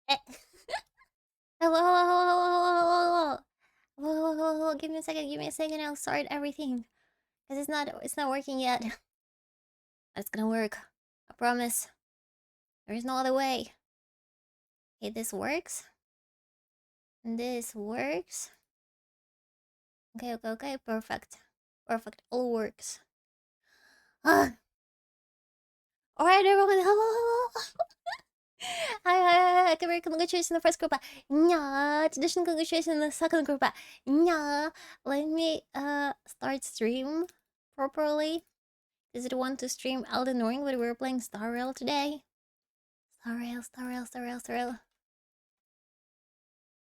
Eh. Hello, hello, hello, hello, hello, hello, hello, hello. Give me a second. Give me a second. I'll start everything because it's not working yet. It's gonna work. I promise. There is no other way. Okay, this works. This works. Okay, okay, okay. Perfect. Perfect. All works. Ah. All right, everyone. Hello, hello. Hi, hi, hi, hi. Congratulations in the first group. Yeah, traditional congratulations in the second group. Yeah. Let me start stream properly. Does it want to stream Elden Ring, but we're playing Star Rail today? Star Rail, Star Rail, Star Rail, Star Rail.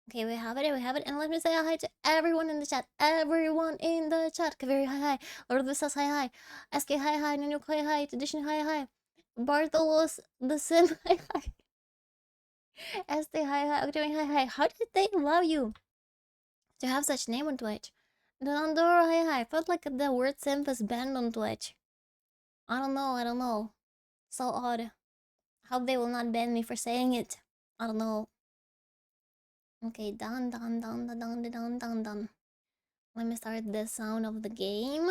Okay, we have it, we have it. And let me say hi to everyone in the chat. Everyone in the chat. Kaveri, hi, hi. Lord Visas, hi, hi. SK, hi, hi. Nanook, hi, hi. Tradition, hi, hi. Bartholos, the Sim, hi, hi. ST, hi, hi. Octavia, hi, hi. How did they allow you to have such name on Twitch? Donandoro, hi, hi. Felt like the word Sim was banned on Twitch. I don't know, I don't know. So odd. Hope they will not ban me for saying it. I don't know. Okay, done, done, done, done, done, done, done, done. Let me start the sound of the game.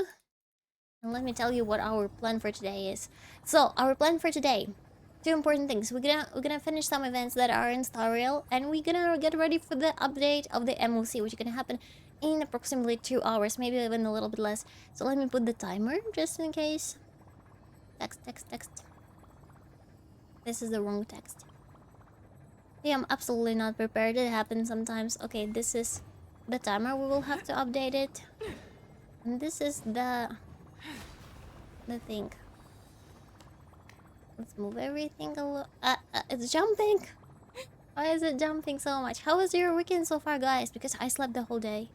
And let me tell you what our plan for today is. So, our plan for today. Two important things. We're gonna finish some events that are in Star Rail, and we're gonna get ready for the update of the MOC, which is gonna happen in approximately 2 hours, maybe even a little bit less. So let me put the timer just in case. Text, text, text. This is the wrong text. Yeah, I'm absolutely not prepared. It happens sometimes. Okay, this is the timer. We will have to update it. And this is the thing. Let's move everything a little. It's jumping. Why is it jumping so much? How was your weekend so far, guys? Because I slept the whole day.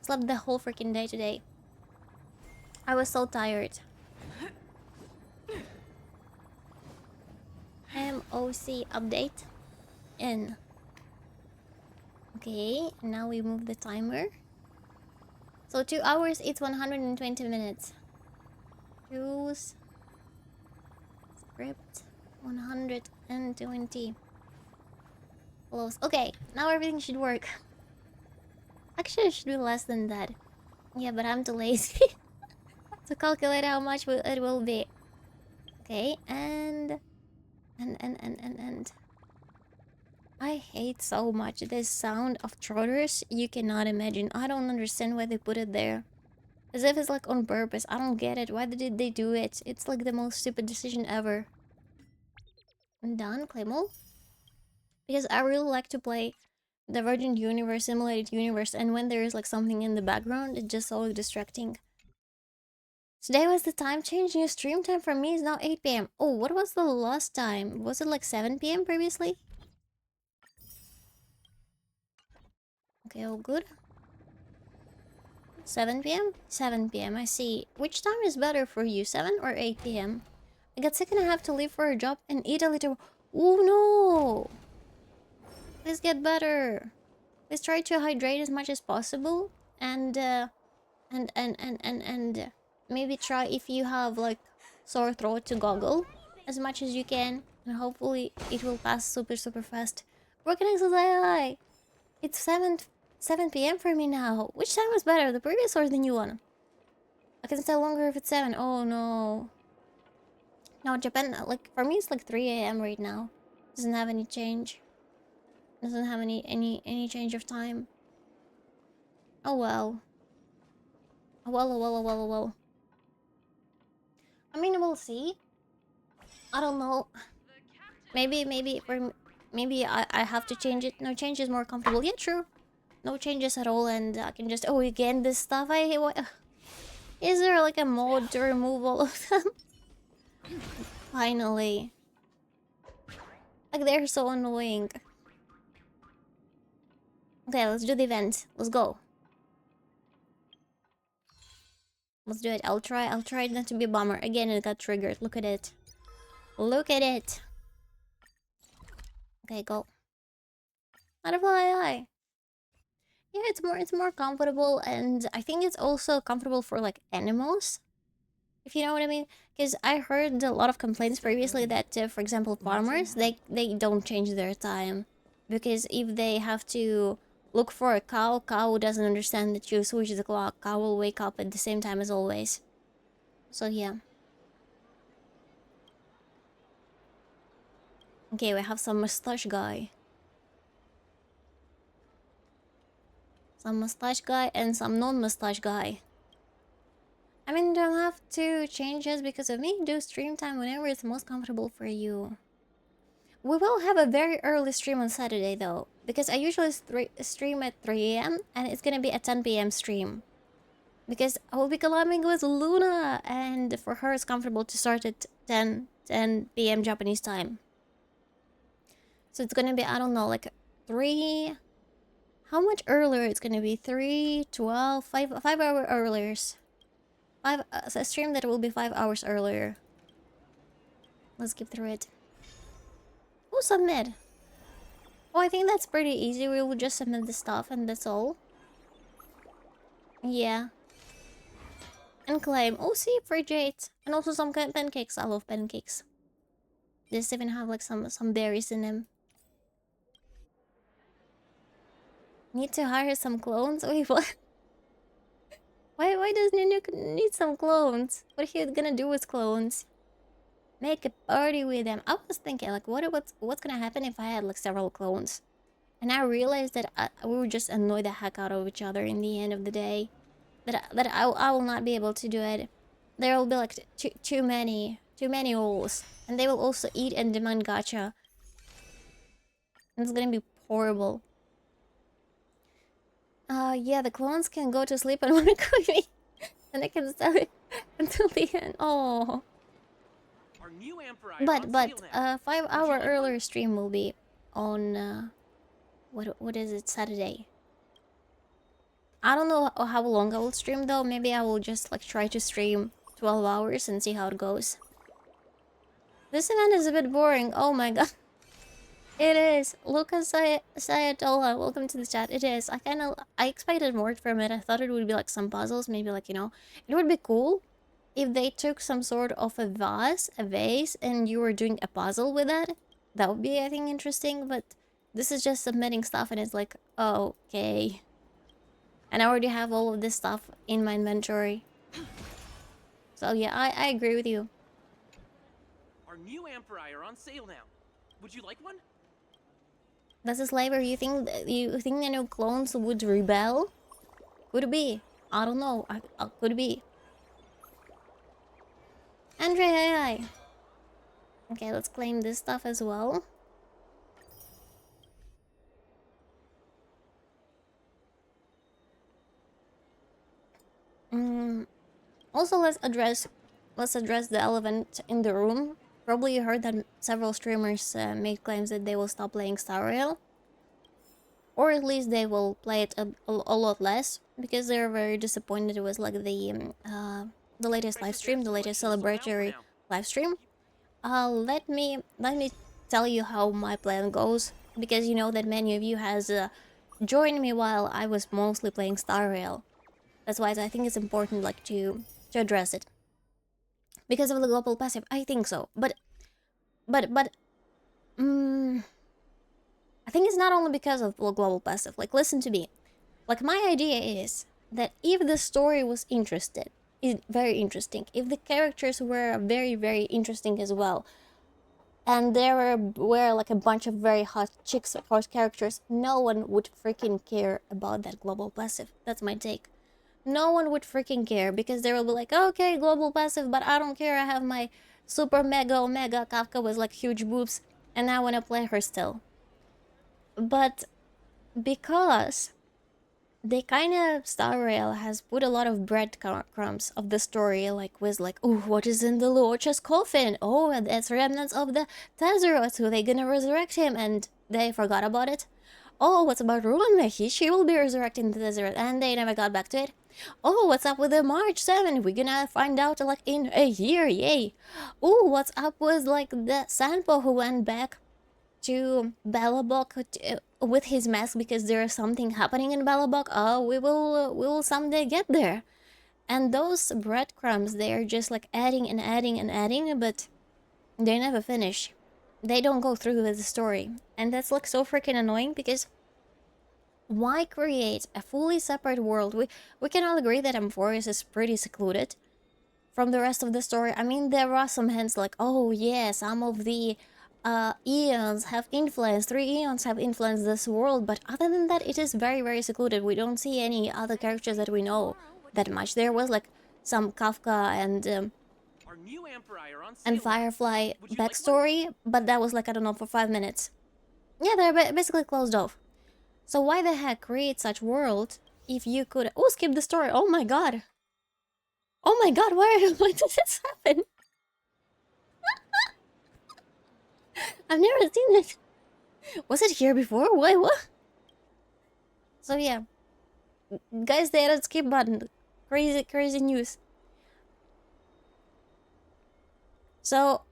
Slept the whole freaking day today. I was so tired. MOC update in. Okay, now we move the timer. So 2 hours, it's 120 minutes. Choose script 120. Close. Okay, now everything should work. Actually, it should be less than that. Yeah, but I'm too lazy to calculate how much it will be. Okay, and I hate so much this sound of trotters. You cannot imagine. I don't understand why they put it there. As if it's like on purpose. I don't get it. Why did they do it? It's like the most stupid decision ever. I'm done, Claymore. Because I really like to play the Virgin Universe, Simulated Universe, and when there is like something in the background, it's just so distracting. Today was the time change. New stream time for me is now 8 p.m. Oh, what was the last time? Was it like 7 p.m. previously? Okay, all good. 7 p.m.? 7 p.m. I see. Which time is better for you, 7 or 8 p.m.? I got sick and I have to leave for a job and eat a little. Oh no! Please get better. Please try to hydrate as much as possible and maybe try if you have like sore throat to goggle as much as you can, and hopefully it will pass super fast. Broken exercise. It's 7 p.m. for me now. Which time was better, the previous or the new one? I can stay longer if it's 7. Oh no. No, Japan, like for me it's like 3 a.m. right now. Doesn't have any change. Doesn't have any change of time. Oh well. Oh well, oh well, oh well, oh well. I mean, we'll see. I don't know. Maybe I have to change it. No change is more comfortable. Yeah, true. No changes at all, and I can just again this stuff. What? Is there like a mode to remove all of them? Finally, like they're so annoying. Okay, let's do the event. Let's go. Let's do it. I'll try not to be a bummer. Again, it got triggered. Look at it. Look at it. Okay, go. Butterfly eye. Yeah, it's more comfortable, and I think it's also comfortable for like animals, if you know what I mean. Because I heard a lot of complaints previously that, for example, farmers they don't change their time. Because if they have to look for a cow, cow doesn't understand that you switch the clock. Cow will wake up at the same time as always. So yeah. Okay, we have some mustache guy. Some mustache guy and some non-mustache guy. I mean, don't have to change just because of me. Do stream time whenever it's most comfortable for you. We will have a very early stream on Saturday though, because I usually stream at 3 a.m. and it's gonna be a 10 p.m. stream. Because I will be collabing with Luna, and for her it's comfortable to start at 10 p.m. Japanese time. So it's gonna be, I don't know, like 3... How much earlier it's gonna be? 3, 12, 5 hour earlier. A stream that will be 5 hours earlier. Let's skip through it. Oh, submit. Oh, I think that's pretty easy. We will just submit the stuff and that's all. Yeah. And claim. Oh, see, for Jade. And also some pancakes. I love pancakes. This even have like some berries in them. Need to hire some clones? Wait, what? Why does Nunu need some clones? What are you gonna do with clones? Make a party with them. I was thinking, like, what's gonna happen if I had like several clones? And I realized that we would just annoy the heck out of each other in the end of the day. That I will not be able to do it. There will be like too many owls, and they will also eat and demand gacha. And it's gonna be horrible. Yeah, the clones can go to sleep and want to cook me, and I can sell it until the end. Oh. But 5 hour earlier stream will be on what is it, Saturday. I don't know how long I will stream though. Maybe I will just like try to stream 12 hours and see how it goes. This event is a bit boring. Oh my god. It is. Lucas Sayatola, welcome to the chat. It is. I expected more from it. I thought it would be like some puzzles, maybe like, you know, it would be cool if they took some sort of a vase, and you were doing a puzzle with that. That would be, I think, interesting, but this is just submitting stuff and it's like, oh, okay. And I already have all of this stuff in my inventory. So yeah, I agree with you. Our new Ampri are on sale now. Would you like one? That's a slaver. You think the new clones would rebel? Could be. I don't know. Could be. Andre, hi. Okay, let's claim this stuff as well. Also, let's address the elephant in the room. Probably you heard that several streamers made claims that they will stop playing Star Rail. Or at least they will play it a lot less, because they're very disappointed with like the latest live stream, the latest celebratory live stream. Let me tell you how my plan goes, because you know that many of you has joined me while I was mostly playing Star Rail. That's why I think it's important like to address it. Because of the global passive, I think so. But I think it's not only because of the global passive. Like, listen to me. Like, my idea is that if the story was very interesting, if the characters were very, very interesting as well, and there were like a bunch of very hot chicks, hot characters, no one would freaking care about that global passive. That's my take. No one would freaking care, because they will be like, okay, global passive, but I don't care. I have my super mega omega Kafka with like huge boobs, and I want to play her still. But because they kind of, Star Rail has put a lot of breadcrumbs of the story, like with like, oh, what is in the Lord's coffin? Oh, that's remnants of the Tezzeret, so they gonna resurrect him, and they forgot about it. Oh, what's about Ruin? She will be resurrecting the Tezzeret, and they never got back to it. Oh, what's up with the March 7? We're gonna find out like in a year, yay. Oh, what's up with like the Sanpo who went back to Balabok with his mask because there's something happening in Balabok? Oh, we will someday get there. And those breadcrumbs, they are just like adding and adding and adding, but they never finish. they don't go through with the story. And that's like so freaking annoying because why create a fully separate world? We can all agree that Amphorius is pretty secluded from the rest of the story. I mean, there are some hints like, oh yeah, some of the eons have influenced, 3 eons have influenced this world, but other than that, it is very, very secluded. We don't see any other characters that we know that much. There was like some Kafka Our new Emperor on and sale now. Firefly Would you like one? backstory, but that was like, I don't know, for 5 minutes. Yeah, they're basically closed off. So why the heck create such world if you could... Oh, skip the story. Oh my god. Oh my god, why does this happen? I've never seen it. Was it here before? Wait, what? So yeah. Guys, they added skip button. Crazy, crazy news. So,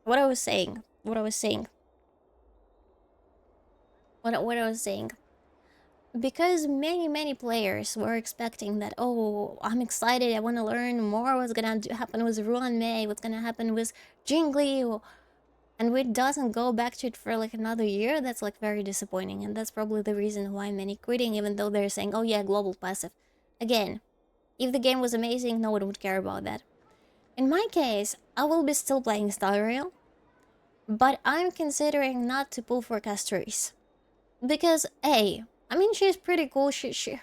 what I was saying. Because many players were expecting that, oh, I'm excited, I want to learn more what's gonna happen with Ruan Mei, what's gonna happen with Jingli, and it doesn't go back to it for like another year. That's like very disappointing, and that's probably the reason why many quitting, even though they're saying, oh yeah, global passive. Again, if the game was amazing, no one would care about that. In my case, I will be still playing Star Rail, but I'm considering not to pull for Castries. Because, A, I mean, she's pretty cool,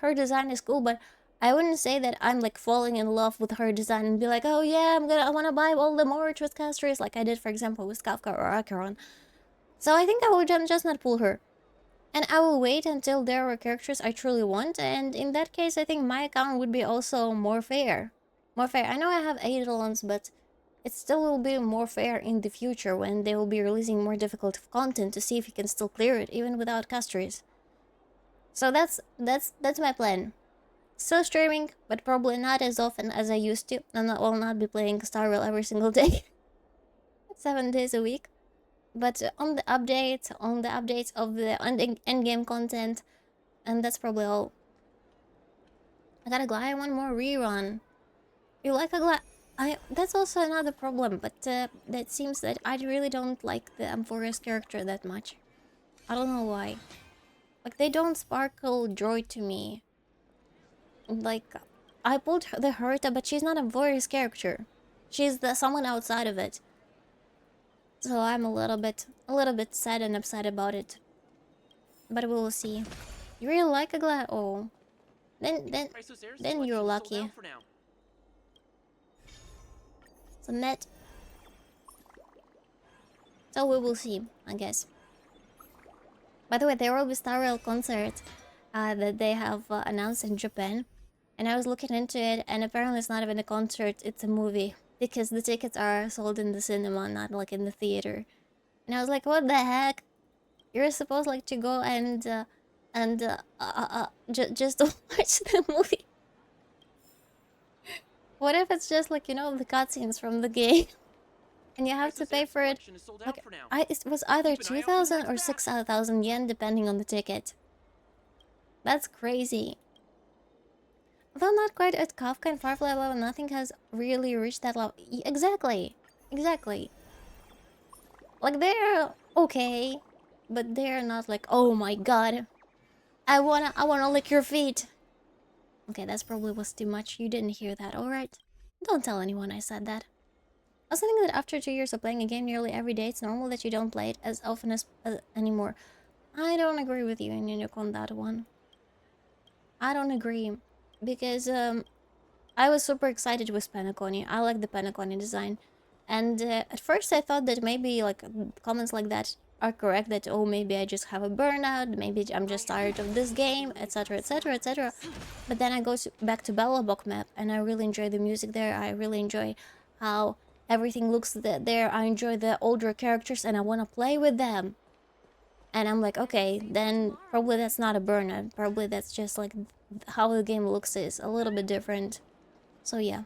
her design is cool, but I wouldn't say that I'm like falling in love with her design and be like, oh yeah, I wanna buy all the merch with Castries, like I did, for example, with Kafka or Acheron. So I think I will just not pull her. And I will wait until there are characters I truly want, and in that case, I think my account would be also more fair. More fair. I know I have Eidolons, but it still will be more fair in the future when they will be releasing more difficult content to see if you can still clear it, even without Castries. So that's my plan. Still streaming, but probably not as often as I used to, and I will not be playing Star Rail every single day. 7 days a week. But on the updates of the endgame content, and that's probably all. I got a Glide, one more rerun. You like a Glide? That's also another problem, but that seems that I really don't like the Amphorius character that much. I don't know why. Like, they don't sparkle joy to me. Like, I pulled the Herta, but she's not a Amphorius character. She's someone outside of it. So I'm a little bit sad and upset about it. But we will see. You really like a Glad? Oh, then you're lucky. So net. So we will see, I guess. By the way, there will be Star Rail concert that they have announced in Japan, and I was looking into it, and apparently it's not even a concert; it's a movie because the tickets are sold in the cinema, not like in the theater. And I was like, what the heck? You're supposed like to go and just watch the movie. What if it's just like, you know, the cutscenes from the game? And you have to pay for it. Like, it was either 2,000 or 6,000 yen, depending on the ticket. That's crazy. Though not quite at Kafka and Firefly level, nothing has really reached that level. Exactly. Like, they're okay, but they're not like, oh my god, I wanna lick your feet. Okay, that's probably was too much. You didn't hear that, alright? Don't tell anyone I said that. I also think that after 2 years of playing a game nearly every day, it's normal that you don't play it as often as anymore. I don't agree with you, Ninok, on that one. I don't agree. Because, I was super excited with Penacony. I like the Penacony design. And at first I thought that maybe, like, comments like that are correct, that, oh, maybe I just have a burnout, maybe I'm just tired of this game, etc, etc, etc. But then I go back to Bellabok map, and I really enjoy the music there. I really enjoy how everything looks there. I enjoy the older characters, and I want to play with them. And I'm like, okay, then probably that's not a burnout. Probably that's just like how the game looks is a little bit different. So yeah.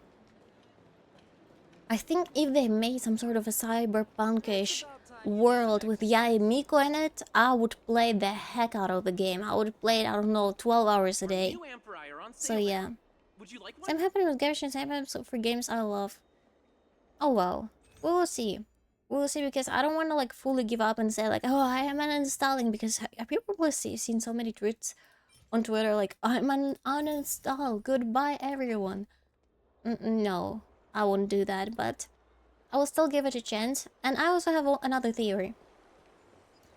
I think if they made some sort of a cyberpunkish world with Yae Miko in it, I would play the heck out of the game. I would play it, I don't know, 12 hours a day. So yeah. Same happening with Genshin, same happens for games I love. Oh well. We will see. we'll see, because I don't want to like fully give up and say like, oh, I am uninstalling, because have you probably seen so many tweets on Twitter like, I'm uninstall, goodbye everyone. No, I won't do that, but I will still give it a chance. And I also have another theory.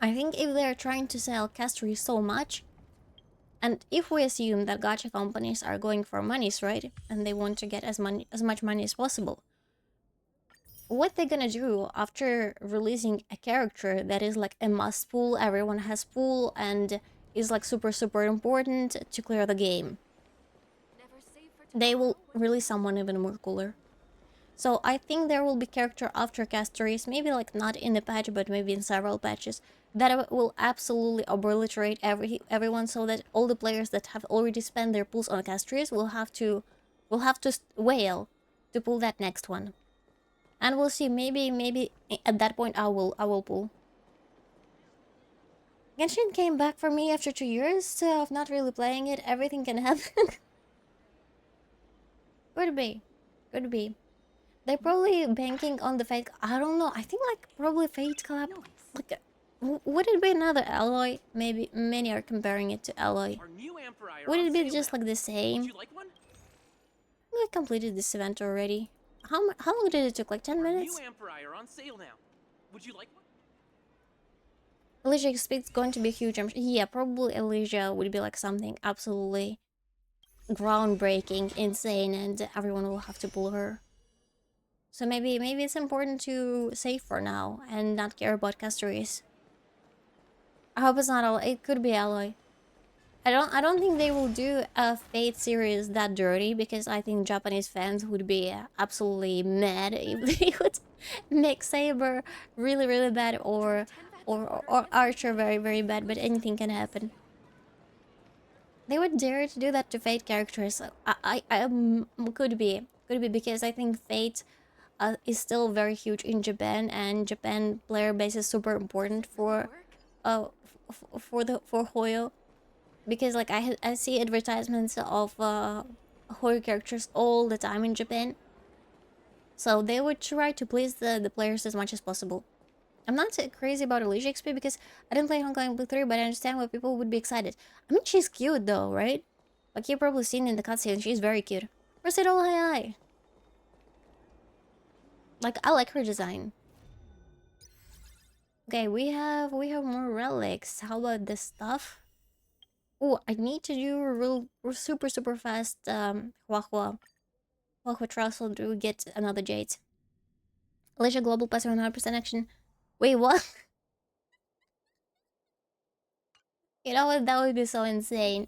I think if they're trying to sell Castory so much, and if we assume that gacha companies are going for monies, right, and they want to get as much money as possible, what they're gonna do after releasing a character that is like a must pull, everyone has pull, and is like super important to clear the game? They will release someone even more cooler. So I think there will be character after Castories, maybe like not in the patch, but maybe in several patches, that will absolutely obliterate everyone, so that all the players that have already spent their pulls on Castories will have to wail to pull that next one. And we'll see, maybe at that point I will pull. Genshin came back for me after 2 years of not really playing it. Everything can happen. Could be. Could be. They're probably banking on the Fate. I don't know. I think like probably Fate Club. Like, would it be another alloy? Maybe many are comparing it to alloy. Would it be just like the same? Would you like one? I completed this event already. How long did it took? Like 10 minutes? New Emperor on sale now. Would you like one? Elysia expects going to be huge. Yeah, probably Elysia would be like something absolutely groundbreaking, insane, and everyone will have to pull her. So maybe it's important to save for now and not care about Castories. I hope it's not alloy. It could be alloy. I don't think they will do a Fate series that dirty, because I think Japanese fans would be absolutely mad if they would make Saber really bad, or Archer very bad, but anything can happen. They would dare to do that to Fate characters. I could be because I think Fate is still very huge in Japan, and Japan player base is super important for Hoyo, because like I see advertisements of Hoyo characters all the time in Japan, so they would try to please the players as much as possible. I'm not crazy about Elysia XP because I didn't play Honkai Blue 3, but I understand why people would be excited. I mean, she's cute though, right? Like you've probably seen in the cutscene, she's very cute. Recital hi. Like, I like her design. Okay, we have more relics. How about this stuff? Oh, I need to do a real super fast Huahua Trussel to get another jade. Elysia Global Pass 100% action. Wait, what? You know what? That would be so insane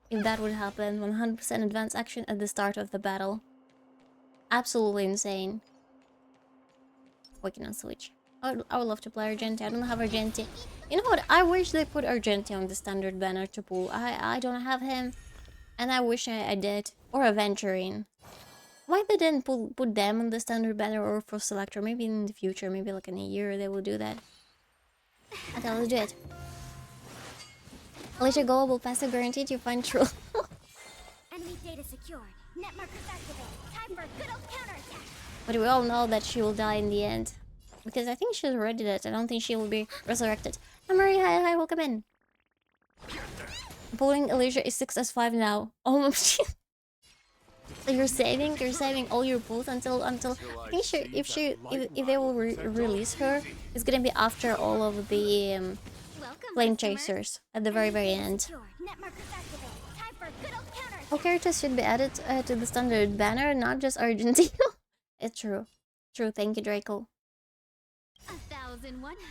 if that would happen. 100% advanced action at the start of the battle. Absolutely insane. We cannot switch. I would love to play Argenti. I don't have Argenti. You know what? I wish they put Argenti on the standard banner to pull. I don't have him. And I wish I did. Or Aventurine. Why they didn't put them on the standard banner or for selector? Maybe in the future, maybe like in a year they will do that. Okay, let's do it. Elysia Global Passive guaranteed you find true. Enemy data secured. Net markers activated. Time for a good old counterattack. But we all know that she will die in the end. Because I think she's already dead. I don't think she will be resurrected. Marie, hi, welcome in. Pulling Elysia is 6s5 now. Oh my shit. So you're saving all your pulls until I think if they will release her, it's gonna be after all of the flame chasers at the very end. All characters should be added to the standard banner, not just Argentino. It's true. True, thank you, Draco. I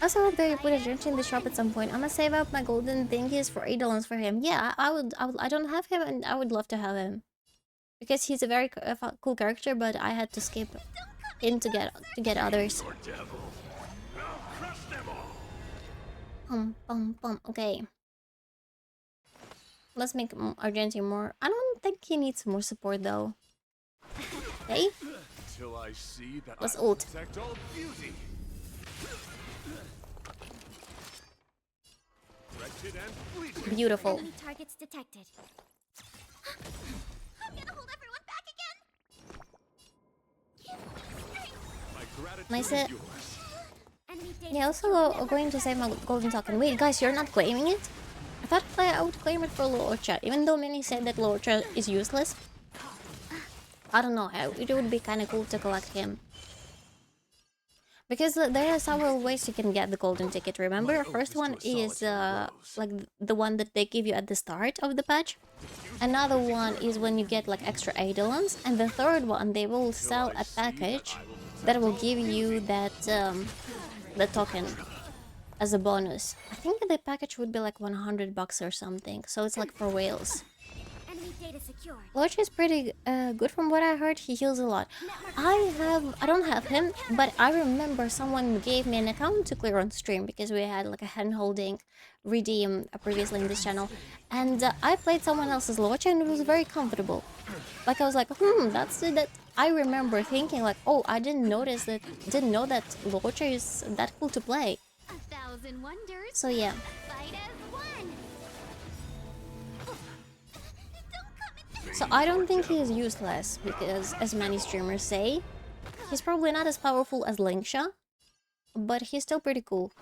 also hope they put a Argentino in the shop at some point. I'm gonna save up my golden thingies for $8 for him. Yeah, I don't have him, and I would love to have him. Because he's a very cool character, but I had to skip him to get others. Okay. Let's make Argentine more. I don't think he needs more support though. Okay. Let's ult. Beautiful. Targets detected. I'm gonna hold everyone back again. Nice hit. data Yeah, also secured. going to save my golden token. Wait, guys, you're not claiming it? I thought I would claim it for Lorcha, even though many said that Lorcha is useless. I don't know, it would be kind of cool to collect him. Because there are several ways you can get the golden ticket, remember? First one is like the one that they give you at the start of the patch. Another one is when you get like extra eidolons. And the third one, they will sell a package that will give you that the token as a bonus. I think the package would be like 100 bucks or something. So it's like for whales. Enemy data secured. Lodge is pretty good from what I heard. He heals a lot. I don't have him, but I remember someone gave me an account to clear on stream because we had like a hand-holding redeem previously in this channel. And I played someone else's Lodge and it was very comfortable. Like I was like, that's it. That I remember thinking like, oh, I didn't know that Lodge is that cool to play. 1,000 wonders. So yeah. Fight as one. So I don't think he is useless, because as many streamers say, he's probably not as powerful as Linksha, but he's still pretty cool.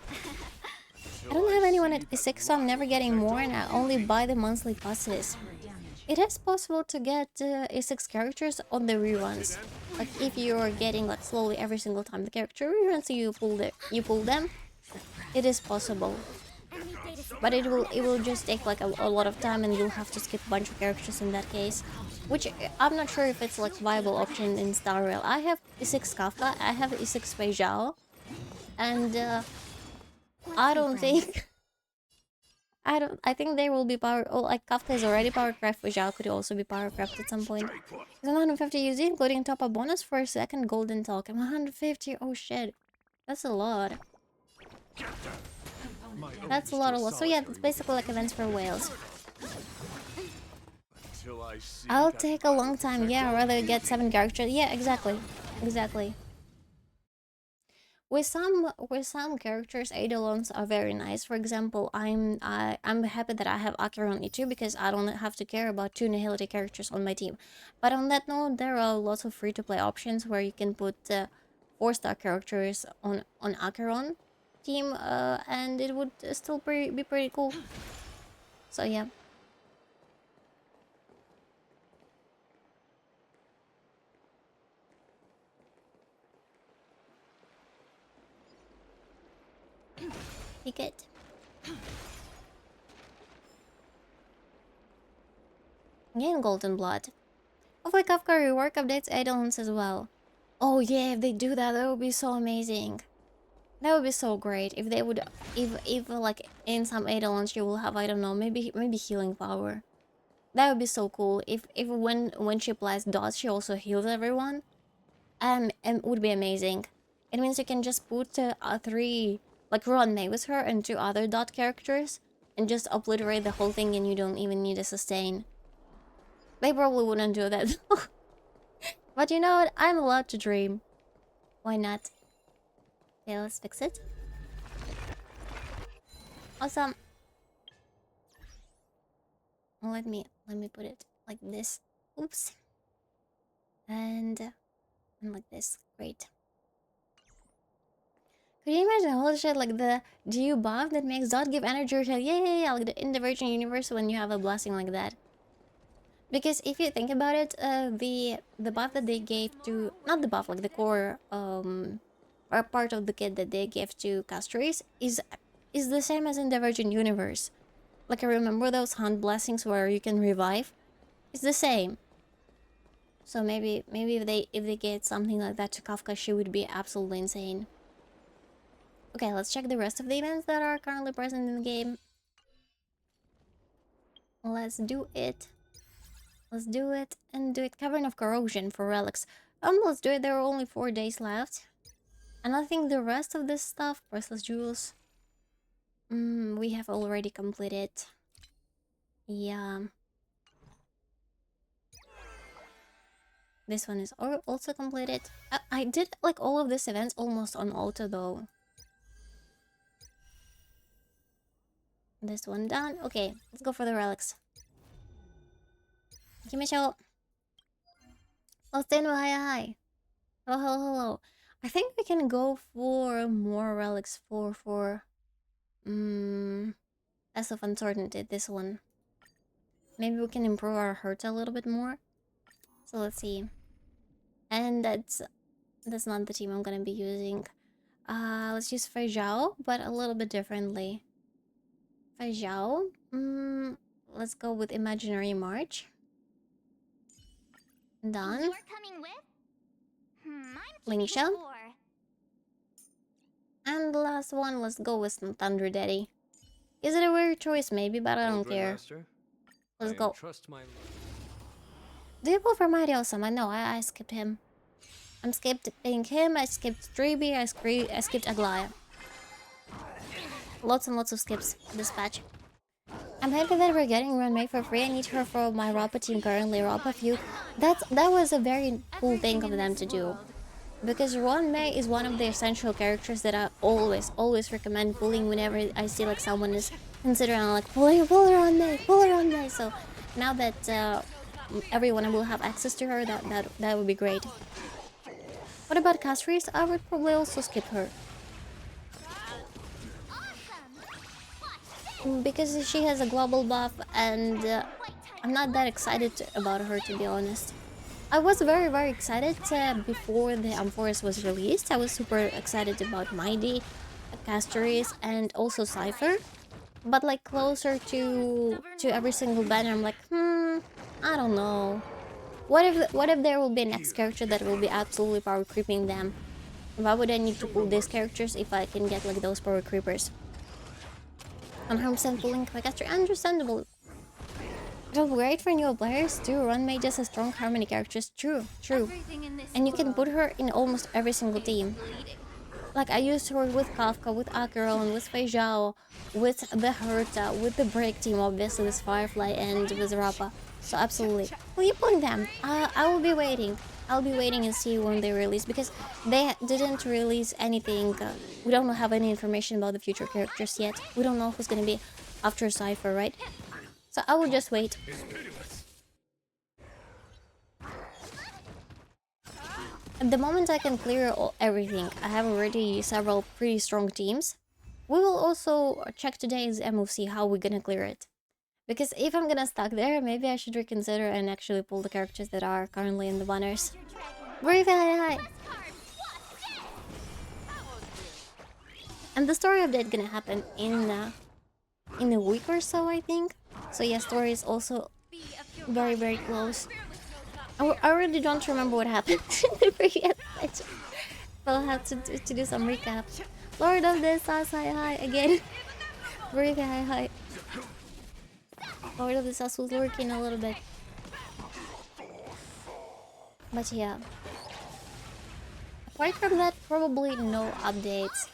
I don't have anyone at E6, so I'm never getting more, and I only buy the monthly passes. It is possible to get E6 characters on the reruns. Like if you're getting like slowly every single time the character reruns, so you pull them, it is possible. Enemy data secured. But it will just take like a lot of time, and you'll have to skip a bunch of characters in that case, which I'm not sure if it's like viable option in Star Rail. I have E6 Kafka, I have E6 Fei Zhao, and I don't think I think they will be power. Oh, like Kafka is already power craft. Fei Zhao could also be power craft at some point. 150 UZ, including top up bonus for a second golden token. 150. Oh shit, that's a lot. That's a lot of loss. So yeah, it's basically like events for whales. I'll take a long time. Yeah, rather get 7 characters. Yeah, exactly. With some characters, eidolons are very nice. For example, I'm happy that I have Acheron E2 because I don't have to care about 2 nihility characters on my team. But on that note, there are lots of free-to-play options where you can put 4-star characters on Acheron team, and it would still be pretty cool. So yeah. Ticket. Gain golden blood. Hopefully Kafka rework updates eidolons as well. Oh yeah, if they do that, that would be so amazing. That would be so great if they would, if like in some eidolons you will have, I don't know, maybe healing power. That would be so cool. If when she applies dots, she also heals everyone. And it would be amazing. It means you can just put 3, like run May with her and 2 other dot characters, and just obliterate the whole thing, and you don't even need a sustain. They probably wouldn't do that. But you know what? I'm allowed to dream. Why not? Okay, let's fix it. Awesome. Let me put it like this. Oops. And like this. Great. Could you imagine all the shit like the GU buff that makes dot give energy or yeah, like in the Virgin Universe when you have a blessing like that. Because if you think about it, the buff that they gave to, not the buff, like the core or part of the kit that they gave to Castries is the same as in the Virgin Universe. Like I remember those hunt blessings where you can revive. It's the same. So maybe if they get something like that to Kafka, she would be absolutely insane. Okay, let's check the rest of the events that are currently present in the game. Let's do it. Let's do it and do it. Cavern of Corrosion for relics. Let's do it. There are only 4 days left. And I think the rest of this stuff, priceless jewels, we have already completed. Yeah. This one is also completed. I did like all of these events almost on auto though. This one done. Okay, let's go for the relics. Kimishou. Oh, Steno, hi. Hello. I think we can go for more relics for as of uncertainty, this one. Maybe we can improve our hurt a little bit more. So let's see. And that's not the team I'm gonna be using. Let's use Fei Zhao, but a little bit differently. Fei Zhao. Let's go with Imaginary March. Done. You're coming with? I'm Ling keeping Xiao. score. And the last one, let's go with some Thunder Daddy. Is it a weird choice? Maybe, but I don't care. Let's go. Trust my Do you pull for Mighty Awesome? I know, I skipped him. I'm skipping him, I skipped Dreeby, I skipped Aglaya. Lots and lots of skips this patch. I'm happy that we're getting Run May for free. I need her for my Rappa team currently. Rappa Few. That was a very cool thing of them to do. Because Ron May is one of the essential characters that I always recommend pulling whenever I see like someone is considering like pull her on May. So now that everyone will have access to her, that would be great. What about Castries? I would probably also skip her. Because she has a global buff and I'm not that excited about her, to be honest. I was very excited before the Amphoris was released. I was super excited about Mighty, Castoris, and also Cypher. But like closer to every single banner, I'm like, I don't know. What if there will be a next character that will be absolutely power creeping them? Why would I need to pull these characters if I can get like those power creepers? 100% pulling Castoris, understandable. It'll be great for new players too. Run May just has strong harmony characters. True. And you can put her in almost every single team. Like I used her with Kafka, with Acheron, with Fei Zhao, with the Herta, with the Break team, obviously with Firefly and with Rappa. So absolutely. Will you pulling them? I will be waiting. I'll be waiting and see when they release, because they didn't release anything. We don't have any information about the future characters yet. We don't know who's gonna be after Cypher, right? So I will just wait. At the moment I can clear everything. I have already several pretty strong teams. We will also check today's MOC how we're gonna clear it. Because if I'm gonna stuck there, maybe I should reconsider and actually pull the characters that are currently in the banners. Very hi. And the story update gonna happen in a week or so, I think. So yeah, story is also very close. I already don't remember what happened in the previous patch. So I'll have to do some recap. Lord of the Sass, hi again. Very hi. Lord of the Sass was lurking a little bit. But yeah. Apart from that, probably no updates.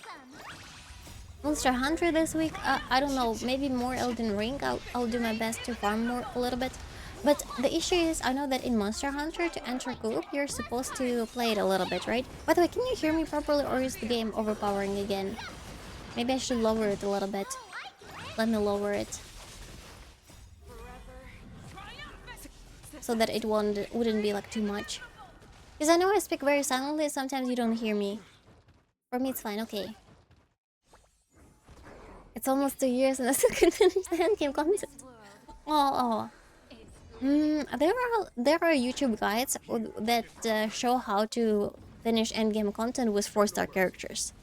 Monster Hunter this week, I don't know, maybe more Elden Ring. I'll do my best to farm more a little bit. But the issue is, I know that in Monster Hunter, to enter co-op, you're supposed to play it a little bit, right? By the way, can you hear me properly, or is the game overpowering again? Maybe I should lower it a little bit. Let me lower it. So that it wouldn't be like too much. Because I know I speak very silently, sometimes you don't hear me. For me it's fine, okay. It's almost 2 years and I still couldn't finish the endgame content. There are YouTube guides that show how to finish endgame content with 4-star characters.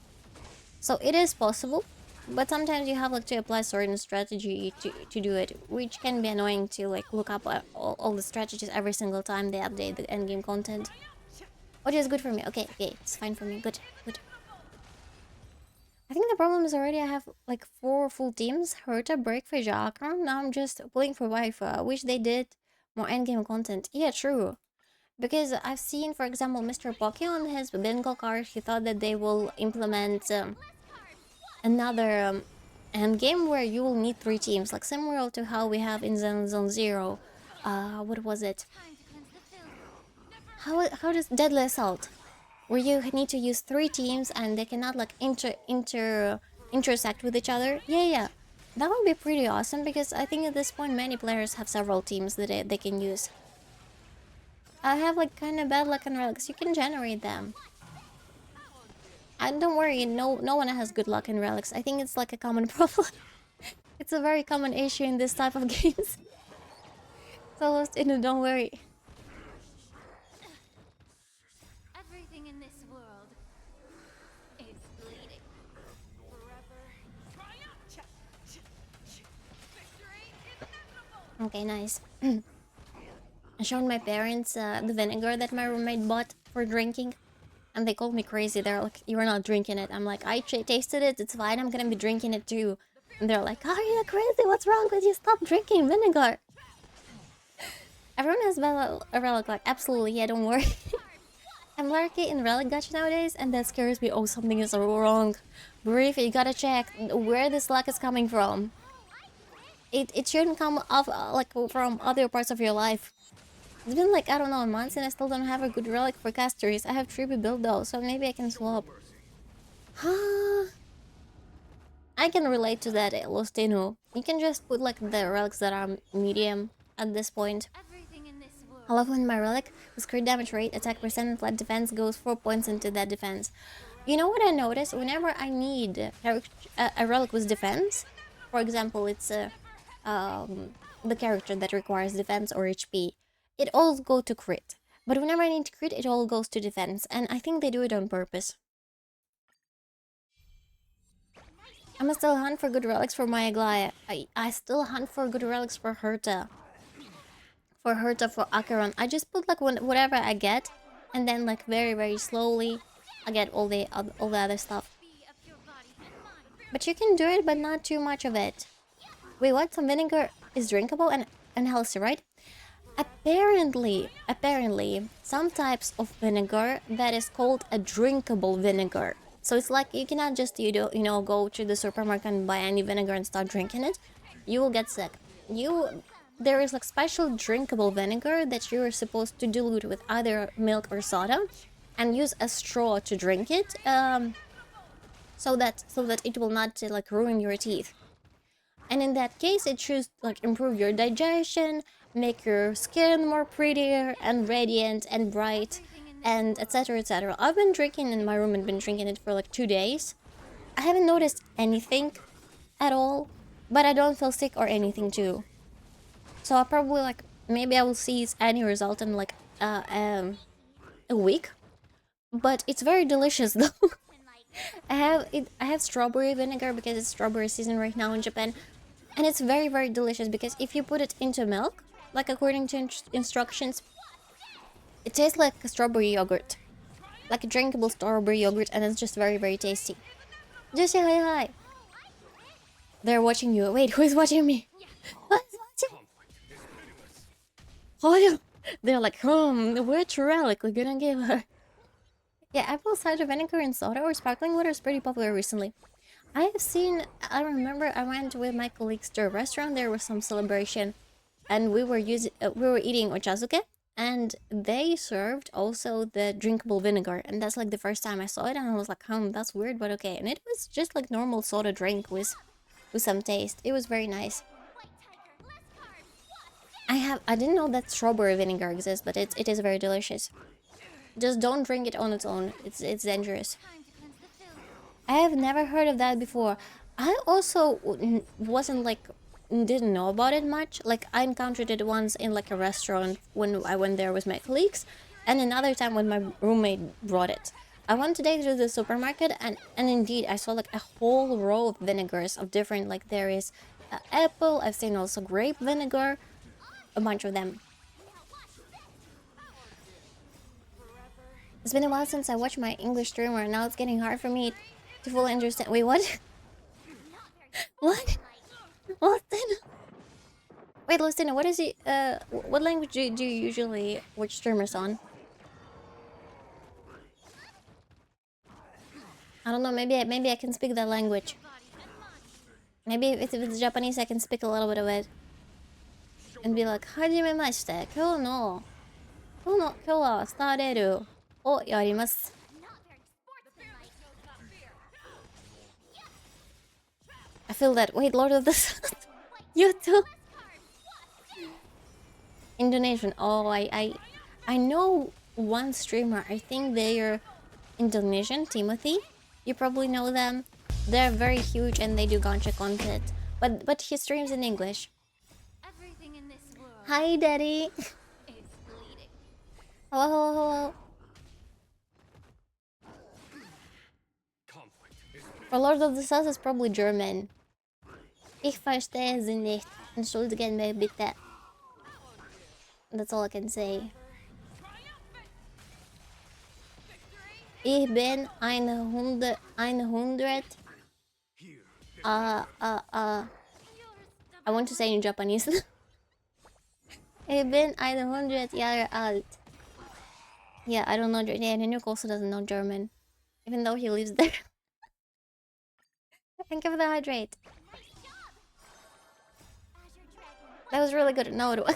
So it is possible, but sometimes you have like to apply certain strategy to do it, which can be annoying to like look up all the strategies every single time they update the endgame content. Which is good for me. Okay, it's fine for me. Good. I think the problem is already I have like 4 full teams. Herta, Break, Fei Zhao. Now I'm just pulling for Wife. I wish they did more endgame content. Yeah, true. Because I've seen, for example, Mr. Pocky on his bingo card. He thought that they will implement another endgame where you will need 3 teams, like similar to how we have in Zone Zero. What was it? How does Deadly Assault? Where you need to use 3 teams and they cannot like intersect with each other. Yeah. That would be pretty awesome, because I think at this point many players have several teams that they can use. I have like kind of bad luck and relics. You can generate them. don't worry, no one has good luck in relics. I think it's like a common problem. It's a very common issue in this type of games. So lost in, don't worry. Everything in this world is bleeding. Okay, nice. I showed my parents the vinegar that my roommate bought for drinking, and they called me crazy. They're like, "You're not drinking it." I'm like, "I tasted it. It's fine. I'm gonna be drinking it too." And they're like, "Are you crazy? What's wrong with you? Stop drinking vinegar." Everyone has a relic, like, absolutely, yeah, don't worry. I'm lurking in relic gacha nowadays, and that scares me. Oh, something is wrong. Brief, you gotta check where this luck is coming from. It shouldn't come off like from other parts of your life. It's been like, I don't know, a month, and I still don't have a good relic for casters. I have 3 build though, so maybe I can swap. I can relate to that, Lostino. You can just put like the relics that are medium at this point. Everything in this world. I love when my relic with crit damage rate, attack percent, and flat defense goes 4 points into that defense. You know what I noticed? Whenever I need a relic with defense, for example, it's the character that requires defense or HP, it all goes to crit. But whenever I need to crit, it all goes to defense, and I think they do it on purpose. I'm still hunt for good relics for my Aglaya. I still hunt for good relics for Herta. For Acheron. I just put like whatever I get, and then like very slowly I get all the other stuff. But you can do it, but not too much of it. Wait, what? Some vinegar is drinkable and healthy, right? Apparently, some types of vinegar that is called a drinkable vinegar. So it's like you cannot just go to the supermarket and buy any vinegar and start drinking it. You will get sick. There is like special drinkable vinegar that you are supposed to dilute with either milk or soda, and use a straw to drink it, so that it will not like ruin your teeth. And in that case, it should like improve your digestion, make your skin more prettier and radiant and bright, and etc etc. I've been drinking in my room and been drinking it for like 2 days. I haven't noticed anything at all, but I don't feel sick or anything too. So I probably like maybe I will see any result in like a week. But it's very delicious though. I have strawberry vinegar because it's strawberry season right now in Japan, and it's very delicious because if you put it into milk, like according to instructions, it tastes like a strawberry yogurt, like a drinkable strawberry yogurt, and it's just very tasty. Just hi. They're watching you. Wait, who is watching me? Who's watching? Oh, they're like, which relic we're gonna give her? Yeah, apple cider vinegar and soda or sparkling water is pretty popular recently. I remember I went with my colleagues to a restaurant. There was some celebration, and we were eating ochazuke, and they served also the drinkable vinegar, and that's like the first time I saw it, and I was like, that's weird, but okay. And it was just like normal soda drink with some taste. It was very nice. I didn't know that strawberry vinegar exists, but it is very delicious. Just don't drink it on its own. It's dangerous. I have never heard of that before. I also didn't know about it much. Like, I encountered it once in like a restaurant when I went there with my colleagues, and another time when my roommate brought it. I went today to the supermarket, and indeed I saw like a whole row of vinegars of different, like there is apple, I've seen also grape vinegar, a bunch of them. It's been a while since I watched my English streamer, and now it's getting hard for me to fully understand. Wait, what? What? Lustina? Wait, Lustina, what is it? What language do you usually watch streamers on? I don't know. Maybe I can speak that language. Maybe if it's Japanese, I can speak a little bit of it, and be like, "Hajimemashite, kyou wa Star Railをやります." I feel that. Wait, Lord of the Sun. You too. Indonesian. Oh, I know one streamer. I think they are Indonesian. Timothy. You probably know them. They're very huge and they do gacha content. But he streams in English. Everything in this world Hi, Daddy. is bleeding. Hello, hello, hello. For Lord of the Cells is probably German. Ich verstehe sie nicht. Entschuldigen mich bitte. That's all I can say. Ich bin 100. I want to say in Japanese. Ich bin 100 Jahre alt. Yeah, I don't know. Yeah, Nanook also doesn't know German. Even though he lives there. Thank you for the hydrate. That was really good. No, it was.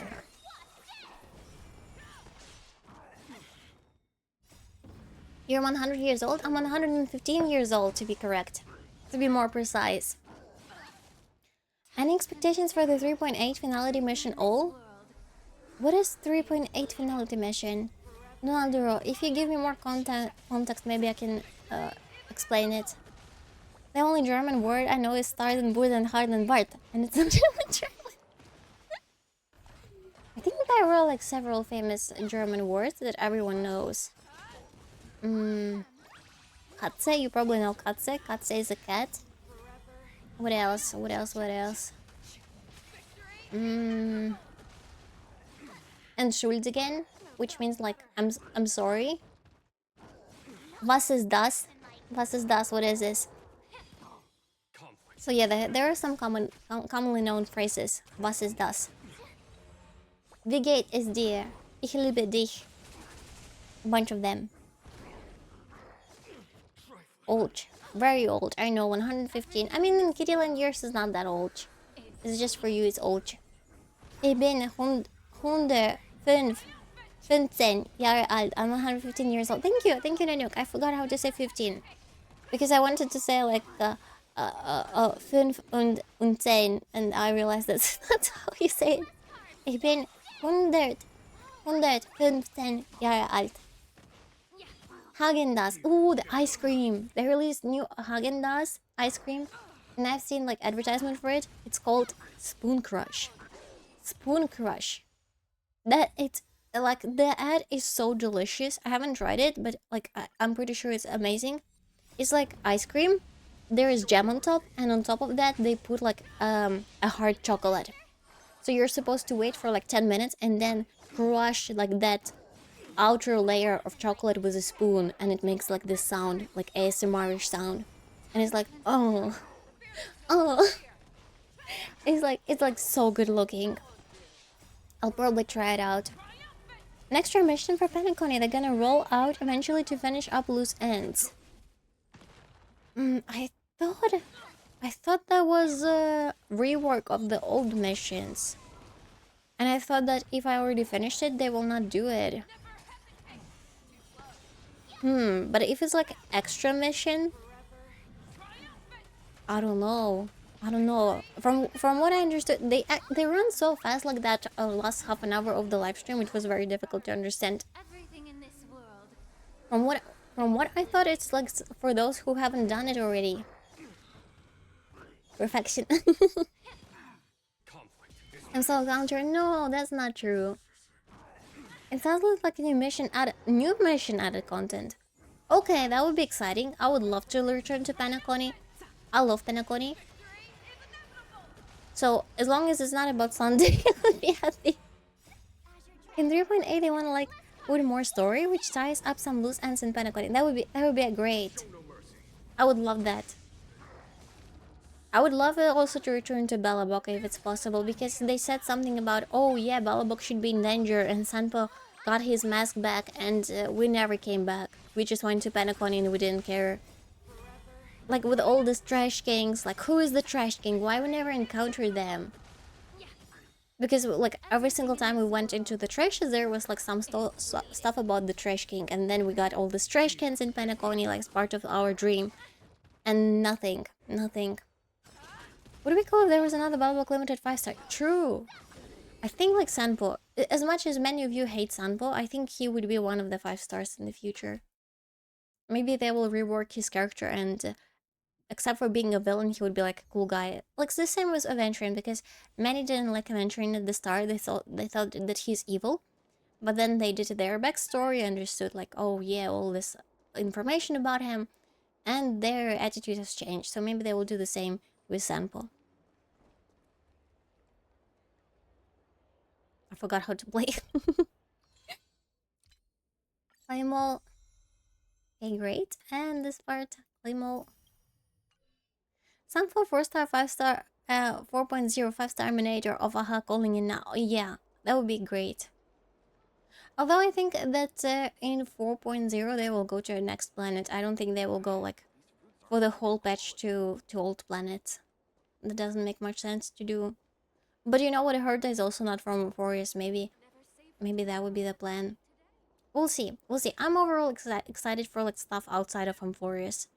You're 100 years old? I'm 115 years old, to be correct. To be more precise. Any expectations for the 3.8 finality mission all? What is 3.8 finality mission? Donalduro, if you give me more context, maybe I can explain it. The only German word I know is Start and Bud and Hard and Bart, and it's not German. I think there were like several famous German words that everyone knows. Katze, you probably know Katze. Katze is a cat. What else? What else? What else? Entschuldigen, which means like I'm sorry. Was ist das? Was ist das? What is this? So yeah, there are some commonly known phrases. Was ist das? Wie geht es dir? Ich liebe dich. A bunch of them. Old. Very old. I know, 115. I mean, in Kittyland years is not that old. It's just for you, it's old. Ich bin 115 Jahre alt. I'm 115 years old. Thank you, Nanook. I forgot how to say 15. Because I wanted to say like 5 und 10, and I realized that's not how you say it. Ich bin 115 Jahre alt. Häagen-Dazs. Ooh, the ice cream. They released new Häagen-Dazs ice cream. And I've seen like advertisement for it. It's called Spoon Crush. Spoon Crush. That it's like the ad is so delicious. I haven't tried it, but like I'm pretty sure it's amazing. It's like ice cream. There is jam on top, and on top of that they put like a hard chocolate. So you're supposed to wait for like 10 minutes and then crush like that outer layer of chocolate with a spoon, and it makes like this sound, like ASMR-ish sound, and it's like oh it's like so good looking. I'll probably try it out. An extra mission for Penacony. They're gonna roll out eventually to finish up loose ends. I thought that was a rework of the old missions, and I thought that if I already finished it they will not do it. But if it's like extra mission, I don't know. From what I understood, they run so fast like that last half an hour of the live stream, which was very difficult to understand. Everything in this world. From what I thought, it's like for those who haven't done it already. Perfection. I'm so counter. No, that's not true. It sounds like a new mission added content. Okay, that would be exciting. I would love to return to Penacony. I love Penacony. So as long as it's not about Sunday, I would be happy. In 3.8, they want to like put more story, which ties up some loose ends in Penacony. That would be a great. I would love that. I would love it also to return to Bellabok if it's possible, because they said something about, oh yeah, Bellabok should be in danger, and Sanpo got his mask back, and we never came back. We just went to Penacony and we didn't care. Like with all these trash kings, like who is the trash king? Why we never encountered them? Because like every single time we went into the trashes, there was like some stuff about the trash king, and then we got all these trash cans in Penacony, like as part of our dream, and nothing. Would it be cool if there was another Bellabok limited 5-star? True. I think like Sanpo, as much as many of you hate Sanpo, I think he would be one of the 5 stars in the future. Maybe they will rework his character and except for being a villain, he would be like a cool guy. Like the same with Aventurine, because many didn't like Aventurine at the start. They thought that he's evil, but then they did their backstory, understood like, oh yeah, all this information about him, and their attitude has changed. So maybe they will do the same with Sampo. I forgot how to play. Claymore. Okay, great. And this part, Claymore. Sampo 4-star, 5-star, 4.0 5-star Terminator of Aha calling in now. Yeah, that would be great. Although I think that in 4.0 they will go to the next planet. I don't think they will go like for the whole patch to old planets. That doesn't make much sense to do. But you know what, Herta is also not from Forest. Maybe that would be the plan. We'll see. We'll see. I'm overall excited for like stuff outside of Forest.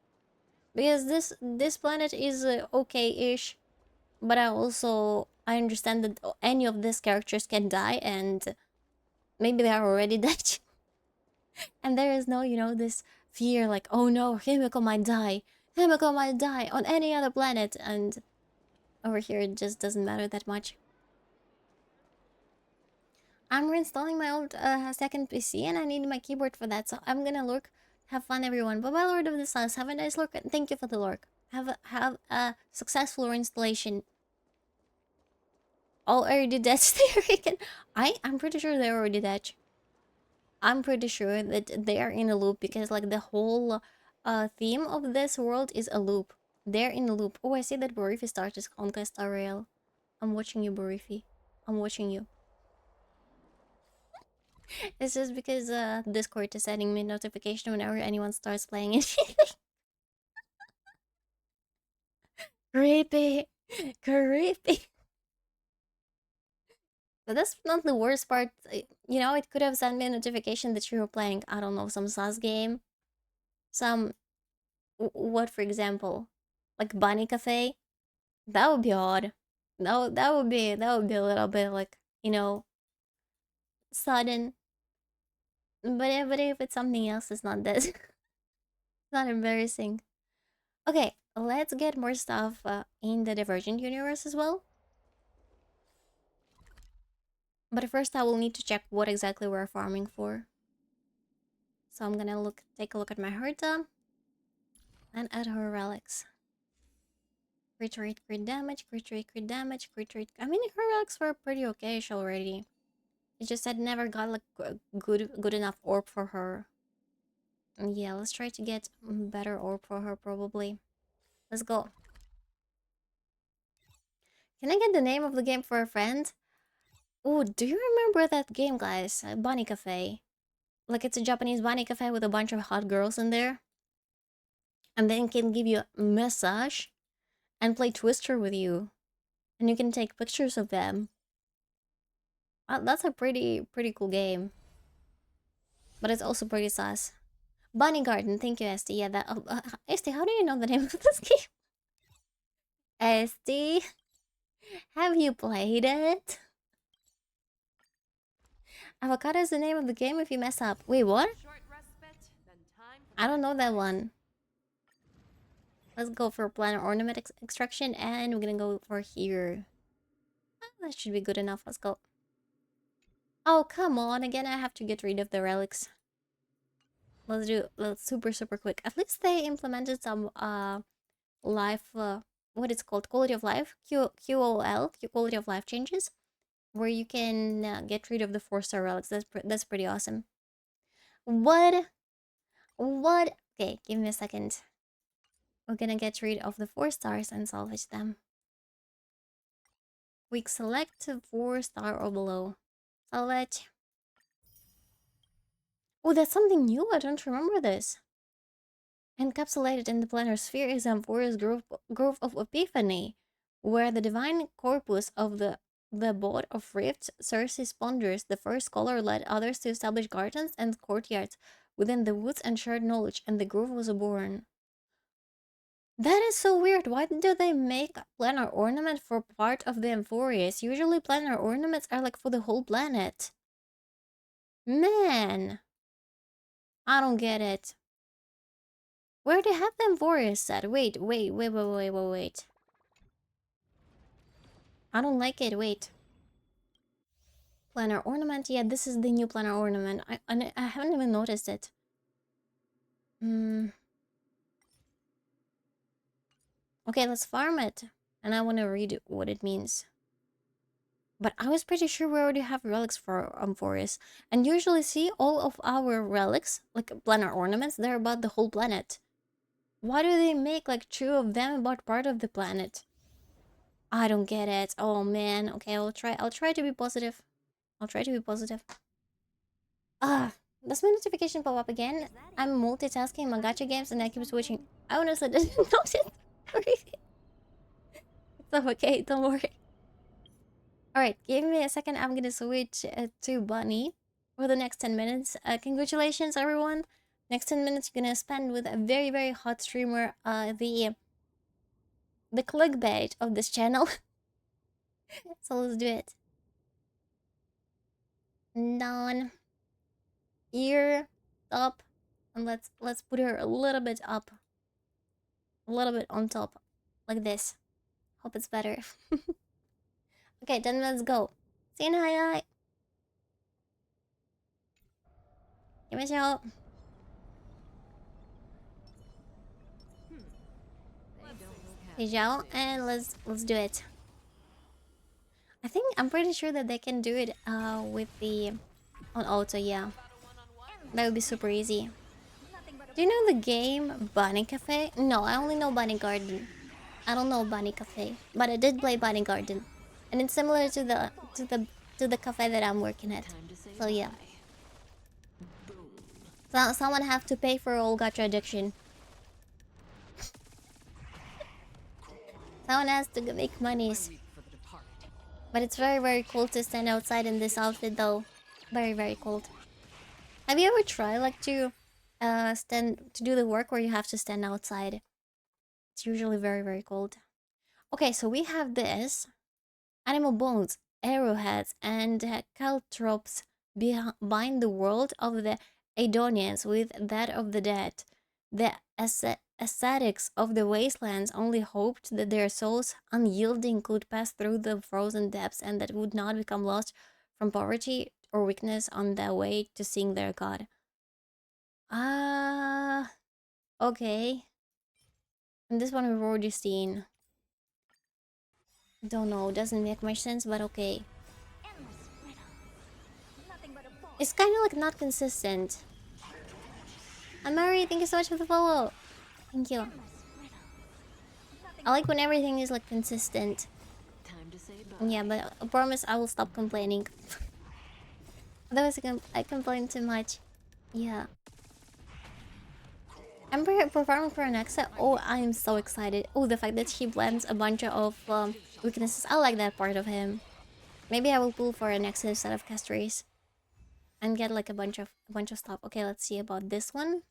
Because this planet is okay-ish. But I understand that any of these characters can die, and maybe they are already dead. And there is no, this fear like, oh no, Himiko might die. Himiko might die on any other planet. And over here, it just doesn't matter that much. I'm reinstalling my old second PC, and I need my keyboard for that. So I'm gonna lurk. Have fun, everyone. Bye bye, Lord of the Stars. Have a nice lurk. Thank you for the lurk. Have a successful reinstallation. All already dead. I'm pretty sure they're already dead. I'm pretty sure that they are in a loop, because like the whole theme of this world is a loop. They're in a loop. Oh, I see that Borifi started Conquest Ariel. I'm watching you, Borifi. I'm watching you. It's just because Discord is sending me notification whenever anyone starts playing it. Creepy. Creepy. But that's not the worst part. It could have sent me a notification that you were playing, I don't know, some SAS game. Some... what, for example? Like Bunny Cafe? That would be odd. That would be a little bit like, sudden. But if it's something else, it's not this. It's not embarrassing. Okay, let's get more stuff in the Divergent universe as well. But first, I will need to check what exactly we're farming for. So I'm gonna take a look at my Herta and add her relics. Crit rate, crit damage, crit rate, crit damage, crit rate. I mean, her relics were pretty okay-ish already. It's just I never got like good enough orb for her. Yeah, let's try to get better orb for her probably. Let's go. Can I get the name of the game for a friend? Oh, do you remember that game, guys? Bunny Cafe. Like, it's a Japanese bunny cafe with a bunch of hot girls in there. And then can give you a massage and play Twister with you. And you can take pictures of them. That's a pretty cool game. But it's also pretty sus. Bunny Garden, thank you, Esty. Yeah, that... Esty, how do you know the name of this game? Esty, have you played it? Avocado is the name of the game if you mess up. Wait, what? I don't know that one. Let's go for planar ornament extraction, and we're gonna go for here. That should be good enough. Let's go. Oh, come on. Again, I have to get rid of the relics. Let's super quick. At least they implemented some life, what it's called, quality of life, QOL, quality of life changes, where you can get rid of the 4-star relics. That's pretty awesome. What? Okay, give me a second. We're gonna get rid of the 4 stars and salvage them. We select 4-star or below. Salvage. Oh, that's something new. I don't remember this. Encapsulated in the planar sphere is Amphoria's Grove of Epiphany, where the divine corpus of the board of rifts, Circe's ponders, the first scholar led others to establish gardens and courtyards within the woods and shared knowledge, and the grove was born. That is so weird. Why do they make a planar ornament for part of the Amphorias? Usually planar ornaments are like for the whole planet. Man, I don't get it. Where do you have them forests at? Wait. I don't like it. Wait. Planner ornament. Yeah, this is the new planner ornament. I haven't even noticed it. Okay, let's farm it. And I want to read what it means. But I was pretty sure we already have relics for forests. And usually see all of our relics, like planar ornaments, they're about the whole planet. Why do they make like 2 of them about part of the planet? I don't get it. Oh man. Okay, I'll try to be positive. I'll try to be positive. Does my notification pop up again? I'm multitasking my gacha games and I keep switching. I honestly didn't notice. It's okay, don't worry. Alright, give me a second. I'm gonna switch to Bunny for the next 10 minutes. Congratulations, everyone. Next 10 minutes you're gonna spend with a very, very hot streamer. The clickbait of this channel. So let's do it. Down. Ear. Up. And let's put her a little bit up. A little bit on top. Like this. Hope it's better. Okay, then let's go. Saying hi. 行きましょう. And let's do it. I'm pretty sure that they can do it with the on auto, yeah. That would be super easy. Do you know the game Bunny Cafe? No, I only know Bunny Garden. I don't know Bunny Cafe, but I did play Bunny Garden, and it's similar to the cafe that I'm working at. So yeah. So someone have to pay for all gacha addiction. Someone has to make monies. But it's very, very cold to stand outside in this outfit, though. Very, very cold. Have you ever tried like to do the work where you have to stand outside? It's usually very, very cold. Okay, so we have this. Animal bones, arrowheads, and caltrops bind the world of the Adonians with that of the dead. The ascetics of the wastelands only hoped that their souls, unyielding, could pass through the frozen depths and that would not become lost from poverty or weakness on their way to seeing their god. Okay. And this one we've already seen. Don't know, doesn't make much sense, but okay. It's kind of like not consistent. I'm Mary, thank you so much for the follow. Thank you. I like when everything is like consistent. Yeah, but I promise I will stop complaining. Otherwise I complain too much. Yeah. I'm performing for Alexa. Oh, I'm so excited. Oh, the fact that he blends a bunch of weaknesses. I like that part of him. Maybe I will pull for Alexa instead of Castries. And get like a bunch of stuff. Okay, let's see about this one.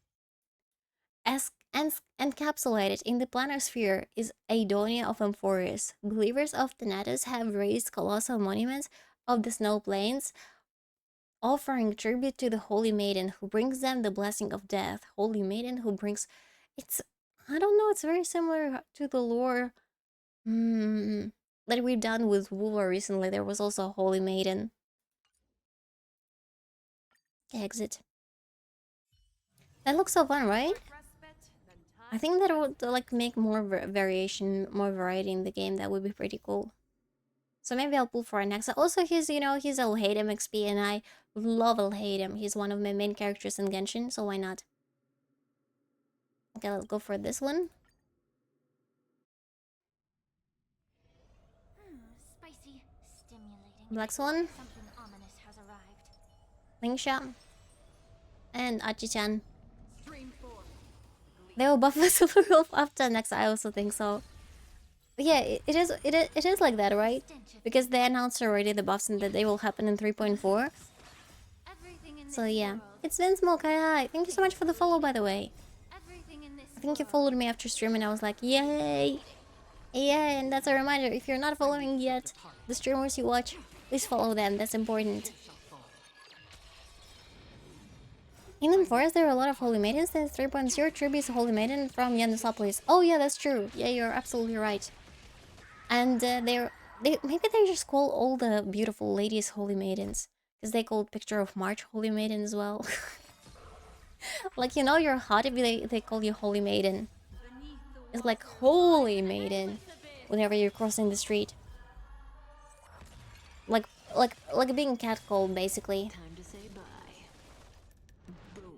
Encapsulated in the planar sphere is Adonia of Amphoris. Believers of Thanatos have raised colossal monuments of the snow plains, offering tribute to the Holy Maiden who brings them the blessing of death. Holy Maiden who brings... I don't know, it's very similar to the lore that we've done with Woola recently. There was also a Holy Maiden. Exit. That looks so fun, right? I think that would like make more variation, more variety in the game. That would be pretty cool. So maybe I'll pull for an next. Also, he's Alhadim XP, and I love Alhadim. He's one of my main characters in Genshin, so why not? Okay, let's go for this one. Spicy, stimulating. Black Swan. Something ominous has arrived. Lingsha. And Achi-chan. They will buff us Super Wolf after next. I also think so. But yeah, it is like that, right? Because they announced already the buffs and that they will happen in 3.4. So yeah. It's Vince Smoke, hi. Thank you so much for the follow, by the way. I think you followed me after stream and I was like, yay! Yay! And that's a reminder, if you're not following yet the streamers you watch, please follow them, that's important. In the forest, there are a lot of holy maidens. Since 3.0, Truby is a holy maiden from Yanosopolis. Oh yeah, that's true. Yeah, you're absolutely right. And maybe they just call all the beautiful ladies holy maidens, because they called Picture of March holy maiden as well. Like, you know, you're hot if they call you holy maiden. It's like holy maiden whenever you're crossing the street. Like being catcalled, basically. Time to say bye. Boom.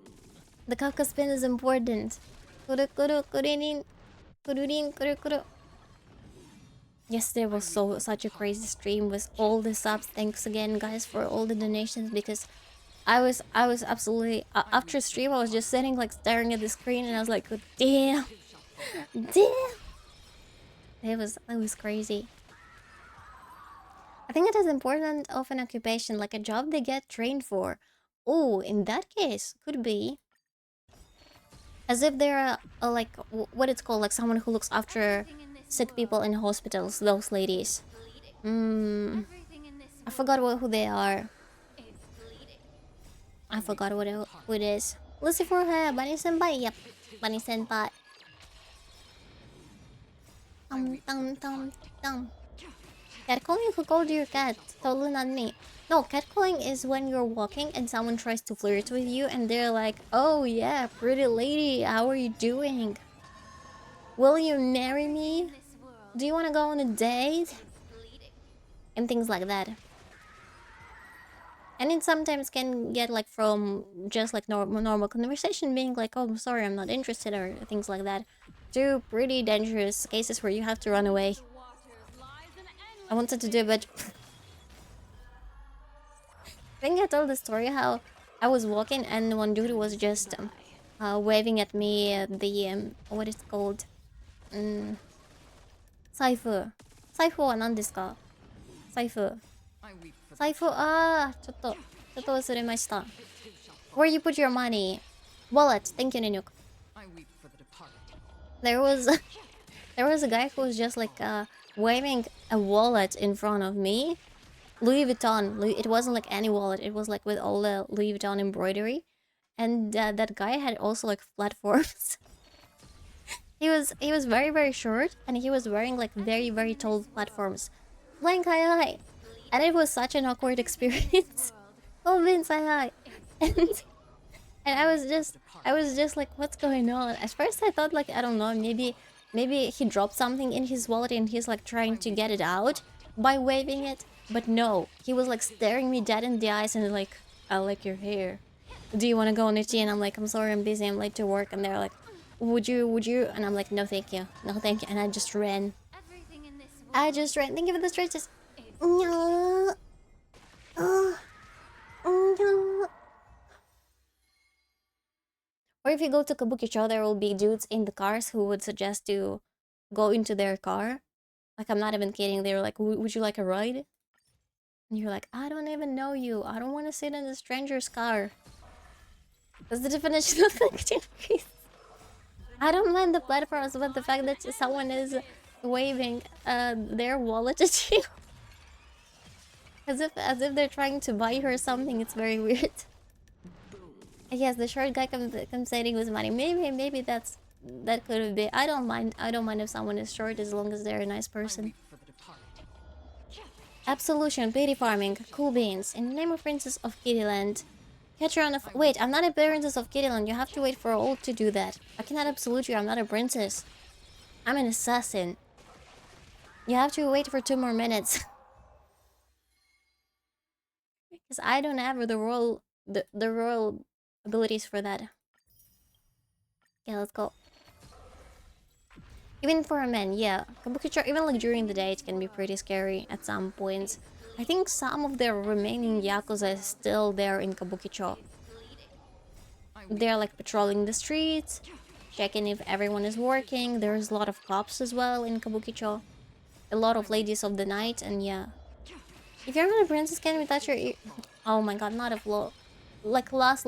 The Kafka spin is important. Kuru kuru kuririn. Kururin kuru kuru. Yesterday was such a crazy stream with all the subs. Thanks again, guys, for all the donations, because I was absolutely after stream I was just sitting like staring at the screen and I was like, oh, damn. It was crazy. I think it is important of an occupation, like a job they get trained for. Oh, in that case, could be. As if they're like, what it's called, like someone who looks after sick people in hospitals, those ladies. I forgot who they are. I forgot who it is. Lucifer, Bunny Senpai, yep. Bunny Senpai. Catcalling? Who called you cat? Totally not me. No, catcalling is when you're walking and someone tries to flirt with you and they're like, oh yeah, pretty lady, how are you doing? Will you marry me? Do you want to go on a date? And things like that. And it sometimes can get like from just like normal conversation being like, oh, I'm sorry, I'm not interested, or things like that, to pretty dangerous cases where you have to run away. I wanted to do it, but I think I told the story how I was walking and one dude was just waving at me the what is it called? 財布。財布は何ですか？財布。財布、ちょっと忘れました。Where you put your money? Wallet. Thank you, Ninuk. There was a guy who was just like waving a wallet in front of me. Louis Vuitton. It wasn't like any wallet. It was like with all the Louis Vuitton embroidery. And that guy had also like platforms. He was very, very short, and he was wearing like very, very tall platforms. Blank, hi. And it was such an awkward experience. Oh, Vince, hi. And I was just like, what's going on? At first I thought like, I don't know, maybe he dropped something in his wallet and he's like trying to get it out by waving it. But no, he was like staring me dead in the eyes and like, I like your hair. Do you want to go on a tea? And I'm like, I'm sorry, I'm busy, I'm late to work. And they're like, would you? And I'm like, no thank you. No thank you. And I just ran. Thank you for the stretches. No. No. Or if you go to Kabukicho, there will be dudes in the cars who would suggest to go into their car. Like, I'm not even kidding. They were like, would you like a ride? And you're like, I don't even know you. I don't want to sit in a stranger's car. That's the definition of activity. I don't mind the platforms, but the fact that someone is waving their wallet at you. As if they're trying to buy her something, it's very weird. Yes, the short guy compensating with money. Maybe that could be. I don't mind if someone is short as long as they're a nice person. Absolution, beauty farming, cool beans. In the name of Princess of Kittyland. Catch her on the wait, I'm not a princess of Kittyland. You have to wait for old to do that. I cannot absolute you. I'm not a princess. I'm an assassin. You have to wait for 2 more minutes. Because I don't have the royal abilities for that. Okay, let's go. Even for a man, yeah. Kabukicho, even like during the day, it can be pretty scary at some points. I think some of the remaining Yakuza is still there in Kabukicho. They're like patrolling the streets, checking if everyone is working. There's a lot of cops as well in Kabukicho. A lot of ladies of the night, and yeah. If you're not a princess, can we touch your ear? Oh my god, not a flow. Like last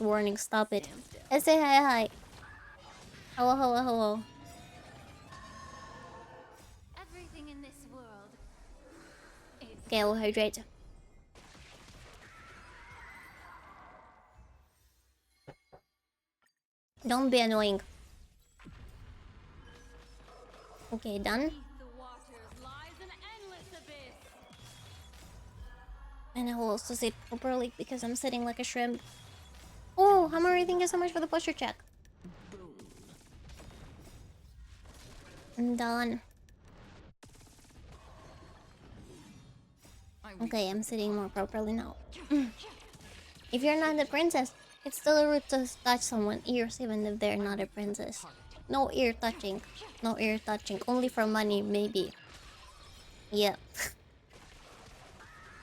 warning, stop it. Let's say hi. Hello. Everything in this world. Okay, I'll hydrate. Don't be annoying. Okay, done. And I will also sit properly because I'm sitting like a shrimp. Oh, Hamari, thank you so much for the posture check. I'm done. Okay, I'm sitting more properly now. If you're not a princess, it's still rude to touch someone's ears even if they're not a princess. No ear touching. No ear touching. Only for money, maybe. Yeah.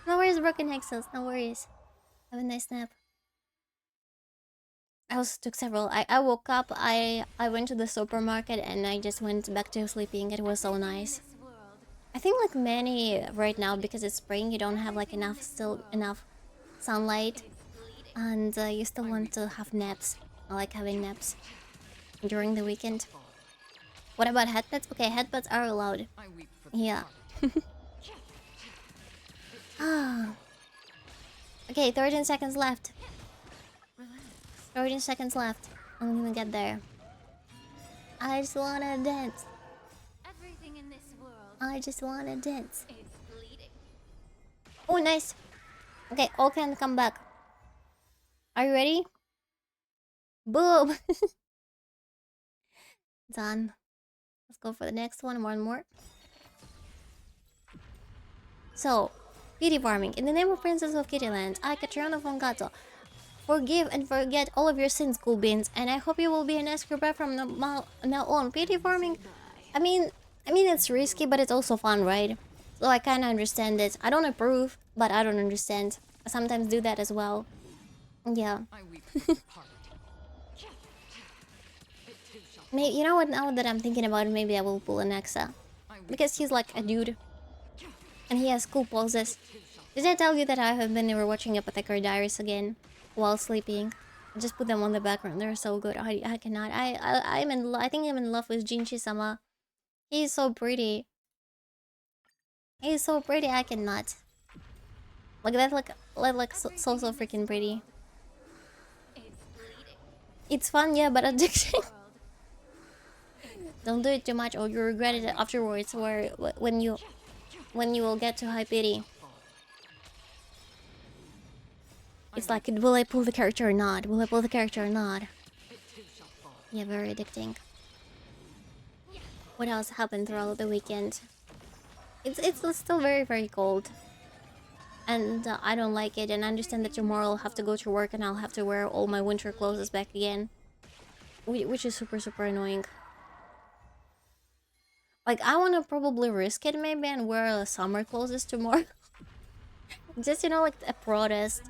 No worries, broken hexes. No worries. Have a nice nap. I also took several. I woke up, I went to the supermarket and I just went back to sleeping. It was so nice. I think like many right now because it's spring, you don't have like enough sunlight, and you still want to have naps. I like having naps during the weekend. What about headbutts? Okay, headbutts are allowed. Yeah. Okay, 13 seconds left. 13 seconds left. I'm gonna get there. I just wanna dance. Everything in this world I just wanna dance. is bleeding. Oh, nice. Okay, all can come back. Are you ready? Boom! Done. Let's go for the next one. One more. So, kitty farming. In the name of Princess of Kittyland, I, Catriona von Gato, forgive and forget all of your sins, cool beans, and I hope you will be an escrow from now on. Kitty farming, I mean it's risky, but it's also fun, right? So I kind of understand it. I don't approve, but I don't understand. I sometimes do that as well. Yeah. Maybe, you know what? Now that I'm thinking about it, maybe I will pull an Nexa, because he's like a dude, and he has cool poses. Did I tell you that I have been rewatching Apothecary Diaries again while sleeping? Just put them on the background. They're so good. I cannot. I'm in. I think I'm in love with Jinchi-sama. He's so pretty. He's so pretty. I cannot. Like that. Like so freaking pretty. It's fun, yeah, but addicting. Don't do it too much, or you regret it afterwards. Or when you will get to high pity. It's like, will I pull the character or not? Will I pull the character or not? Yeah, very addicting. What else happened throughout the weekend? It's still very cold. And I don't like it, and I understand that tomorrow I'll have to go to work and I'll have to wear all my winter clothes back again. Which is super annoying. Like, I wanna probably risk it maybe and wear summer clothes tomorrow. Just, you know, like a protest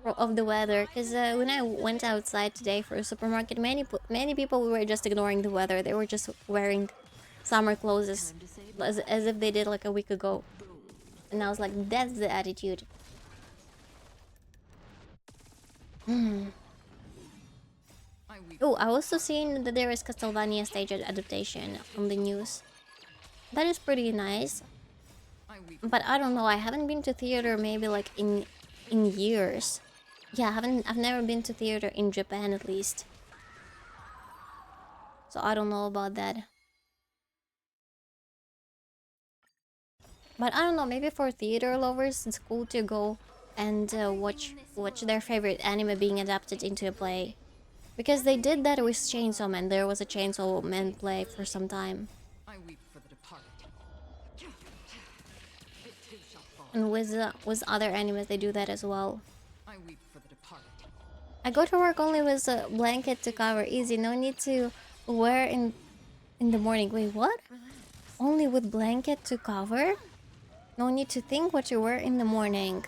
of the weather, because when I went outside today for a supermarket, many people were just ignoring the weather. They were just wearing summer clothes as if they did like a week ago, and I was like, that's the attitude. Oh, I also seen that there is Castlevania stage adaptation on the news. That is pretty nice, but I don't know, I haven't been to theater maybe like in years. Yeah, I've never been to theater in Japan, at least. So I don't know about that. But I don't know, maybe for theater lovers, it's cool to go and watch their favorite anime being adapted into a play. Because they did that with Chainsaw Man. There was a Chainsaw Man play for some time. And with other animes, they do that as well. I go to work only with a blanket to cover. Easy, no need to wear in the morning. Wait, what? Only with blanket to cover? No need to think what you wear in the morning.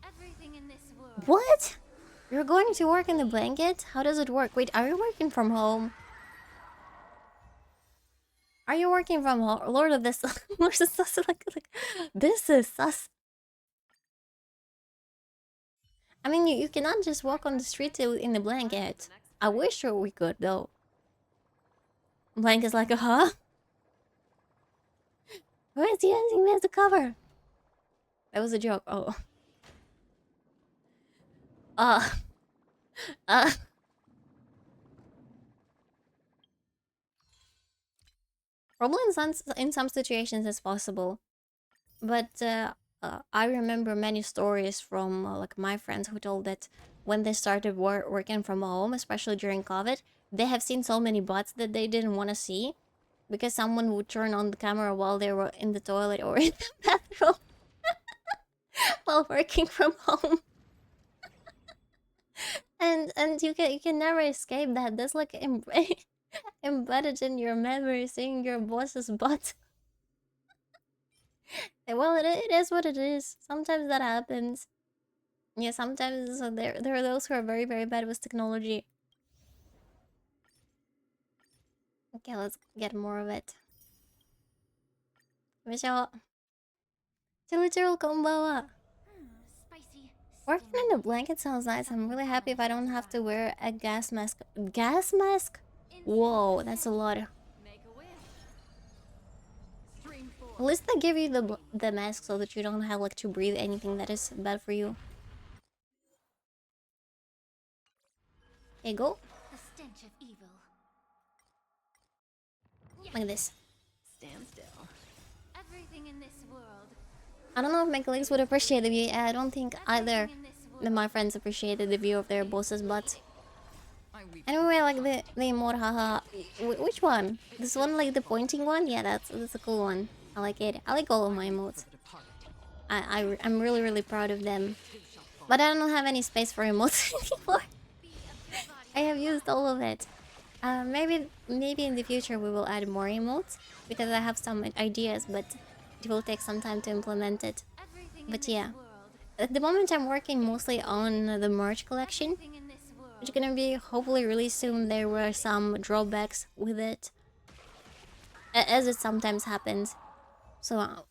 Everything in this world. What? You're going to work in the blanket? How does it work? Wait, are you working from home? Are you working from home? Lord of this. Lord of sus, like, this is sus. I mean, you cannot just walk on the street in the blanket. I wish we could, though. Blanket's like, huh? Where's he using me as a cover? That was a joke. Oh. Uh. Probably in some situations it's possible. But I remember many stories from like my friends who told that when they started working from home, especially during COVID, they have seen so many bots that they didn't want to see because someone would turn on the camera while they were in the toilet or in the bathroom while working from home. And you can never escape that. That's like embedded in your memory, seeing your boss's butt. Well, it is what it is. Sometimes that happens. Yeah, sometimes there are those who are very very bad with technology. Okay, let's get more of it. 行きましょう。チルチルこんばんは。 Spicy. Working in a blanket sounds nice. I'm really happy if I don't have to wear a gas mask. Gas mask? Whoa, that's a lot. Make a wish. Stream 4. At least they give you the mask so that you don't have like to breathe anything that is bad for you. Okay, go. The stench of evil. Look at this. Stand still. Everything in this world. I don't know if my colleagues would appreciate the view. I don't think either Everything in this that my friends appreciated the view of their boss's butts. I weep. Anyway, like the emote, haha. Which one? This one, like the pointing one? Yeah, that's a cool one. I like it. I like all of my emotes. I'm really really proud of them. But I don't have any space for emotes anymore. I have used all of it. Maybe in the future we will add more emotes because I have some ideas, but it will take some time to implement it. Everything But in yeah, this world. at the moment I'm working mostly on the merch collection, Everything in this world. which is gonna be hopefully released soon. There were some drawbacks with it, as it sometimes happens. So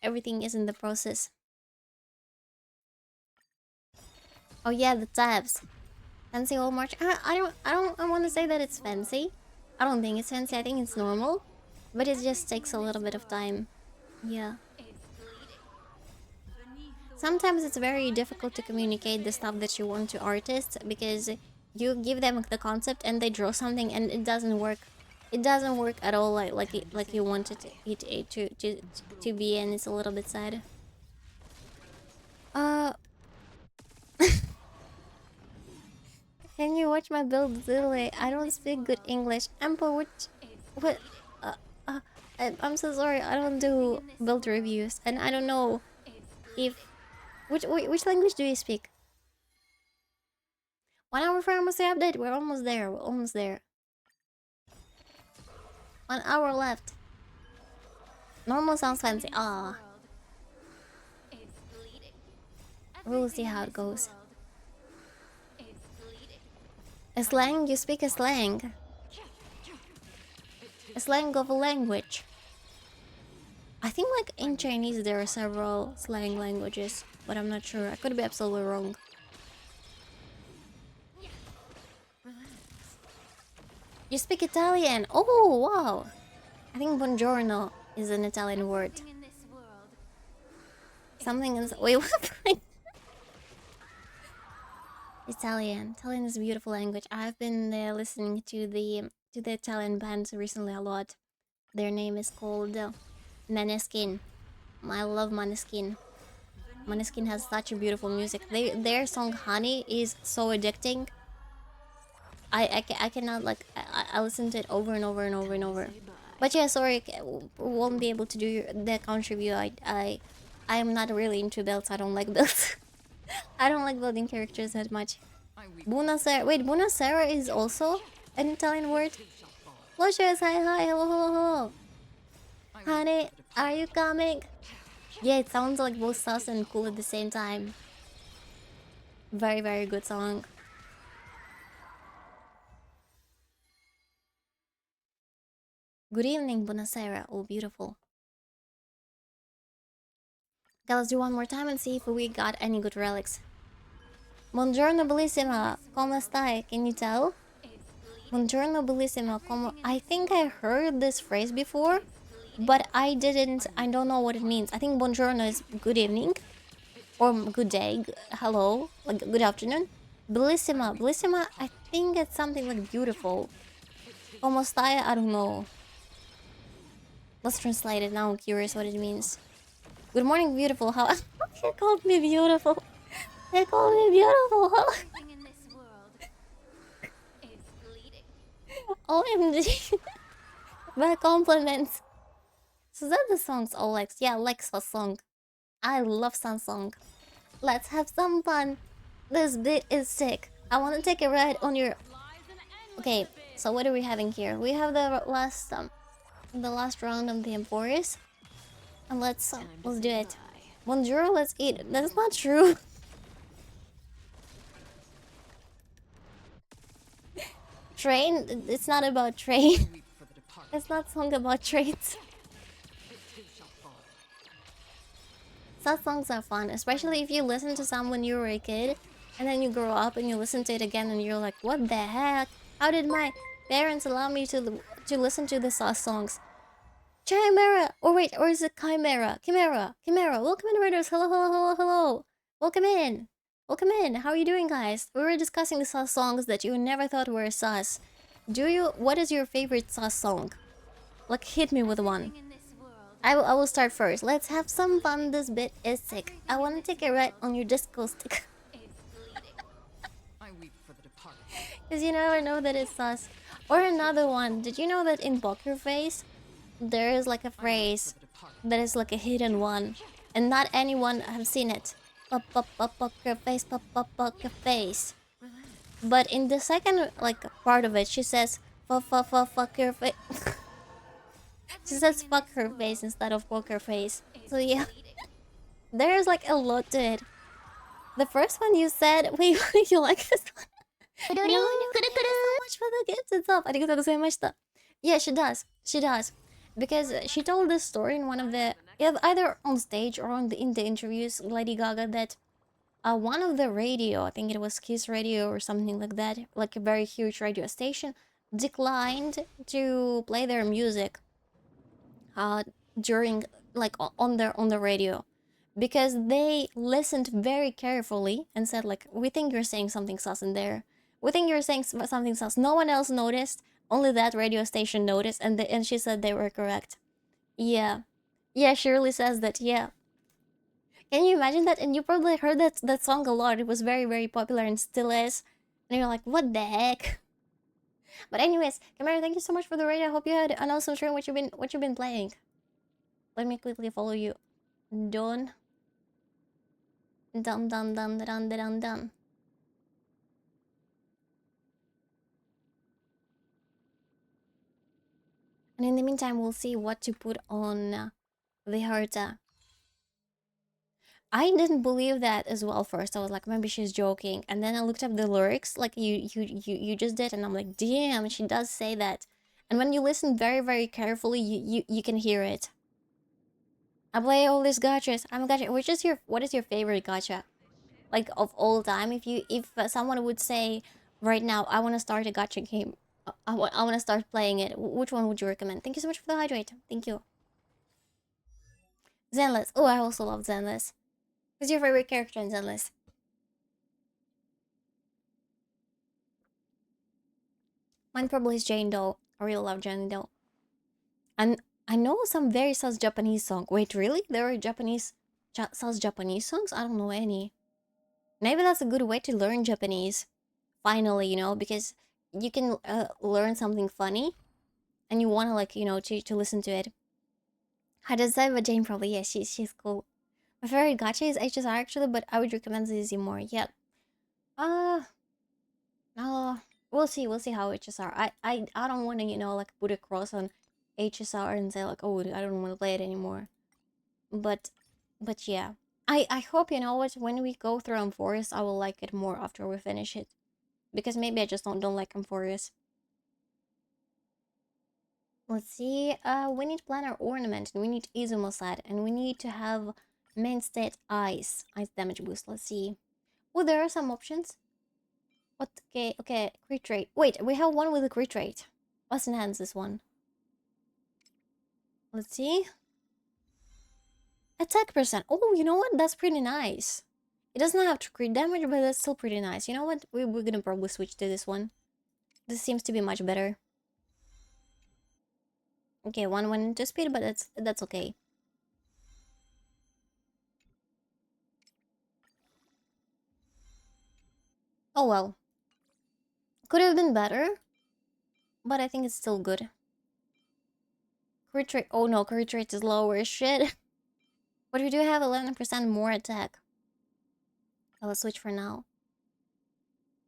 everything is in the process. Oh yeah, the tabs. Fancy old march. I want to say that it's fancy. I don't think it's fancy. I think it's normal, but it just takes a little bit of time. Yeah. Sometimes it's very difficult to communicate the stuff that you want to artists because you give them the concept and they draw something and it doesn't work. It doesn't work at all like you wanted it to be, and it's a little bit sad. Can you watch my build literally? I don't speak good English. Ample, what? I'm so sorry. I don't do build reviews, and I don't know if which language do you speak? 1 hour for almost the update. We're almost there. We're almost there. 1 hour left. Normal sounds fancy. Ah, we'll see how it goes. A slang? You speak a slang? A slang of a language. I think like in Chinese there are several slang languages, but I'm not sure. I could be absolutely wrong. You speak Italian? Oh, wow. I think buongiorno is an Italian word. Everything in this world. Something is... Wait, what? Italian. Italian is a beautiful language. I've been listening to the Italian bands recently a lot. Their name is called Maneskin. I love Maneskin. Maneskin has such a beautiful music. Their song Honey is so addicting. I cannot like I listen to it over and over and over and over. But yeah, sorry, won't be able to do the count review. I am not really into builds. I don't like builds. I don't like building characters that much. Buonasera. Wait, buonasera is also an Italian word? Luscious, hi, hello, hello, hello. Honey, are you coming? Yeah, it sounds like both sus and cool at the same time. Very, very good song. Good evening, buonasera. Oh, beautiful. Okay, let's do one more time and see if we got any good relics. Buongiorno bellissima, come stai? Can you tell? Buongiorno bellissima, come... I think I heard this phrase before, but I don't know what it means. I think buongiorno is good evening, or good day, hello, like good afternoon. Bellissima, bellissima, I think it's something like beautiful. Como stai? I don't know. Let's translate it now. I'm curious what it means. Good morning, beautiful. How you called me beautiful? They called me beautiful. Everything in this world is bleeding. OMG. Bad compliments. So that the song's all Lex. Yeah, Lexa's song. I love Sun's song. Let's have some fun. This bit is sick. I want to take a ride on your... Okay, so what are we having here? We have the last round of the Emporus. And let's do it. Bonjour, let's eat. That's not true. Train? It's not about train. It's not song about trains. Sad songs are fun, especially if you listen to some when you were a kid, and then you grow up and you listen to it again, and you're like, "What the heck? How did my parents allow me to listen to the sad songs?" Chimera, or wait, or is it Chimera? Chimera. Welcome in, Raiders. Hello. Welcome in. How are you doing, guys? We were discussing the sad songs that you never thought were sus. What is your favorite sus song? Like, hit me with one. In this world I will start first. Let's have some fun. This bit is sick. I want to take a ride on your disco stick. is bleeding. I weep for the departed. Because you never know that it's sus. Or another one. Did you know that in Poker Face, there is like a phrase that is like a hidden one, and not anyone have seen it? Poker face, poker face. But in the second like part of it, she says fuck your face. She says fuck her face instead of poker face. So yeah, there's like a lot to it. The first one you said, wait, you like this one? No, thank you so much for the gifts and stuff. Arigatou gozaimashita. Yeah, she does. Because she told this story in one of the... either on stage or in the interviews, Lady Gaga, that one of the radio, I think it was Kiss Radio or something like that, like a very huge radio station, declined to play their music during, like, on the radio. Because they listened very carefully and said, like, we think you're saying something sus in there. We think you're saying something sus. No one else noticed. Only that radio station noticed, and she said they were correct. Yeah. Yeah, Shirley says that, yeah. Can you imagine that? And you probably heard that song a lot. It was very, very popular and still is. And you're like, what the heck? But anyways, Camara, thank you so much for the raid. I hope you had an awesome stream. What you been playing? Let me quickly follow you. Done. Done. And in the meantime, we'll see what to put on the Herta. I didn't believe that as well first. I was like, maybe she's joking. And then I looked up the lyrics like you just did, and I'm like, damn, she does say that. And when you listen very, very carefully, you can hear it. I play all these gachas. I'm a gacha. What is your favorite gacha? Like, of all time? If someone would say right now, I want to start a gacha game, I want to start playing it, which one would you recommend? Thank you so much for the hydrate. Thank you. Zenless. Oh, I also love Zenless. Who's your favorite character in Zenless? Mine probably is Jane Doe. I really love Jane Doe. And I know some very sus Japanese song. Wait, really? There are sus Japanese songs? I don't know any. Maybe that's a good way to learn Japanese. Finally, you know, because you can learn something funny, and you want to, like, you know, to listen to it. How does that? But Jane probably, yeah, she's cool. My favorite gacha is HSR actually, but I would recommend ZZ more. Yeah. We'll see how HSR. I don't want to, you know, like, put a cross on HSR and say like, oh, I don't want to play it anymore. But yeah. I hope, you know what, when we go through Amphoris, I will like it more after we finish it. Because maybe I just don't like Amphoris. Let's see. We need Planner Ornament, and we need Izumo set, and we need to have main state Ice damage boost. Let's see. Oh, there are some options. What? Okay, crit rate. Wait, we have one with a crit rate. Let's enhance this one. Let's see. Attack percent. Oh, you know what? That's pretty nice. It doesn't have to crit damage, but that's still pretty nice. You know what? We're gonna probably switch to this one. This seems to be much better. Okay, one went into speed, but that's okay. Oh well. Could have been better, but I think it's still good. Crit rate. Oh no, crit rate is lower. Shit. But we do have 11% more attack. Let's switch for now.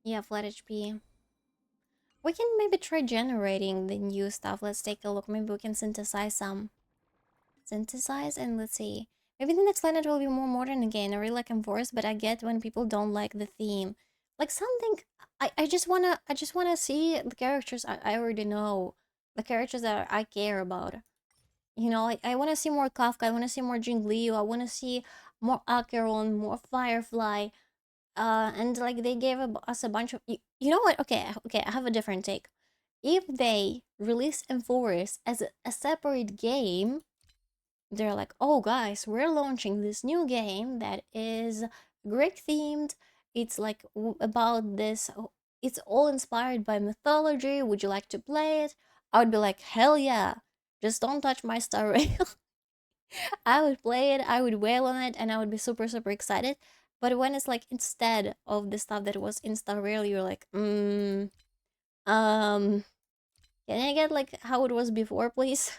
Yeah, flat HP. We can maybe try generating the new stuff. Let's take a look. Maybe we can synthesize some. Synthesize and let's see. Maybe the next planet will be more modern again. I really like Enforce, but I get when people don't like the theme. Like something I just wanna see the characters I already know. The characters that I care about. You know, I wanna see more Kafka, I wanna see more Jingliu, I wanna see more Acheron, more Firefly. And like they gave us a bunch of you know what? Okay, I have a different take. If they release Enforce as a separate game, they're like, oh guys, we're launching this new game that is Greek themed. It's like about this, it's all inspired by mythology. Would you like to play it? I would be like, hell yeah, just don't touch my Star Rail. I would play it, I would wail on it, and I would be super, super excited. But when it's like instead of the stuff that was in Star Rail, you're like, can I get like how it was before, please?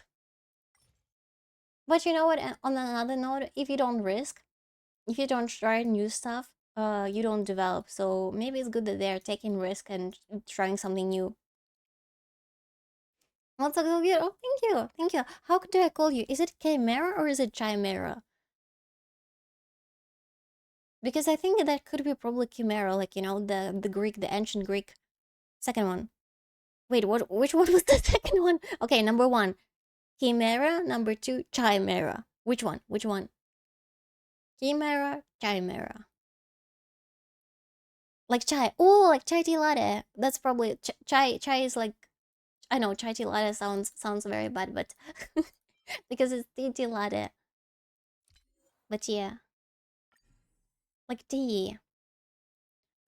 But you know what? On another note, if you don't risk, if you don't try new stuff, you don't develop. So maybe it's good that they're taking risk and trying something new. What's a good? Oh, thank you. How do I call you? Is it Chimera or is it Chimera? Because I think that could be probably Chimera, like you know the Greek, the ancient Greek. Second one. Wait, what? Which one was the second one? Okay, number one, Chimera. Number two, Chimera. Which one? Which one? Chimera, Chimera. Like chai. Oh, like chai tea latte. That's probably chai is like I know chai tea latte sounds very bad, but because it's tea latte. But yeah, like tea.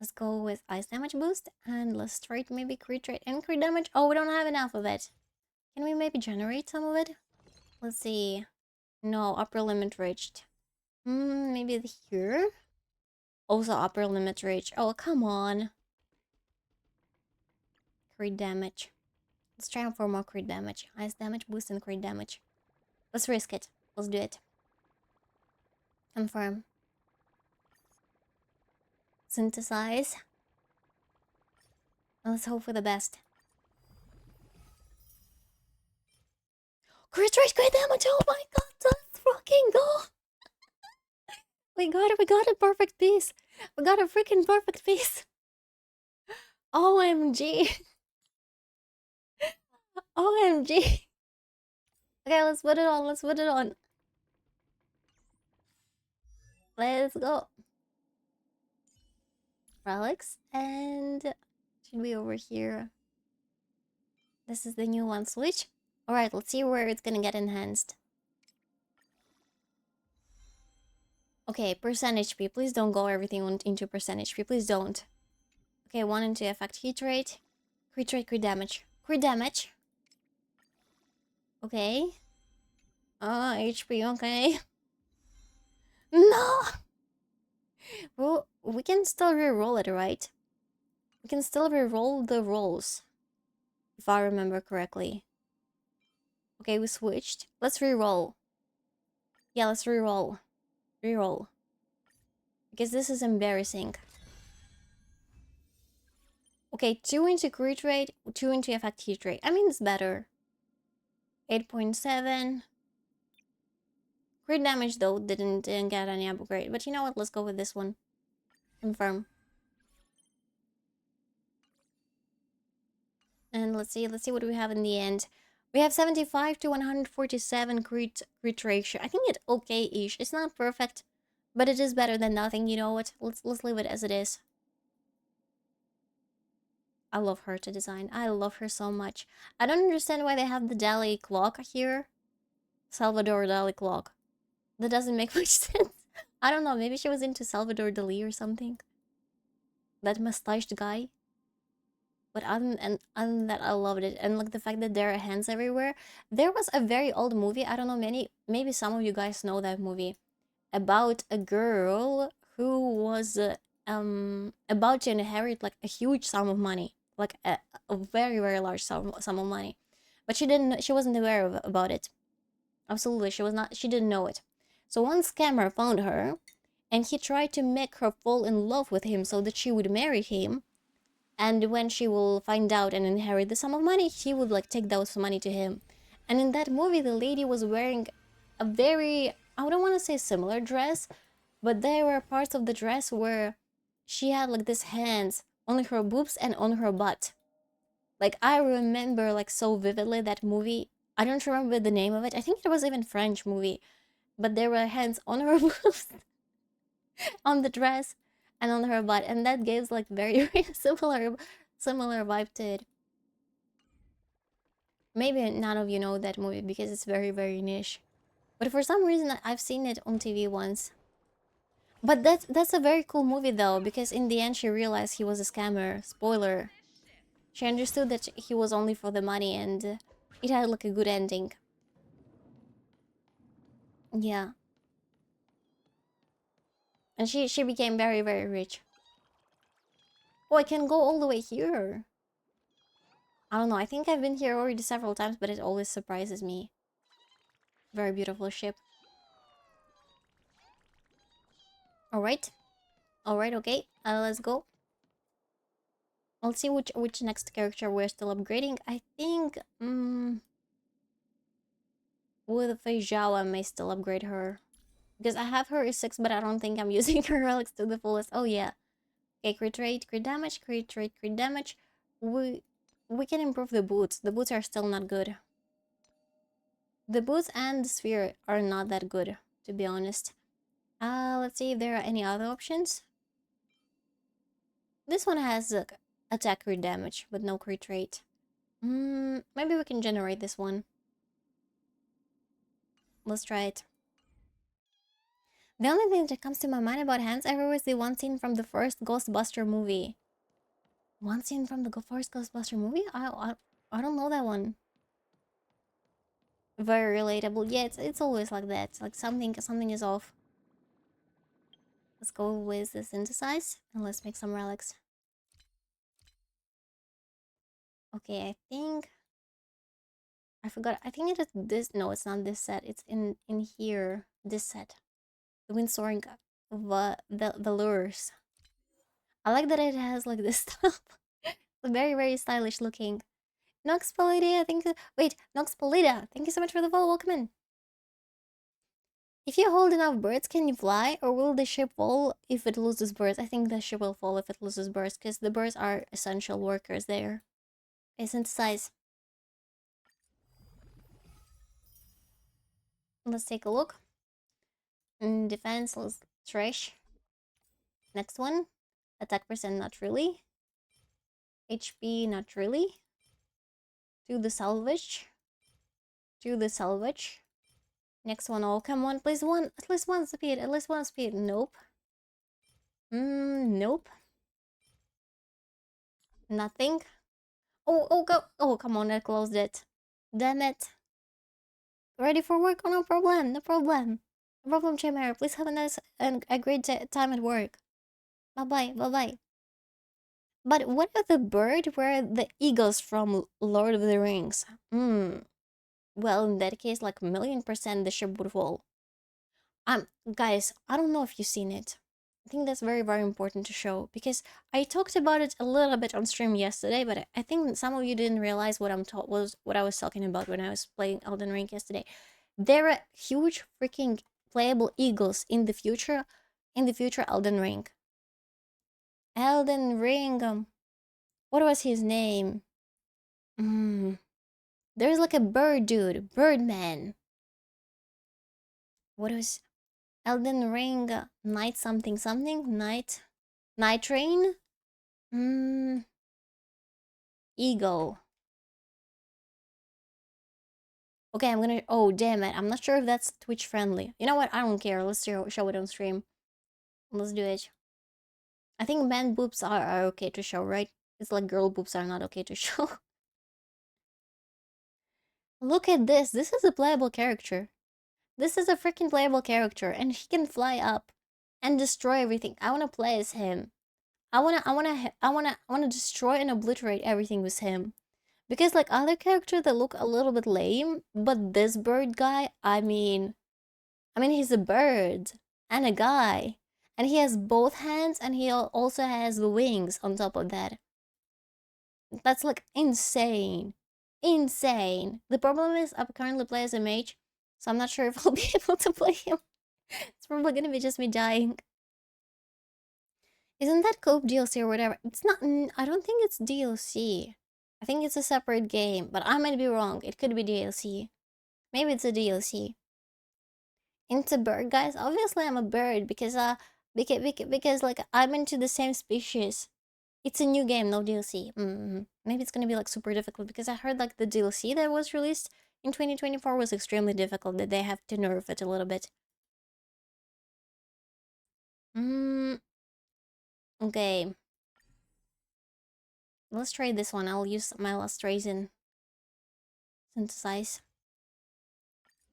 Let's go with ice damage boost and let's trade maybe crit rate and crit damage. Oh, we don't have enough of it. Can we maybe generate some of it? Let's see. No, upper limit reached. Maybe here? Also upper limit reached. Oh, come on. Crit damage. Let's try for more crit damage. Ice damage boost and crit damage. Let's risk it. Let's do it. Confirm. Synthesize. Let's hope for the best. Crit rate, crit damage! Oh my god, let's fucking go! We got it, we got a perfect piece. We got a freaking perfect piece. OMG. OMG. Okay, let's put it on, let's put it on. Let's go. Relics, and should be over here. This is the new one switch. Alright, let's see where it's gonna get enhanced. Okay, percentage HP. Please don't go everything into percentage HP. Please don't. Okay, 1 into effect heat rate. Crit rate, crit damage. Crit damage. Okay. HP, okay. No! Well, we can still re-roll it, right? We can still re-roll the rolls. If I remember correctly. Okay, we switched. Let's re-roll. Yeah, let's re-roll. Re-roll. Because this is embarrassing. Okay, 2 into crit rate, 2 into effect heat rate. I mean, it's better. 8.7. Crit damage, though, didn't get any upgrade. But you know what? Let's go with this one. Confirm. And let's see what we have in the end. We have 75 to 147 crit ratio. I think it's okay-ish. It's not perfect, but it is better than nothing. You know what? Let's leave it as it is. I love her to design. I love her so much. I don't understand why they have the Dali clock here. Salvador Dali clock. That doesn't make much sense. I don't know. Maybe she was into Salvador Dali or something. That mustached guy. But other than that, I loved it. And like the fact that there are hands everywhere. There was a very old movie. I don't know, maybe some of you guys know that movie, about a girl who was about to inherit like a huge sum of money, like a very very large sum of money, but she wasn't aware about it. Absolutely, she didn't know it. So one scammer found her, and he tried to make her fall in love with him so that she would marry him. And when she will find out and inherit the sum of money, he would like take those money to him. And in that movie, the lady was wearing a very, I don't want to say similar dress, but there were parts of the dress where she had like these hands on her boobs and on her butt. Like I remember like so vividly that movie. I don't remember the name of it. I think it was even French movie, but there were hands on her boobs, on the dress, and on her butt, and that gives like very, very similar vibe to it. Maybe none of you know that movie because it's very very niche, but for some reason I've seen it on TV once. But that's a very cool movie though, because in the end she realized he was a scammer. Spoiler. She understood that he was only for the money, and it had like a good ending. Yeah. And she became very very rich. Oh, I can go all the way here. I don't know, I think I've been here already several times, but it always surprises me. Very beautiful ship. Alright. Alright, okay. Let's go. Let's see which next character we're still upgrading. I think with Feijiao I may still upgrade her. Because I have her E6, but I don't think I'm using her relics to the fullest. Oh yeah. Okay, crit rate, crit damage, crit rate, crit damage. We can improve the boots. The boots are still not good. The boots and the sphere are not that good, to be honest. Let's see if there are any other options. This one has attack crit damage, but no crit rate. Maybe we can generate this one. Let's try it. The only thing that comes to my mind about hands everywhere is the one scene from the first Ghostbuster movie. One scene from the first Ghostbuster movie? I don't know that one. Very relatable. Yeah, it's always like that. It's like something is off. Let's go with the synthesize and let's make some relics. Okay, I think I forgot. I think it is this. No, it's not this set. It's in here. This set. The wind soaring, the lures. I like that it has like this stuff. Very very stylish looking. Nox Polida, thank you. Wait, Nox Polida, thank you so much for the follow. Welcome in. If you hold enough birds, can you fly, or will the ship fall if it loses birds? I think the ship will fall if it loses birds, because the birds are essential workers there. Okay, synthesize. Let's take a look. Defense, let's trash. Next one. Attack percent, not really. HP, not really. To the salvage. To the salvage. Next one. Oh, come on, please one. At least one speed. At least one speed. Nope. Nope. Nothing. Oh, go. Oh, come on, I closed it. Damn it. Ready for work? Oh, no problem. No problem. No problem, Chimera. Please have a nice and a great time at work. Bye-bye. Bye-bye. But what if the bird were the eagles from Lord of the Rings? Well, in that case, like 1,000,000% the ship would fall. Guys, I don't know if you've seen it. I think that's very, very important to show, because I talked about it a little bit on stream yesterday, but I think some of you didn't realize what I was talking about when I was playing Elden Ring yesterday. There are huge freaking playable eagles in the future Elden Ring. Elden Ring, what was his name? There's like a bird dude, Birdman. What was Elden Ring? Night something something? Night Train? Eagle. Okay, I'm gonna. Oh, damn it. I'm not sure if that's Twitch friendly. You know what? I don't care. Let's show it on stream. Let's do it. I think man boobs are okay to show, right? It's like girl boobs are not okay to show. Look at this. This is a playable character. This is a freaking playable character, and he can fly up and destroy everything. I wanna play as him. I wanna destroy and obliterate everything with him. Because like other characters that look a little bit lame, but this bird guy, I mean he's a bird and a guy, and he has both hands, and he also has the wings on top of that. That's like insane. Insane. The problem is I currently play as a mage, so I'm not sure if I'll be able to play him. It's probably gonna be just me dying. Isn't that Cope DLC or whatever? It's not. I don't think it's DLC. I think it's a separate game, but I might be wrong. It could be DLC. Maybe it's a DLC. Into bird, guys. Obviously, I'm a bird because because like I'm into the same species. It's a new game, no DLC. Maybe it's gonna be like super difficult because I heard like the DLC that was released in 2024 was extremely difficult. That they have to nerf it a little bit. Okay. Let's try this one. I'll use my last raisin. Synthesize.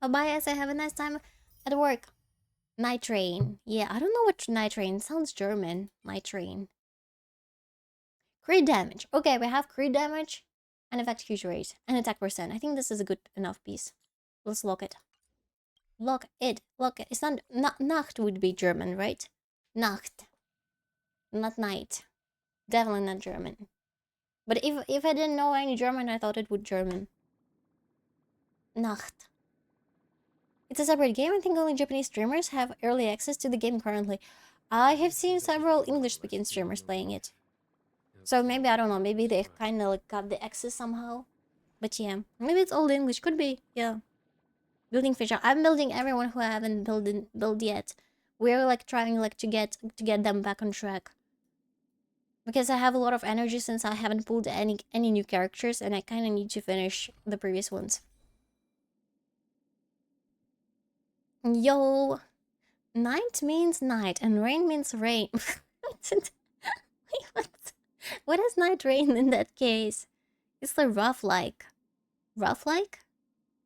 Oh, bye, guys. I have a nice time at work. Night train. Yeah, I don't know what night train sounds German. Night train. Crit damage. Okay, we have crit damage and effect huge rate and attack percent. I think this is a good enough piece. Let's lock it. Lock it. Lock it. It's not Nacht would be German, right? Nacht. Not night. Definitely not German. But if I didn't know any German, I thought it would German. Nacht. It's a separate game. I think only Japanese streamers have early access to the game currently. I have seen several English-speaking streamers playing it. So maybe, I don't know, maybe they kind of like got the access somehow. But yeah, maybe it's old English. Could be, yeah. Building fish. I'm building everyone who I haven't built yet. We're like trying like to get them back on track. Because I have a lot of energy since I haven't pulled any new characters, and I kind of need to finish the previous ones. Yo, night means night and rain means rain. Wait, what is night rain in that case? It's the rough like. Rough like?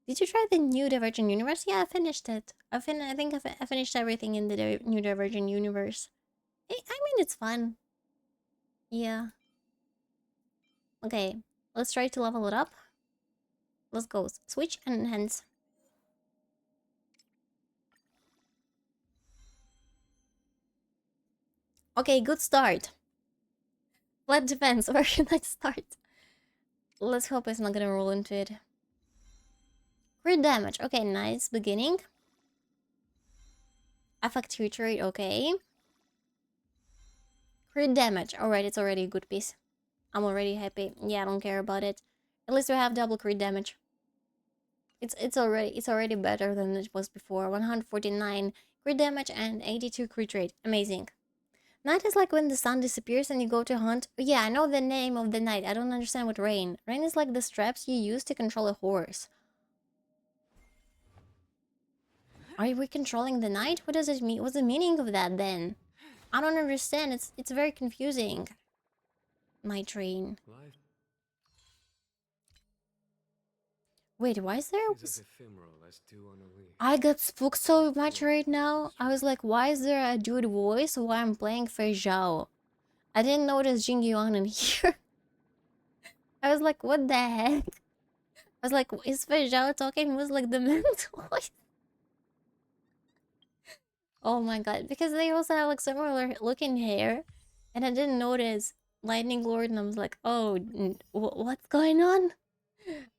Did you try the new Divergent Universe? Yeah, I finished it. I think I finished everything in the new Divergent Universe. I mean, it's fun. Yeah. Okay, let's try to level it up. Let's go. Switch and enhance. Okay, good start. Let defense. Where should I start? Let's hope it's not gonna roll into it. Crit damage. Okay, nice beginning. Affect future rate. Okay. Crit damage. Alright, it's already a good piece. I'm already happy. Yeah, I don't care about it. At least we have double crit damage. It's already better than it was before. 149 crit damage and 82 crit rate. Amazing. Night is like when the sun disappears and you go to hunt. Yeah, I know the name of the night. I don't understand what rain. Rain is like the straps you use to control a horse. Are we controlling the night? What does it mean? What's the meaning of that then? I don't understand. It's very confusing. Night rain. Wait, why is there? I got spooked so much right now. I was like, why is there a dude voice while I'm playing Fei Zhao? I didn't notice Jing Yuan in here. I was like, what the heck? I was like, is Fei Zhao talking? It was like the man's voice. Oh my god, because they also have like similar looking hair, and I didn't notice Lightning Lord, and I was like, oh, what's going on?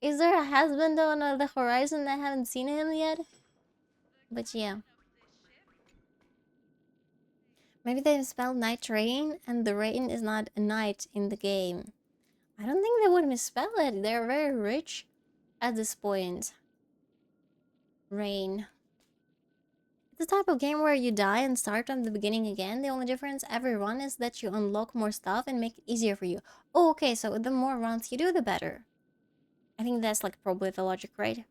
Is there a husband on the horizon? I haven't seen him yet. But yeah. Maybe they spelled night rain, and the rain is not a night in the game. I don't think they would misspell it. They're very rich at this point. Rain. It's the type of game where you die and start from the beginning again. The only difference every run is that you unlock more stuff and make it easier for you. Oh, okay, so the more runs you do, the better. I think that's like probably the logic, right?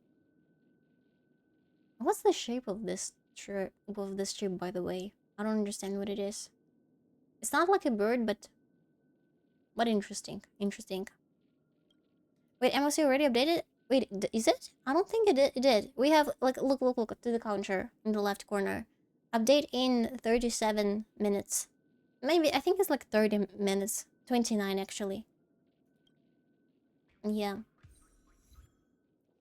What's the shape of this ship, by the way? I don't understand what it is. It's not like a bird, but But interesting. Interesting. Wait, MOC already updated? Wait, is it? I don't think it did. We have, like, look to the counter in the left corner. Update in 37 minutes. Maybe, I think it's like 30 minutes. 29, actually. Yeah.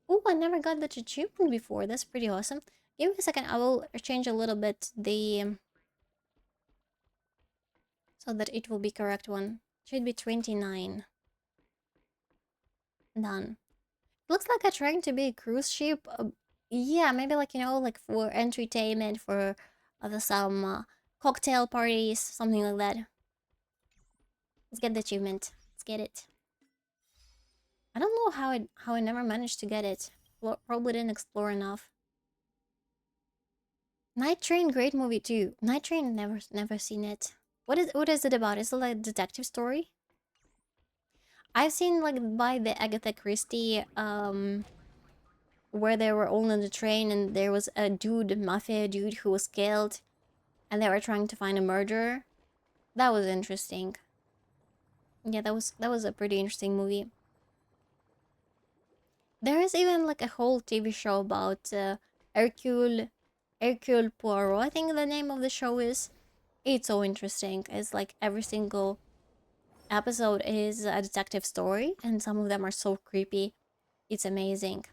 Oh, I never got the achievement before. That's pretty awesome. Give me a second. I will change a little bit the... so that it will be correct one. Should be 29. Done. Looks like I'm trying to be a cruise ship. Yeah, maybe like, you know, like for entertainment, for some cocktail parties, something like that. Let's get the achievement. Let's get it. I don't know how I never managed to get it. Probably didn't explore enough. Night Train, great movie too. Night Train, never seen it. What is it about? Is it like a detective story? I've seen like by the Agatha Christie where they were all on the train and there was a mafia dude who was killed and they were trying to find a murderer. That was interesting. Yeah, that was a pretty interesting movie. There is even like a whole TV show about Hercule Poirot, I think the name of the show is. It's so interesting. It's like every single episode is a detective story and some of them are so creepy. It's amazing.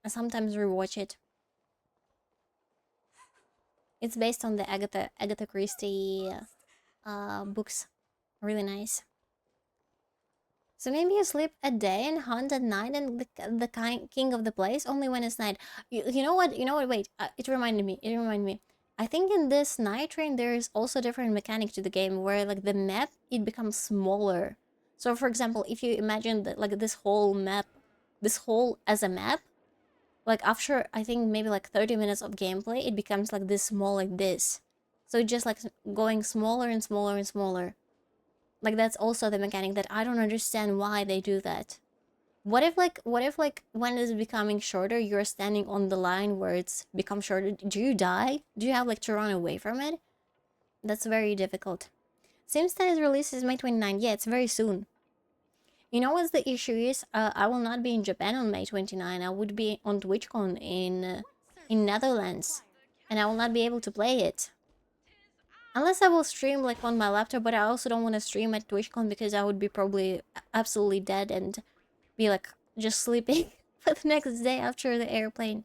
I sometimes rewatch it. It's based on the Agatha Christie books. Really nice. So maybe you sleep a day and hunt at night and the king of the place only when it's night. You know what? Wait, it reminded me. I think in this Night Train there is also a different mechanic to the game where like the map, it becomes smaller. So for example, if you imagine that like this whole as a map, like after I think maybe like 30 minutes of gameplay, it becomes like this small like this. So it's just like going smaller and smaller and smaller. Like that's also the mechanic that I don't understand why they do that. What if like when it's becoming shorter, you're standing on the line where it's become shorter? Do you die? Do you have like to run away from it? That's very difficult. Sims 10's release is May 29. Yeah, it's very soon. You know what's the issue is? I will not be in Japan on May 29. I would be on TwitchCon in Netherlands, and I will not be able to play it. Unless I will stream like on my laptop, but I also don't want to stream at TwitchCon because I would be probably absolutely dead and be like just sleeping for the next day after the airplane.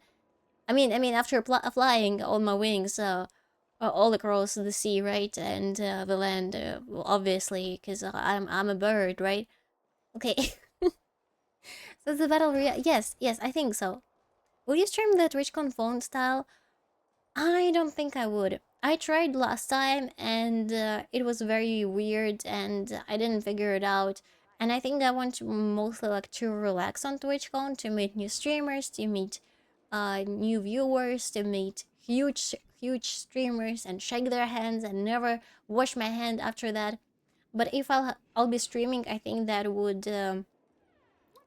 I mean after flying on my wings all across the sea, right, and the land, well, obviously, because I'm a bird, right? Okay. So it's the battle royale. Yes, I think so. Will you stream the TwitchCon phone style? I don't think I would. I tried last time and it was very weird and I didn't figure it out. And I think I want to mostly like to relax on TwitchCon, to meet new streamers, to meet new viewers, to meet huge streamers and shake their hands and never wash my hand after that. But if I'll be streaming, I think that would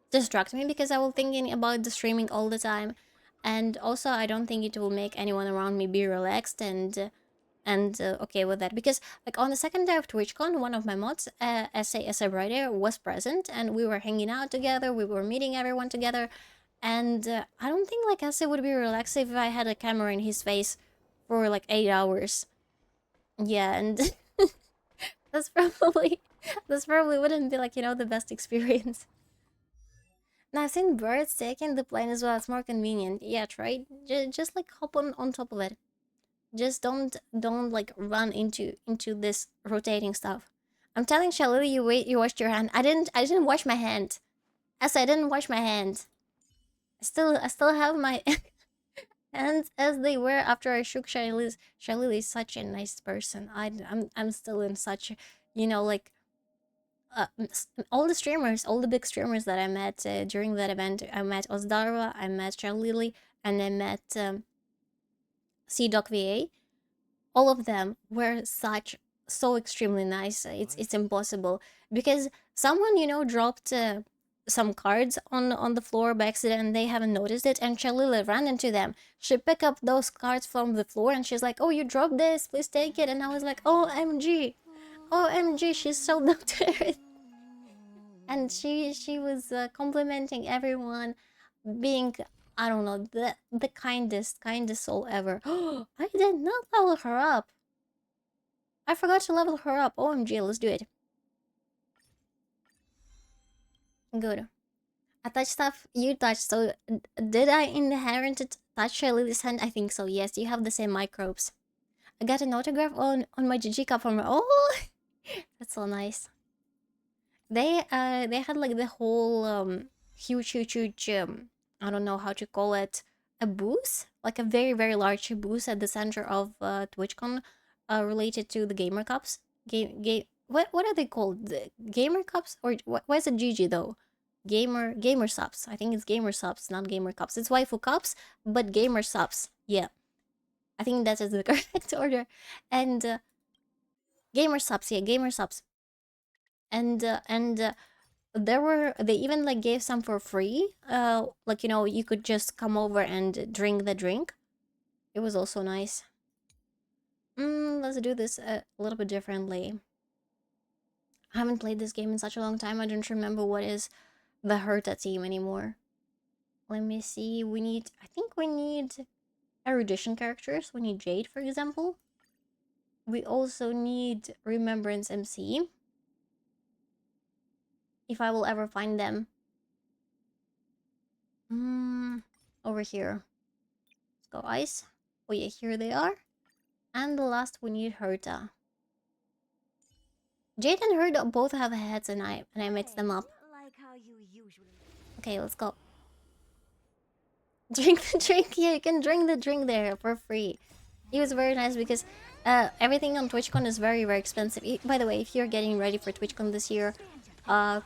distract me because I will thinking about the streaming all the time. And also I don't think it will make anyone around me be relaxed and okay with that, because like on the second day of TwitchCon, one of my mods, SA writer, was present and we were hanging out together, we were meeting everyone together, and I don't think like SA would be relaxed if I had a camera in his face for like 8 hours. Yeah, and that's probably wouldn't be like, you know, the best experience. Now I've seen birds taking the plane as well. It's more convenient. Yeah, try just like hop on top of it. Just don't like run into this rotating stuff. I'm telling Shalili, you washed your hand. I didn't wash my hand. As I didn't wash my hand. I still have my hands as they were after I shook Shalili's. Shalili is such a nice person. I'm still in such, you know, like all the big streamers that I met during that event. I met Osdarva, I met Shalili, and I met CDocVA. All of them were so extremely nice. It's impossible because someone, you know, dropped some cards on the floor by accident and they haven't noticed it, and Shalila ran into them. She picked up those cards from the floor and she's like, "Oh, you dropped this, please take it." And I was like, "OMG, OMG, she's so down to earth." and she was complimenting everyone, being, I don't know, the kindest soul ever. I did not level her up. I forgot to level her up. OMG, let's do it. Good. I touched stuff you touched, so did I inherit touch Lily's hand? I think so, yes. You have the same microbes. I got an autograph on my GG cup from her. Oh, that's so nice. They had like the whole huge I don't know how to call it, a booth, like a very large booth at the center of TwitchCon, related to the gamer cups. Game what are they called? The gamer cups, or why is it GG though? Gamer subs. I think it's gamer subs, not gamer cups. It's waifu cups, but gamer subs. Yeah, I think that is the correct order. And gamer subs, yeah, gamer subs. And they even like gave some for free. Like, you know, you could just come over and drink the drink. It was also nice. Let's do this a little bit differently. I haven't played this game in such a long time. I don't remember what is the Herta team anymore. Let me see. I think we need erudition characters. We need Jade, for example. We also need Remembrance MC, if I will ever find them. Over here. Let's go ice. Oh yeah, here they are. And the last we need Herta. Jade and Herta both have heads, and I mix them up. Like how you usually. Okay, let's go. Drink the drink. Yeah, you can drink the drink there for free. It was very nice because everything on TwitchCon is very expensive. By the way, if you're getting ready for TwitchCon this year,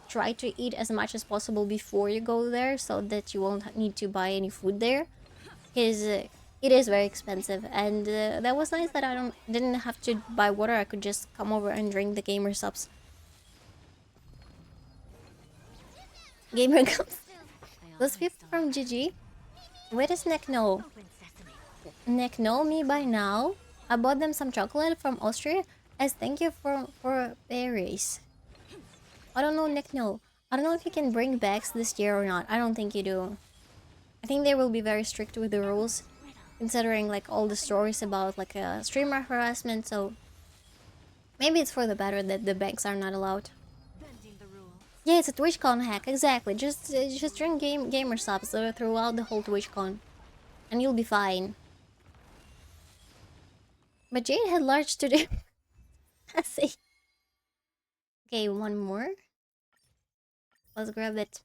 try to eat as much as possible before you go there, so that you won't need to buy any food there, because it is very expensive. And that was nice that I didn't have to buy water. I could just come over and drink the gamer subs. Gamer cups. Those people from GG. Where does Nick know? Nick know me by now. I bought them some chocolate from Austria as thank you for berries. I don't know, Nick, no. I don't know if you can bring bags this year or not. I don't think you do. I think they will be very strict with the rules, considering like all the stories about like streamer harassment, so maybe it's for the better that the bags are not allowed. Yeah, it's a TwitchCon hack, exactly. Just drink gamer subs throughout the whole TwitchCon, and you'll be fine. But Jade had large today. I see. Okay, one more. Let's grab it.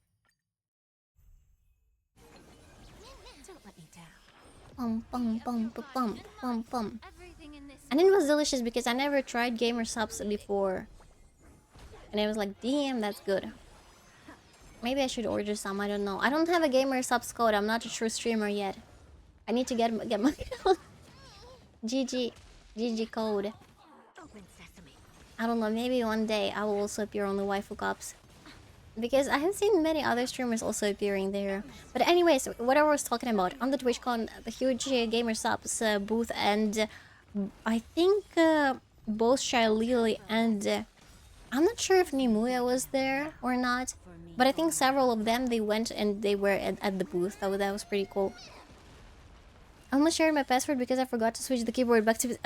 Don't let me down. Pum. And it was delicious because I never tried gamer subs before. And I was like, damn, that's good. Maybe I should order some, I don't know. I don't have a gamer subs code. I'm not a true streamer yet. I need to get my GG code. I don't know, maybe one day I will also appear on the waifu cups, because I have seen many other streamers also appearing there. But anyways, what I was talking about on the TwitchCon, the huge gamer subs booth, and I think both Shylily and I'm not sure if Nimuya was there or not, but I think several of them, they went and they were at the booth. So that was pretty cool. I almost shared my password because I forgot to switch the keyboard back to...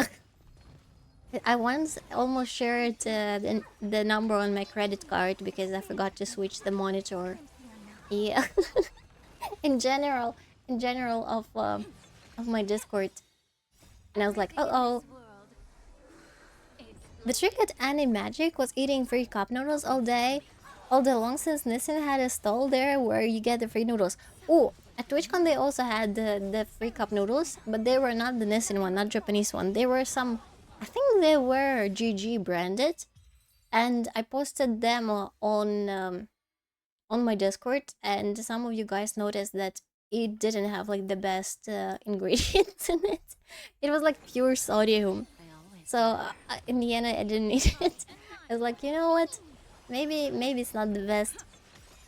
I once almost shared the number on my credit card because I forgot to switch the monitor. Yeah. in general of my Discord. And I was like, uh-oh. The trick at Annie Magic was eating free cup noodles all day long, since Nissan had a stall there where you get the free noodles. Oh, at TwitchCon they also had the free cup noodles, but they were not the Nissan one, not Japanese one. They were some, I think they were GG branded, and I posted them on my Discord, and some of you guys noticed that it didn't have like the best ingredients in it. It was like pure sodium. So in the end, I didn't eat it. I was like, you know what? Maybe it's not the best.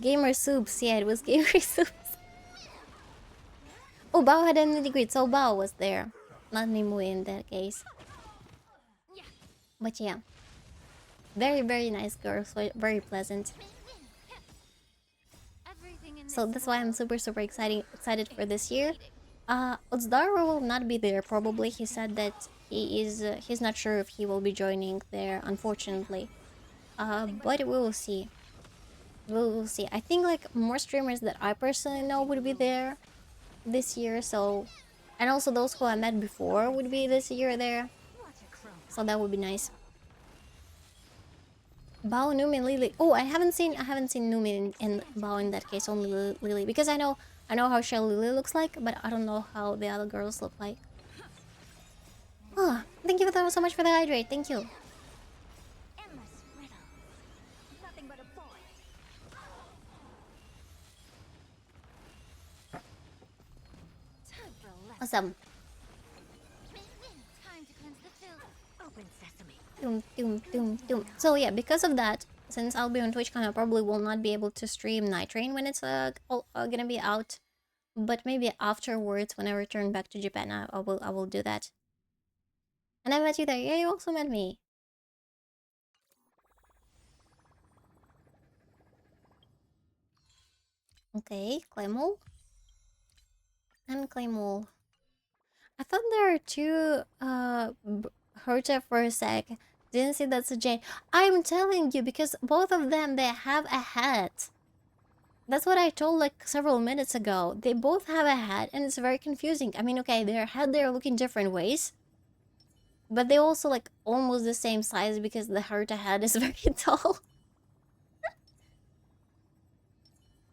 Gamer soups, yeah, it was gamer soups. Oh, Bao had an degree, so Bao was there, not Nimue in that case. But yeah, very nice girl, so very pleasant. So that's why I'm super excited for this year. Ozdaro will not be there probably. He said that he's not sure if he will be joining there, unfortunately. But we will see. We will see. I think like more streamers that I personally know would be there this year. So, and also those who I met before would be this year there. So that would be nice. Bao, Numi, Lily. Oh, I haven't seen Numi and Bao in that case. Only Lily, because I know how Shell Lily looks like, but I don't know how the other girls look like. Oh, thank you so much for the hydrate. Thank you. Endless riddle. Nothing but a void. Time for a lesson. Awesome. Time to cleanse the filter. Open sesame. So yeah, because of that, since I'll be on TwitchCon, I probably will not be able to stream Night Train when it's gonna be out. But maybe afterwards, when I return back to Japan, I will do that. And I met you there. Yeah, you also met me. Okay, Claymore. And Claymore. I thought there are two Herta for a sec. Didn't see that's a Jane. I'm telling you, because both of them, they have a hat. That's what I told like several minutes ago. They both have a hat and it's very confusing. I mean, okay, their head, they're looking different ways. But they also like almost the same size because the Herta head is very tall.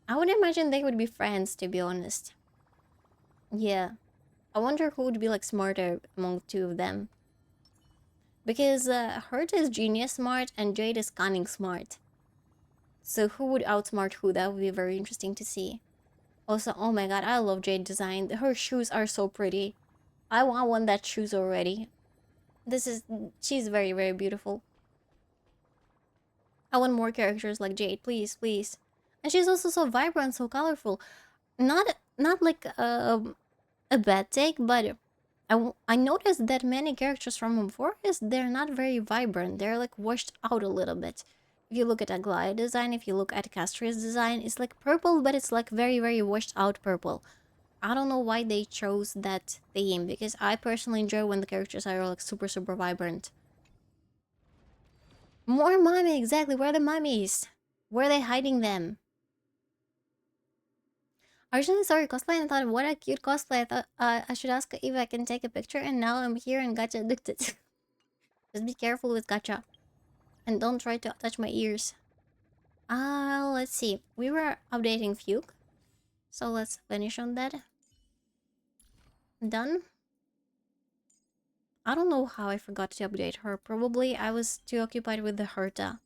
I would imagine they would be friends, to be honest. Yeah. I wonder who would be like smarter among the two of them. Because Herta is genius smart and Jade is cunning smart. So who would outsmart who? That would be very interesting to see. Also, oh my god, I love Jade design. Her shoes are so pretty. I want that shoes already. She's very beautiful. I want more characters like Jade, please, please. And she's also so vibrant, so colorful. Not like a bad take, but I noticed that many characters from Forest, they're not very vibrant. They're like washed out a little bit. If you look at Aglaya design, if you look at Castria's design, it's like purple, but it's like very washed out purple. I don't know why they chose that theme, because I personally enjoy when the characters are like super vibrant. More mommy, exactly. Where are the mummies? Where are they hiding them? Originally, sorry, cosplay, and I thought, what a cute cosplay. I thought I should ask if I can take a picture, and now I'm here and gacha addicted. Just be careful with gacha. And don't try to touch my ears. Let's see. We were updating Fuke. So let's finish on that. Done. I don't know how I forgot to update her. Probably I was too occupied with the Herta.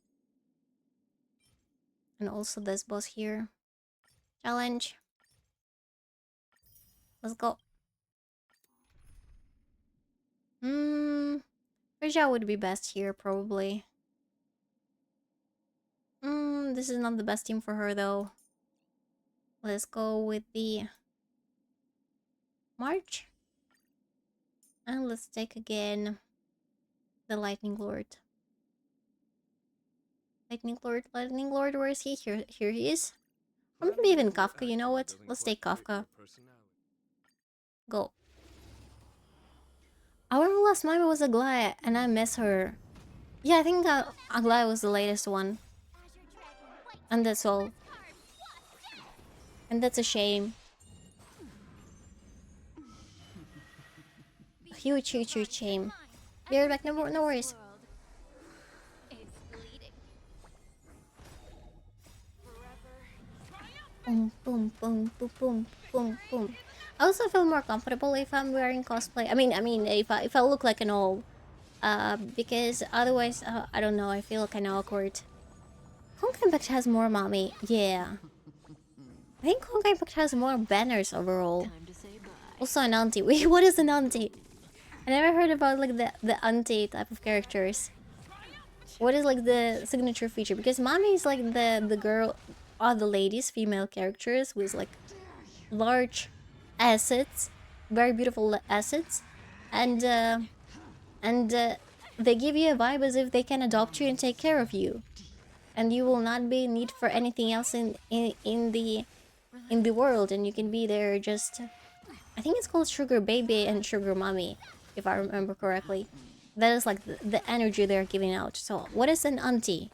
And also this boss here. Challenge. Let's go. Rija would be best here, probably. This is not the best team for her, though. Let's go with the March. And let's take again the Lightning Lord. Lightning Lord, where is he? Here he is. Or maybe even Kafka, you know what? Let's take Kafka. Go. Our last mime was Aglaya, and I miss her. Yeah, I think Aglaya was the latest one. And that's all. And that's a shame. Huge shame. Be right back, no worries. Boom. I also feel more comfortable if I'm wearing cosplay. I mean, if I look like an owl. Because otherwise, I don't know, I feel kind of awkward. Honkai Impact has more mommy. Yeah. I think Honkai Impact has more banners overall. Also an auntie. Wait, what is an auntie? I never heard about like the auntie type of characters. What is like the signature feature? Because mommy is like the girl, or the ladies, female characters with like large assets, very beautiful assets, and they give you a vibe as if they can adopt you and take care of you, and you will not be in need for anything else in the in the world, and you can be there just... I think it's called Sugar Baby and Sugar Mommy, if I remember correctly. That is like the energy they're giving out. So, what is an auntie?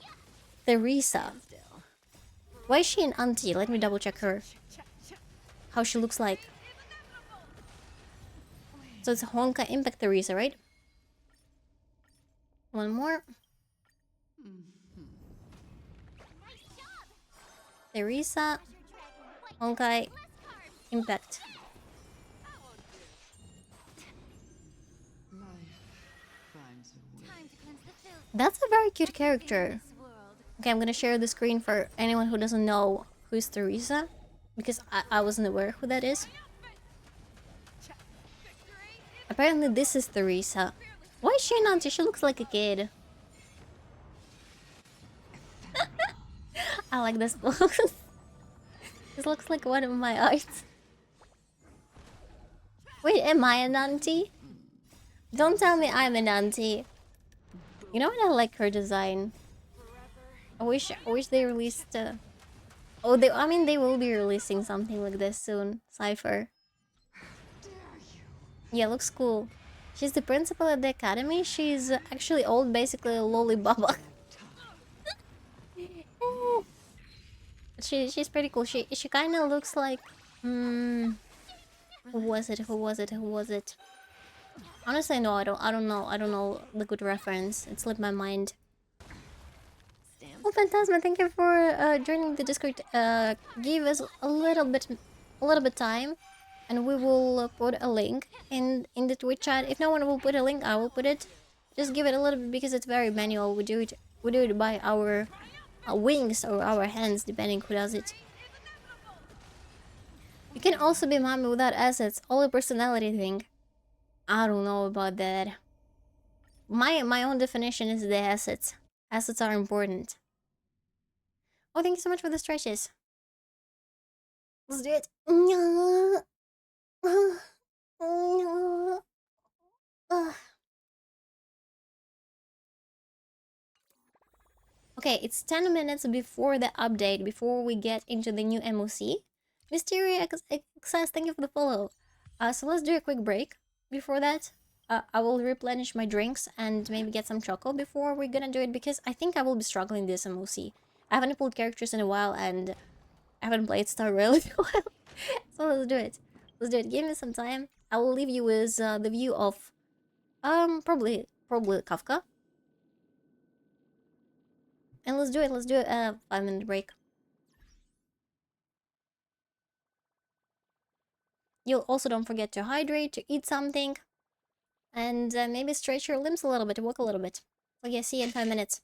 Theresa. Why is she an auntie? Let me double check her. How she looks like. So it's Honka Impact Theresa, right? One more. Theresa. Honkai Impact. That's a very cute character. Okay, I'm gonna share the screen for anyone who doesn't know who's Theresa, because I wasn't aware who that is. Apparently this is Theresa. Why is she an auntie? She looks like a kid. I like this pose. This looks like one of my arts. Wait, am I an auntie? Don't tell me I'm an auntie. You know what? I like her design. I wish they released. Oh, I mean, they will be releasing something like this soon. Cypher. Yeah, looks cool. She's the principal at the academy. She's actually old, basically a lollibaba. She's pretty cool. She kind of looks like who was it? Who was it? Who was it? Honestly, no, I don't know the good reference. It slipped my mind. Oh, Phantasma, thank you for joining the Discord. Give us a little bit time, and we will put a link in the Twitch chat. If no one will put a link, I will put it. Just give it a little bit because it's very manual. We do it by our wings or our hands, depending who does it. You can also be mommy without assets. All a personality thing. I don't know about that. My own definition is the assets. Assets are important. Oh, thank you so much for the stretches. Let's do it. Okay, it's 10 minutes before the update, before we get into the new MOC. Mysterio Access, thank you for the follow. So let's do a quick break. Before that, I will replenish my drinks and maybe get some choco before we're gonna do it, because I think I will be struggling this MOC. I haven't pulled characters in a while and I haven't played Star Rail in a while. So let's do it. Let's do it. Give me some time. I will leave you with the view of probably Kafka. And let's do it. Let's do a 5-minute break. You also don't forget to hydrate, to eat something, and maybe stretch your limbs a little bit, walk a little bit. So yeah, see you in 5 minutes.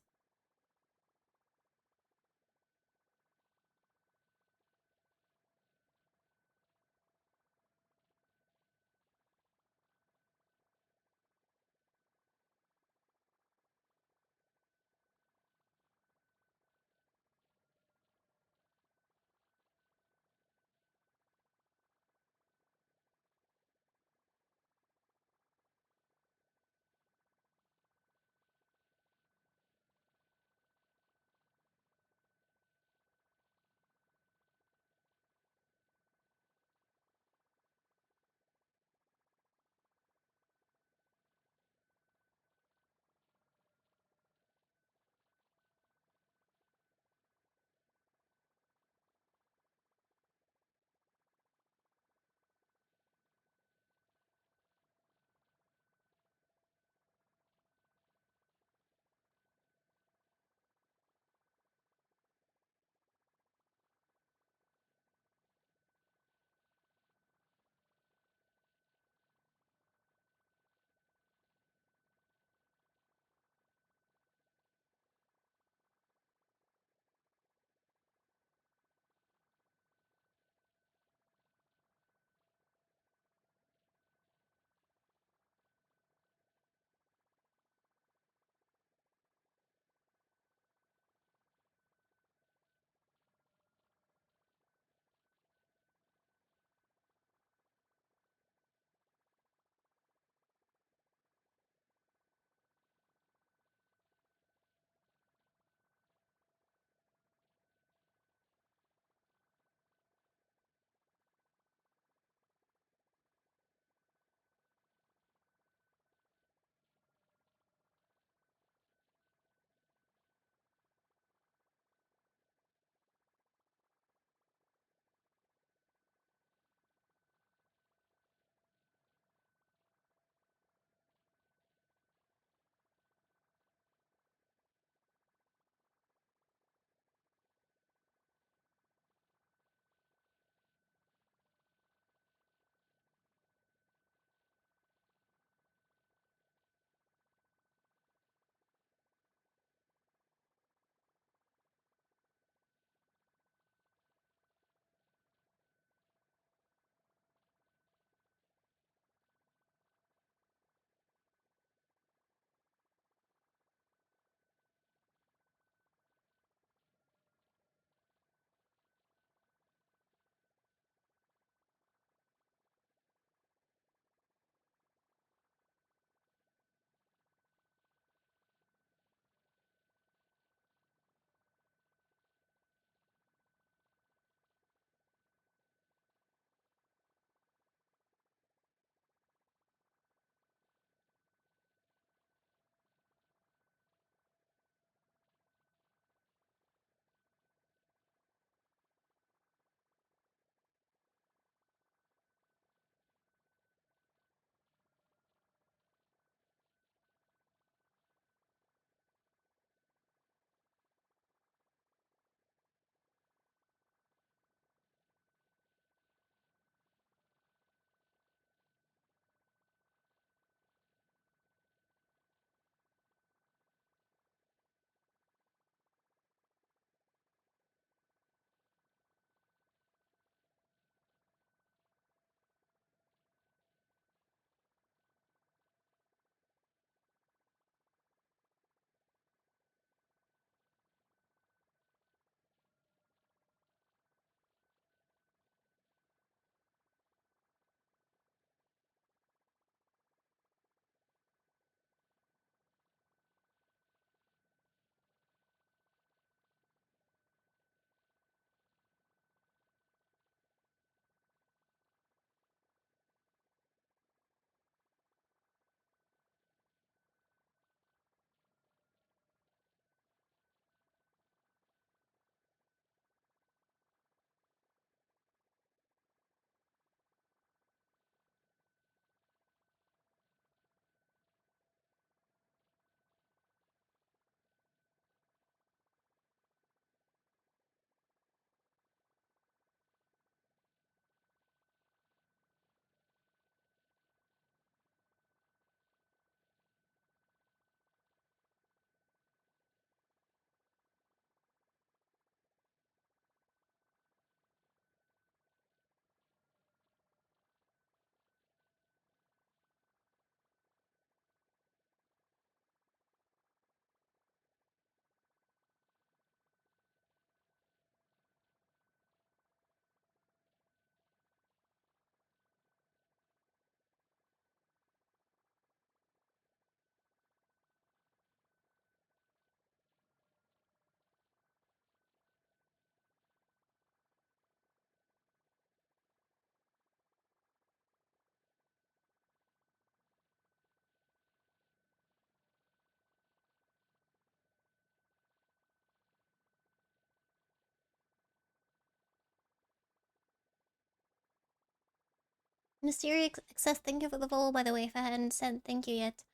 Mysterious Access, thank you for the follow, by the way, if I hadn't said thank you yet.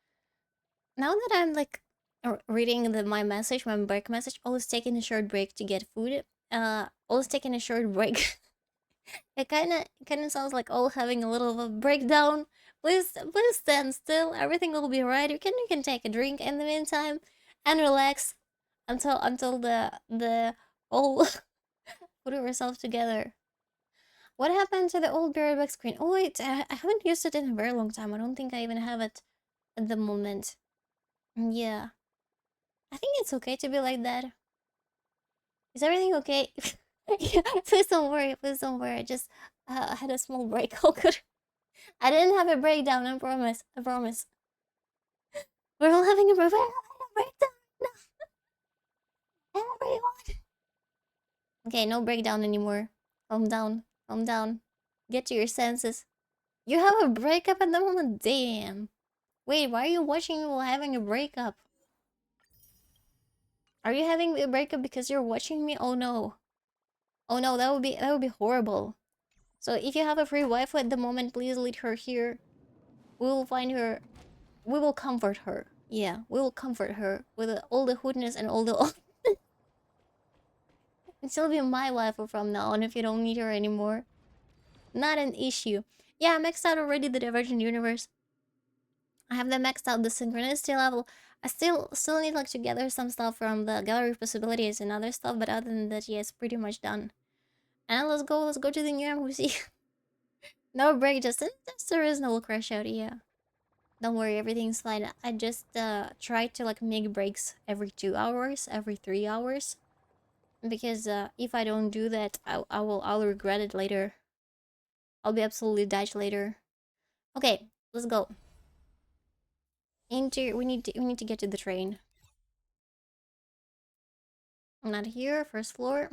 Now that I'm like reading my message, my break message, always taking a short break to get food. Always taking a short break. It kinda sounds like all having a little of a breakdown. Please stand still. Everything will be right. You can take a drink in the meantime and relax until the all put yourself together. What happened to the old back screen? Oh wait, I haven't used it in a very long time. I don't think I even have it at the moment. Yeah. I think it's okay to be like that. Is everything okay? Yeah, please don't worry. Please don't worry. I just had a small break. Oh, good. I didn't have a breakdown. I promise. I promise. We're all having a breakdown. No, everyone. Okay, no breakdown anymore. Calm down. Calm down. Get to your senses. You have a breakup at the moment? Damn. Wait, why are you watching me while having a breakup? Are you having a breakup because you're watching me? Oh no. Oh no, that would be horrible. So if you have a free Wi-Fi at the moment, please lead her here. We will find her. We will comfort her. Yeah, we will comfort her with all the hoodness and all the. And she'll be my waifu from now on if you don't need her anymore. Not an issue. Yeah, I maxed out already the Divergent Universe. I have them maxed out the Synchronicity level. I still need like to gather some stuff from the Gallery of Possibilities and other stuff, but other than that, yeah, it's pretty much done. And let's go to the new MOC. No break, just a reasonable crash out, yeah. Don't worry, everything's fine. I just try to like make breaks every 2 hours, every 3 hours. Because if I don't do that, I'll regret it later. I'll be absolutely dashed later. Okay, let's go. We need to get to the train. Not here, first floor.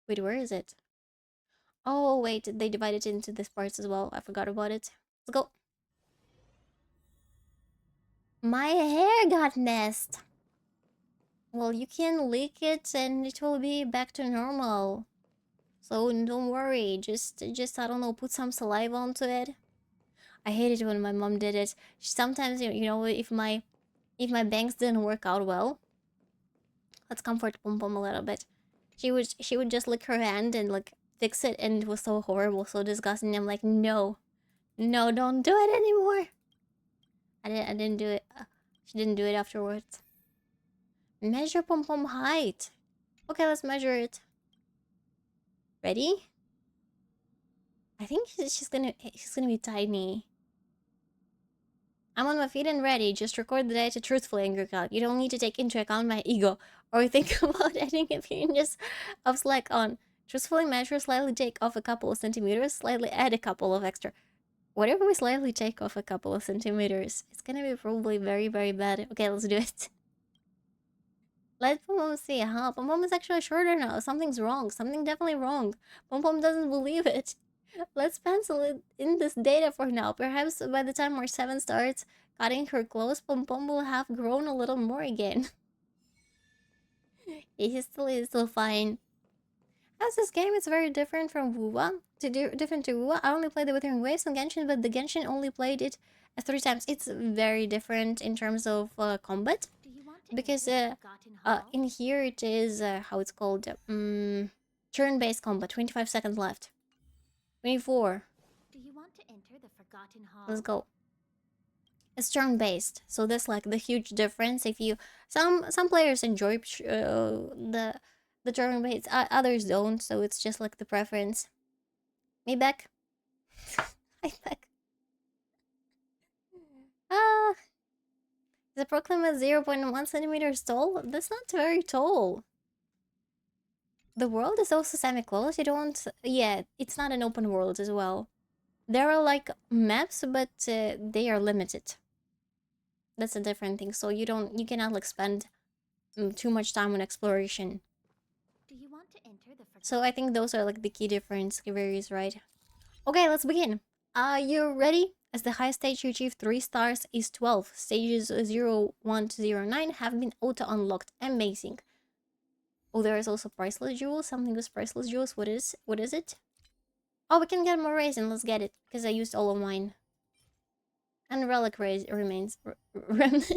Wait, where is it? Oh wait, they divided it into these parts as well. I forgot about it. Let's go. My hair got messed. Well, you can lick it and it will be back to normal. So don't worry. Just I don't know, put some saliva onto it. I hated when my mom did it. Sometimes you know if my bangs didn't work out well, let's comfort Pom Pom a little bit. She would just lick her hand and like fix it, and it was so horrible, so disgusting. I'm like, no, no, don't do it anymore. I didn't do it. She didn't do it afterwards. Measure Pom Pom height. Okay, let's measure it. Ready? I think she's gonna be tiny. I'm on my feet and ready. Just record the data truthfully, AngryOwlCat. You don't need to take into account my ego or think about adding opinions of slack on. Truthfully measure, slightly take off a couple of centimeters, slightly add a couple of extra. Whatever we slightly take off a couple of centimeters, it's gonna be probably very, very bad. Okay, let's do it. Let Pom Pom see, huh? Pom Pom is actually shorter now. Something's wrong. Something definitely wrong. Pom Pom doesn't believe it. Let's pencil it in this data for now. Perhaps by the time our 7 starts cutting her clothes, Pom Pom will have grown a little more again. He's still fine. As this game is very different from Wuwa, different to Wuwa. I only played the Withering Waves and Genshin, but the Genshin only played it 3 times. It's very different in terms of combat. Because in here it is, how it's called, turn-based combat, 25 seconds left. 24. Do you want to enter the Forgotten Hall? Let's go. It's turn-based, so that's like the huge difference. If you some players enjoy the turn-based, others don't, so it's just like the preference. Me back. Hi back. Ah, the Proclama 0.1 centimeters tall. That's not very tall. The world is also semi-closed. You don't. Yeah, it's not an open world as well. There are like maps, but they are limited. That's a different thing. So you cannot like spend too much time on exploration. Do you want to enter the So I think those are like the key difference varies, right? Okay, let's begin. Are you ready? As the highest stage you achieve 3 stars is 12. Stages 0, 1 to 09 have been auto-unlocked. Amazing. Oh, there is also priceless jewels. Something with priceless jewels. What is it? Oh, we can get more raisin. Let's get it because I used all of mine. And relic remains. Remains.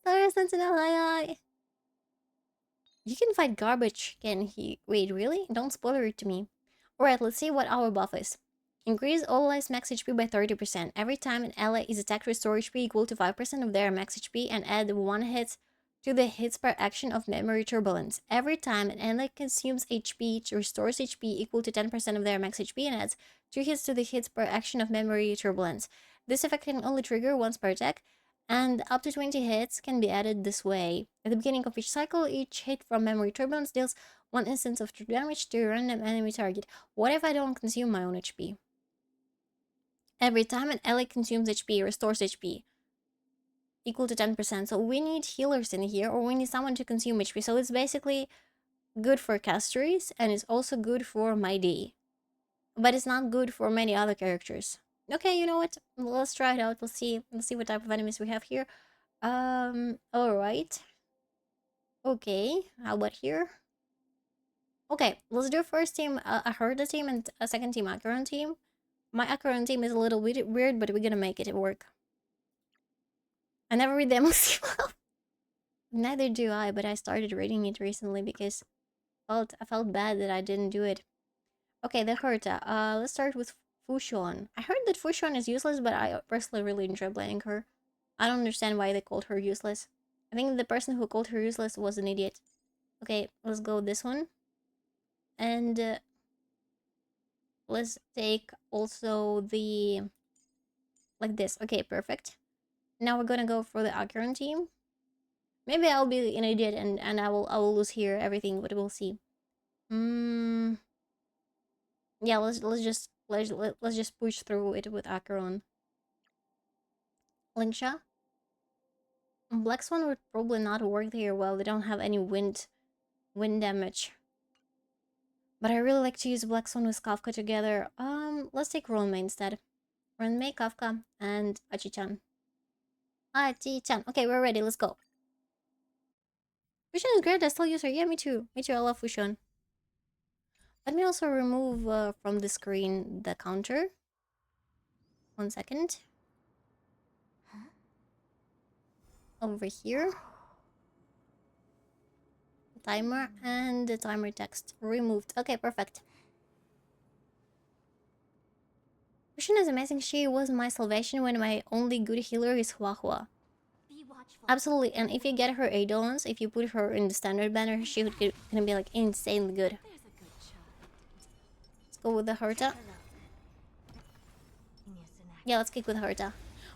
Sorry, Sentinel. Hi. You can fight garbage, can he? Wait, really? Don't spoiler it to me. Alright, let's see what our buff is. Increase all allies max HP by 30%. Every time an ally is attacked, restore HP equal to 5% of their max HP and add 1 hit to the hits per action of memory turbulence. Every time an ally consumes HP, it restores HP equal to 10% of their max HP and adds 2 hits to the hits per action of memory turbulence. This effect can only trigger once per attack, and up to 20 hits can be added this way. At the beginning of each cycle, each hit from memory turbulence deals 1 instance of true damage to a random enemy target. What if I don't consume my own HP? Every time an ally consumes HP, restores HP equal to 10%. So we need healers in here, or we need someone to consume HP. So it's basically good for casters, and it's also good for my D. But it's not good for many other characters. Okay, you know what? Let's try it out. Let's see what type of enemies we have here. Alright. Okay, how about here? Okay, let's do first team a Herda team and a second team Acheron team. My Acheron team is a little bit weird, but we're gonna make it work. I never read the MOC. Neither do I, but I started reading it recently because I felt bad that I didn't do it. Okay, the Herta. Let's start with Fushon. I heard that Fushon is useless, but I personally really enjoy playing her. I don't understand why they called her useless. I think the person who called her useless was an idiot. Okay, let's go this one. And let's take also the... like this. Okay, perfect. Now we're gonna go for the Acheron team. Maybe I'll be an idiot and I will lose here everything, but we'll see. Yeah, let's just push through it with Acheron. Linksha. Black Swan would probably not work here well. They don't have any wind damage. But I really like to use Black Swan with Kafka together. Let's take Ronmei instead. Ronmei, Kafka, and Achi-chan. Achi-chan. Okay, we're ready. Let's go. Fusion is great. I still use her. Yeah, me too. Me too. I love Fusion. Let me also remove from the screen the counter. 1 second. Over here. Timer and the timer text removed. Okay, perfect. Fusion is amazing. She was my salvation when my only good healer is Hua Hua. Absolutely, and if you get her Eidolons, if you put her in the standard banner, she would gonna be like insanely good. Let's go with the Herta. Yeah, let's kick with Herta.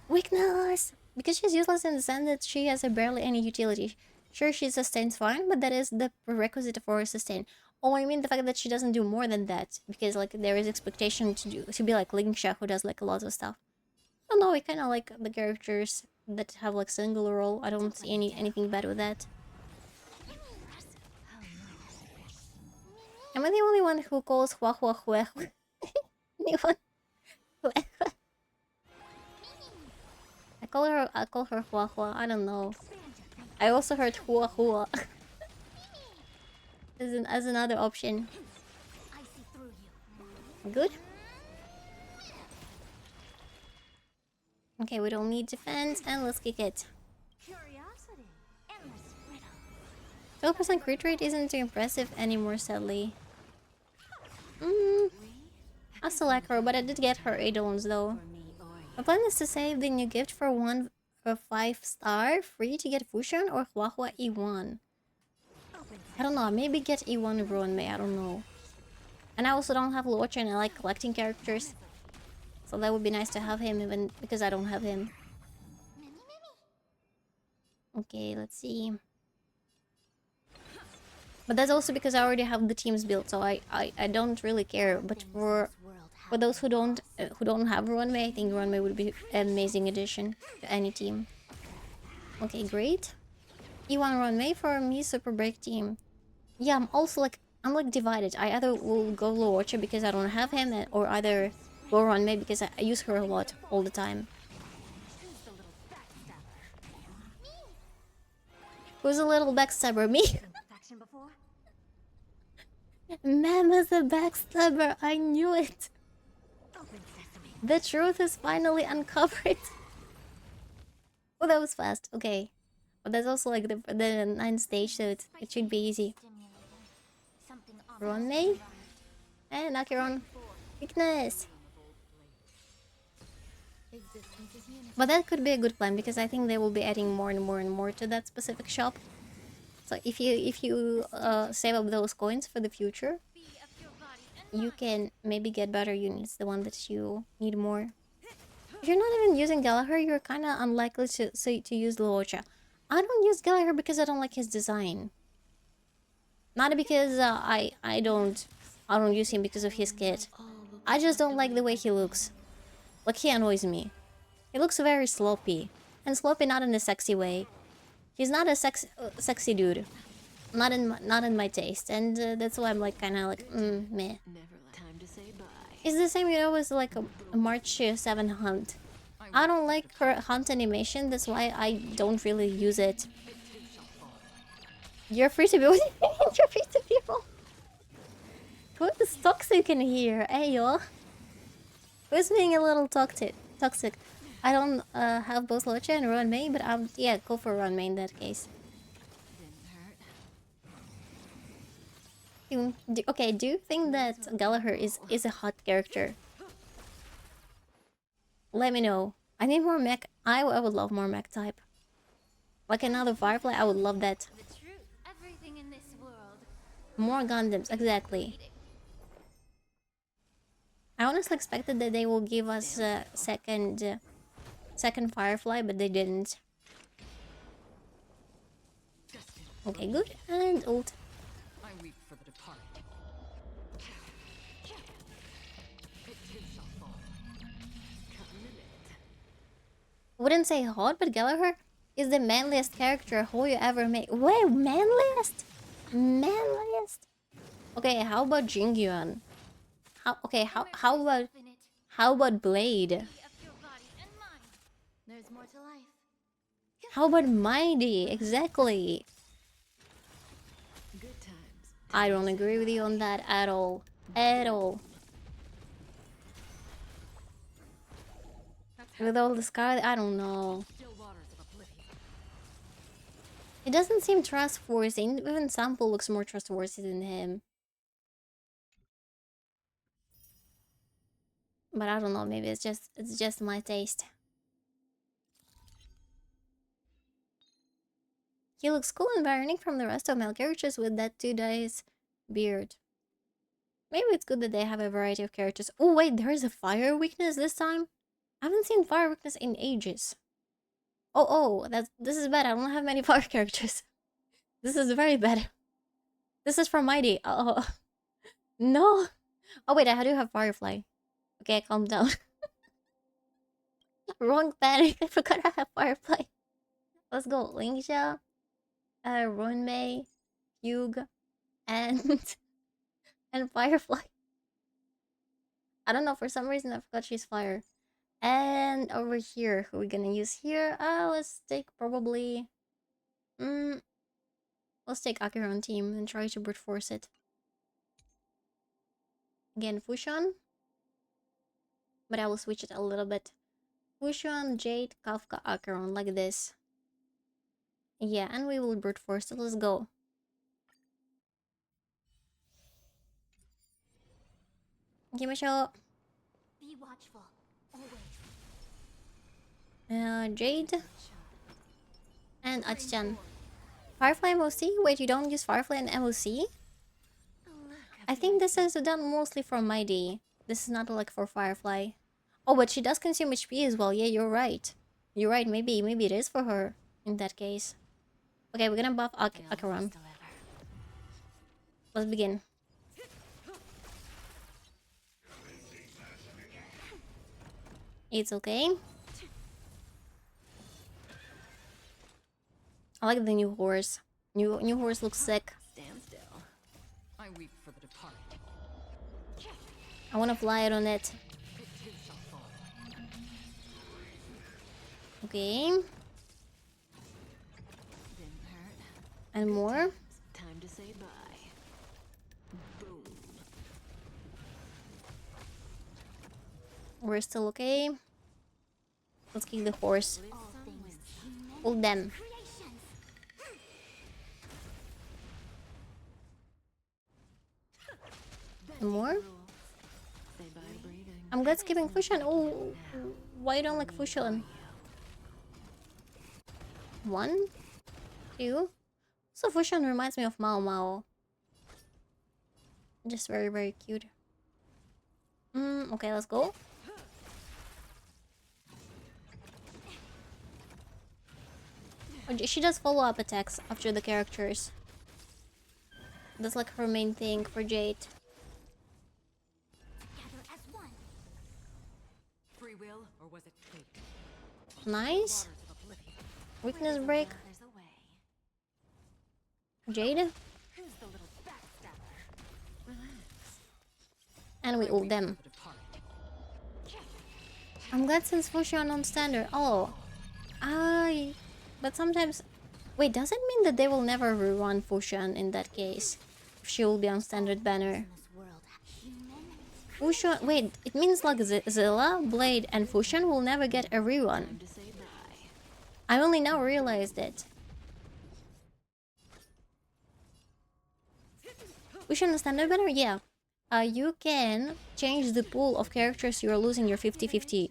Weakness! Because she's useless in the sense that she has barely any utility. Sure, she sustains fine, but that is the prerequisite for a sustain. Oh, I mean the fact that she doesn't do more than that. Because, like, there is expectation to be like Linksha, who does, like, a lot of stuff. I don't know, I kind of like the characters that have, like, singular role. I don't see anything bad with that. Am I the only one who calls Hua Hua Hua? Anyone? I call her Hua Hua. I don't know. I also heard Hua Hua as another option. Good. Okay, we don't need defense, and let's kick it. 12% crit rate isn't too impressive anymore, sadly. I still like her, but I did get her Eidolons though. My plan is to save the new gift for 5-star free to get Fusion or Hua Hua E1. I don't know, maybe get E1 Ronmei, I don't know. And I also don't have Luocha and I like collecting characters. So that would be nice to have him even because I don't have him. Okay, let's see. But that's also because I already have the teams built, so I don't really care. But for those who don't have Ronmei, I think Ronmei would be an amazing addition to any team. Okay, great. E1 Ronmei for me, Super Break team. Yeah, I'm also like divided. I either will go Luocha because I don't have him, or either go Ronmei because I use her a lot all the time. Who's a little backstabber? Me? Mama's a backstabber. I knew it. Open sesame. The truth is finally uncovered. Oh, that was fast. Okay. But that's also like the ninth stage, so it should be easy. Stimulating. Something Run obvious me. arrived. And Acheron. Weakness. Existence is unity. But that could be a good plan because I think they will be adding more and more and more to that specific shop. So if you save up those coins for the future, Be of your body and you mind. can maybe get better units, the one that you need more. If you're not even using Gallagher, you're kind of unlikely to use Luocha. I don't use Gallagher because I don't like his design. Not because I don't use him because of his kit. I just don't like the way he looks. Like, he annoys me. He looks very sloppy, and sloppy not in a sexy way. He's not a sexy dude. Not in my taste, and that's why I'm like kind of like meh. Never let time to say bye. It's the same, you know, as like a March 7 hunt. I don't like her hunt animation, that's why I don't really use it. You're free to be. You're free to be wrong. Who is toxic in here? Hey yo. Who's being a little toxic? I don't have both Locha and Run main, but yeah, go for Run main in that case. Didn't hurt. Okay, do you think that Gallagher is a hot character? Let me know. I need more mech. I would love more mech type. Like another Firefly, I would love that. The truth. Everything in this world. More Gundams, exactly. I honestly expected that they will give us a second Firefly, but they didn't. Okay, good. And ult. I weep for the departed. It too shall fall. Wouldn't say hot, but Gallagher is the manliest character who you ever made. Wait, manliest? Manliest? Okay, how about Jingyuan? How about Blade? Be of your body and mind. There's more to life. How about Mighty? Exactly. Good times. I don't agree with you on that at all. At all. With all the scar, I don't know. Still waters of oblivion. It doesn't seem trustworthy. Even Sample looks more trustworthy than him. But I don't know, maybe it's just my taste. He looks cool and very unique from the rest of male characters with that 2 days beard. Maybe it's good that they have a variety of characters. Oh wait, there is a fire weakness this time? I haven't seen fire weakness in ages. Oh, this is bad. I don't have many fire characters. This is very bad. This is from Mighty. Oh, no. Oh wait, I do have Firefly. Okay, calm down. Wrong panic. I forgot I have Firefly. Let's go. Lingsha, Runmei, Hugh, and and Firefly. I don't know, for some reason I forgot she's fire. And over here, who are we gonna use here? Let's take probably let's take Acheron team and try to brute force it. Again, Fushon. But I will switch it a little bit. Fushon, Jade, Kafka, Acheron, like this. Yeah, and we will brute force it. Let's go. Give me a shot. Be watchful. Always. Jade. And Achan. Firefly MOC? Wait, you don't use Firefly and MOC? I think this is done mostly for Mighty. This is not like for Firefly. Oh, but she does consume HP as well. Yeah, you're right. You're right. Maybe it is for her in that case. Okay, we're gonna buff Acheron. Let's begin. It's okay. I like the new horse. New horse looks sick. Stand still. I weep for the departed. I wanna fly it on it. It too shall fall. Okay. Didn't hurt. And more. Time to say bye. Boom. We're still okay. Let's kick the horse. All things human Pull them. creations. More? Say bye to breathing. I'm glad skipping Fusion. Oh, why you don't like Fusion? 1, 2. So Fusion reminds me of Mao Mao. Just very, very cute. Okay, let's go. She does follow-up attacks after the characters. That's like her main thing for Jade. Together as one. Free will, or was it fate? Nice. Waters of oblivion. Weakness break. There's a way. Jade. Who's the little backstabber? And we ult them. The departed. I'm glad since Fusion on standard. Oh. But sometimes... Wait, does it mean that they will never rerun Fusion in that case? She will be on standard banner. In this world, human Fusion... Wait, it means like Zilla, Blade, and Fusion will never get a rerun. To say bye. I only now realized it. Fusion on standard banner? Yeah. You can change the pool of characters you are losing your 50-50.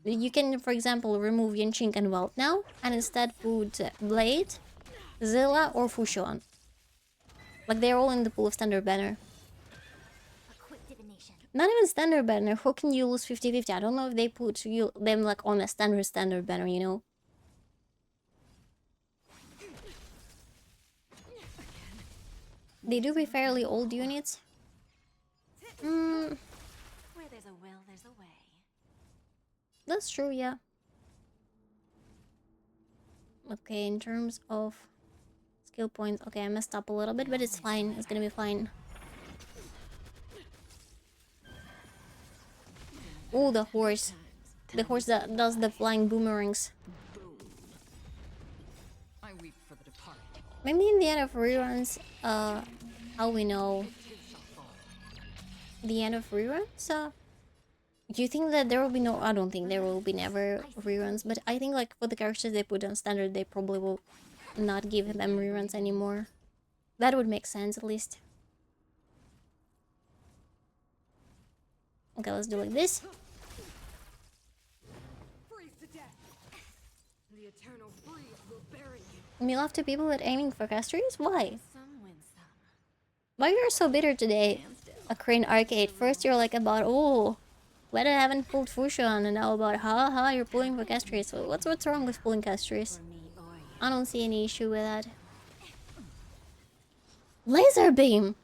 You can, for example, remove Yanqing and Welt now, and instead put Blade, Zilla, or Fusion. Like they're all in the pool of standard banner. a quick divination. Not even standard banner. How can you lose 50-50? I don't know if they put them like on a standard banner, you know? They do be fairly old units. Where there's a will, there's a way. That's true, yeah. Okay, in terms of skill points, okay, I messed up a little bit, but it's fine. It's gonna be fine. Oh, the horse. The horse that does the flying boomerangs. I weep for the departed. Maybe in the end of reruns, how we know the end of reruns? Do you think that there will be no... I don't think there will be never reruns, but I think like for the characters they put on standard, they probably will not give them reruns anymore. That would make sense, at least. Okay, let's do like this. Freeze to death. The eternal freeze will bury you. Me love to people that aiming for castries? Why? Some win some. Why you're so bitter today? A Crane Arcade. First you're like about, oh, glad I haven't pulled Fusion, and now about, haha, you're pulling for castries. So what's wrong with pulling castries? Me or you. I don't see any issue with that. Laser beam!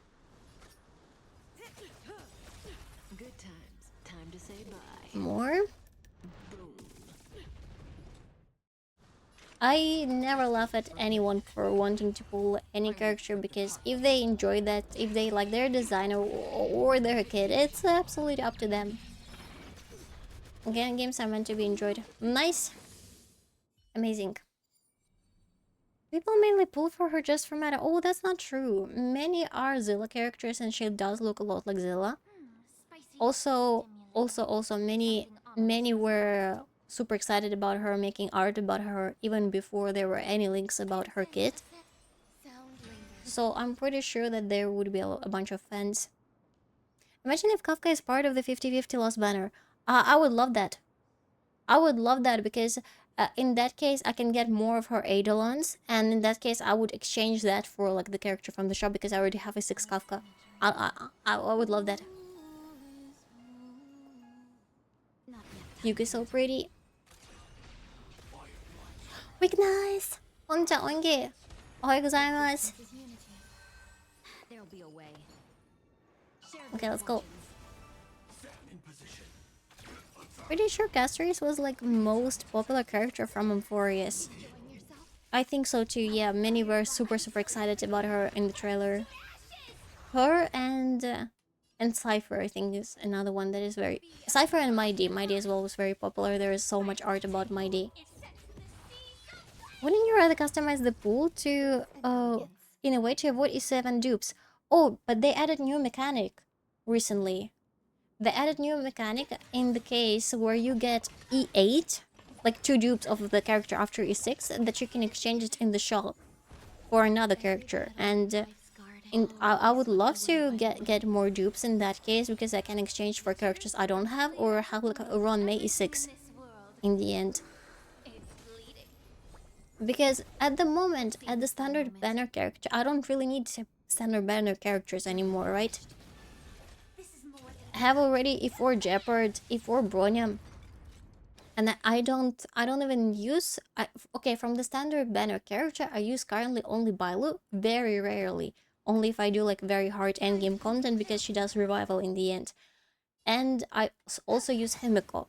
Good times. Time to say bye. More? I never laugh at anyone for wanting to pull any character, because if they enjoy that, if they like their design or their kid, it's absolutely up to them. Again, games are meant to be enjoyed. Nice. Amazing. People mainly pull for her just for meta. Oh, that's not true. Many are Zilla characters and she does look a lot like Zilla. Spicy. Also, many were super excited about her, making art about her even before there were any links about her kit. Sound lingers. So I'm pretty sure that there would be a bunch of fans. Imagine if Kafka is part of the 50-50 lost banner. I would love that. I would love that, because in that case I can get more of her Eidolons, and in that case I would exchange that for like the character from the shop, because I already have a 6 Kafka. I would love that. Not yet. Yuki's so pretty. Weakness! Onja onge! Ohayou gozaimasu! This is unity. There'll be a way. Share Okay, let's go. In position. Pretty sure Castries was like most popular character from Amphorius. I think so too, yeah. Many were super excited about her in the trailer. Her and Cypher, I think, is another one that is very... Cypher and Mighty. Mighty as well was very popular. There is so much art about Mighty. Wouldn't you rather customize the pool to, in a way to avoid E7 dupes? Oh, but they added new mechanic recently. they added new mechanic in the case where you get E8, like 2 dupes of the character after E6, that you can exchange it in the shop for another character. And I would love to get more dupes in that case, because I can exchange for characters I don't have, or have like a run May E6 in the end. Because at the moment, at the standard banner character, I don't really need standard banner characters anymore, right? I have already E4 Jeopard, E4 Bronya, and I don't even use... okay, from the standard banner character, I use currently only Bailu, very rarely. Only if I do like very hard endgame content, because she does revival in the end. And I also use Himiko,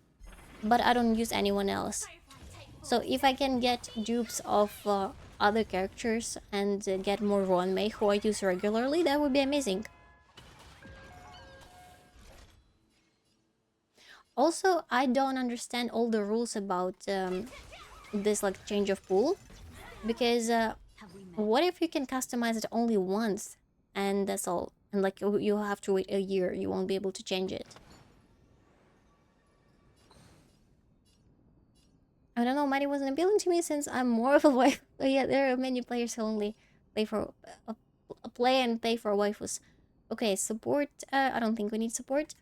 but I don't use anyone else. So if I can get dupes of other characters and get more Ronmei who I use regularly, that would be amazing. Also, I don't understand all the rules about this like change of pool, because what if you can customize it only once and that's all, and like you have to wait a year, you won't be able to change it. I don't know, Mighty wasn't appealing to me since I'm more of a wife. Yeah, there are many players who only play for play and pay for waifus. Okay, support. I don't think we need support.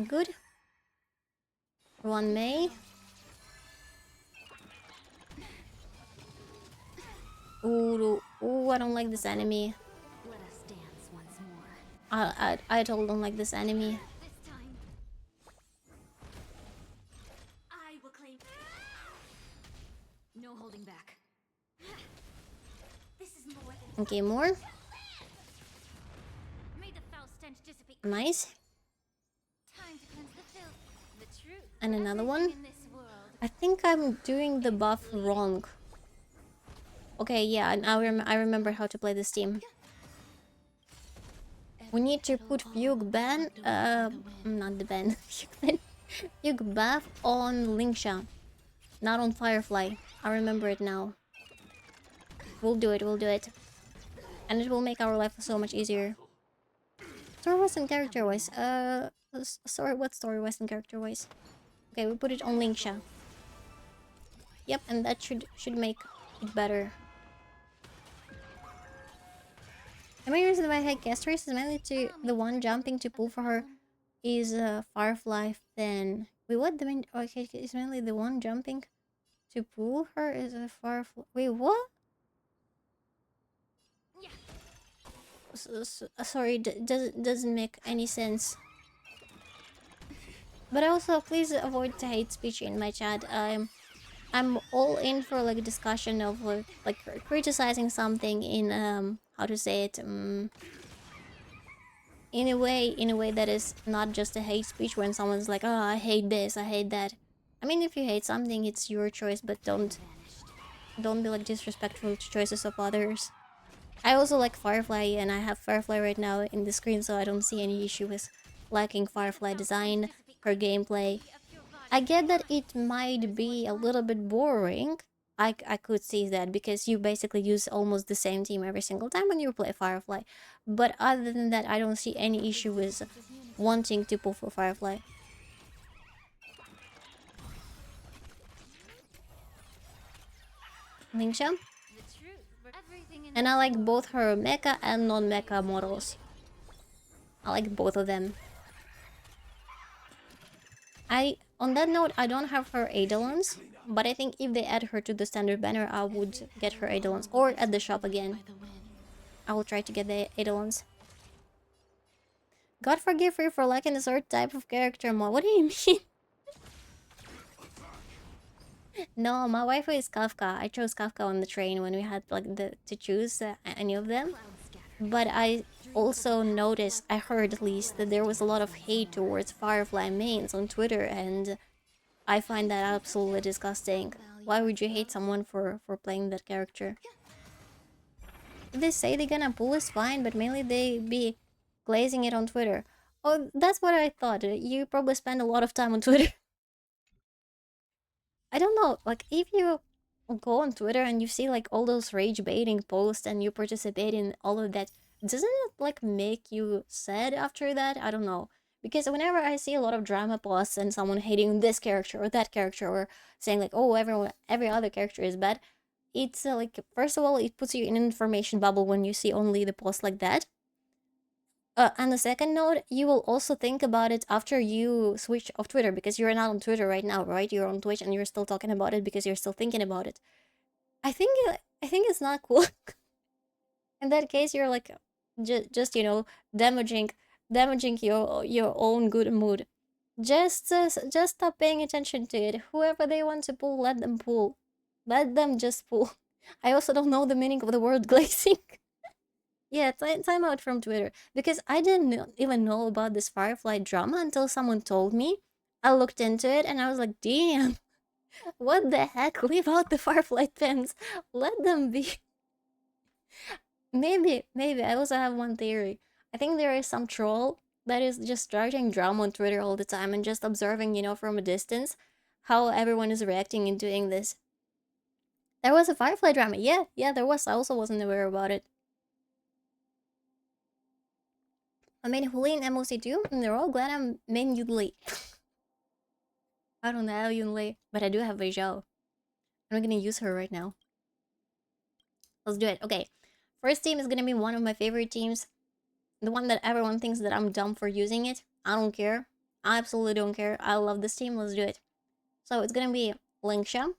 Good. One May. Ooh, I don't like this enemy. I totally don't like this enemy. No holding back. This is more than Okay, more. made the foul stench dissipate. Nice. Time to cleanse the filth. The truth. And another one. In this world. I think I'm doing the buff wrong. Okay, yeah, now I remember how to play this team. We need to put Fugue ban, not the ban, Fugue buff on Lingsha, not on Firefly. I remember it now. We'll do it, and it will make our life so much easier. Story-wise and character-wise, sorry, what story-wise and character-wise? Okay, we put it on Lingsha. Yep, and that should make it better. The main reason why I hate guest race is mainly to the one jumping to pull for her is Firefly. Then wait, what the main? Okay, it's mainly the one jumping to pull her is a Firefly. Wait, what? Sorry, doesn't make any sense. But also, please avoid the hate speech in my chat. I'm all in for like a discussion of like criticizing something in how to say it, in a way that is not just a hate speech, when someone's like, oh, I hate this, I hate that. I mean, if you hate something, it's your choice, but don't be like disrespectful to choices of others. I also like Firefly, and I have Firefly right now in the screen, so I don't see any issue with liking Firefly design, her gameplay. I get that it might be a little bit boring. I could see that, because you basically use almost the same team every single time when you play Firefly. But other than that, I don't see any issue with wanting to pull for Firefly. Lingsha? And I like both her mecha and non-mecha models. I like both of them. On that note, I don't have her Eidolons, but I think if they add her to the standard banner, I would get her Eidolons, or at the shop again. I will try to get the Eidolons. God forgive her for liking a certain type of character mod. What do you mean? No, my waifu is Kafka. I chose Kafka on the train when we had like to choose any of them. But I also noticed, I heard at least, that there was a lot of hate towards Firefly mains on Twitter, and I find that absolutely disgusting. Why would you hate someone for playing that character? If they say they're gonna pull is fine, but mainly they be glazing it on Twitter. Oh, that's what I thought. You probably spend a lot of time on Twitter. I don't know, like, if you go on Twitter and you see like all those rage baiting posts and you participate in all of that, doesn't it like make you sad after that? I don't know. Because whenever I see a lot of drama posts and someone hating this character or that character or saying like, oh, every other character is bad, it's like, first of all, it puts you in an information bubble when you see only the post like that. On the second note, you will also think about it after you switch off Twitter, because you're not on Twitter right now, right? You're on Twitch and you're still talking about it because you're still thinking about it. I think it's not cool. In that case, you're like just damaging your own good mood. Just stop paying attention to it. Whoever they want to pull, let them pull. Let them just pull. I also don't know the meaning of the word glazing. Yeah, time out from Twitter, because I didn't even know about this Firefly drama until someone told me. I looked into it and I was like, damn, what the heck? Leave out the Firefly fans. Let them be. Maybe I also have one theory. I think there is some troll that is just starting drama on Twitter all the time and just observing, from a distance, how everyone is reacting and doing this. There was a Firefly drama. Yeah, there was. I also wasn't aware about it. I made Huli and MOC too, and they're all glad I'm main Yunli. I don't know Yunli, but I do have Wei Zhao. I'm not gonna use her right now. Let's do it. Okay. First team is gonna be one of my favorite teams. The one that everyone thinks that I'm dumb for using it. I don't care. I absolutely don't care. I love this team. Let's do it. So it's gonna be Linksha.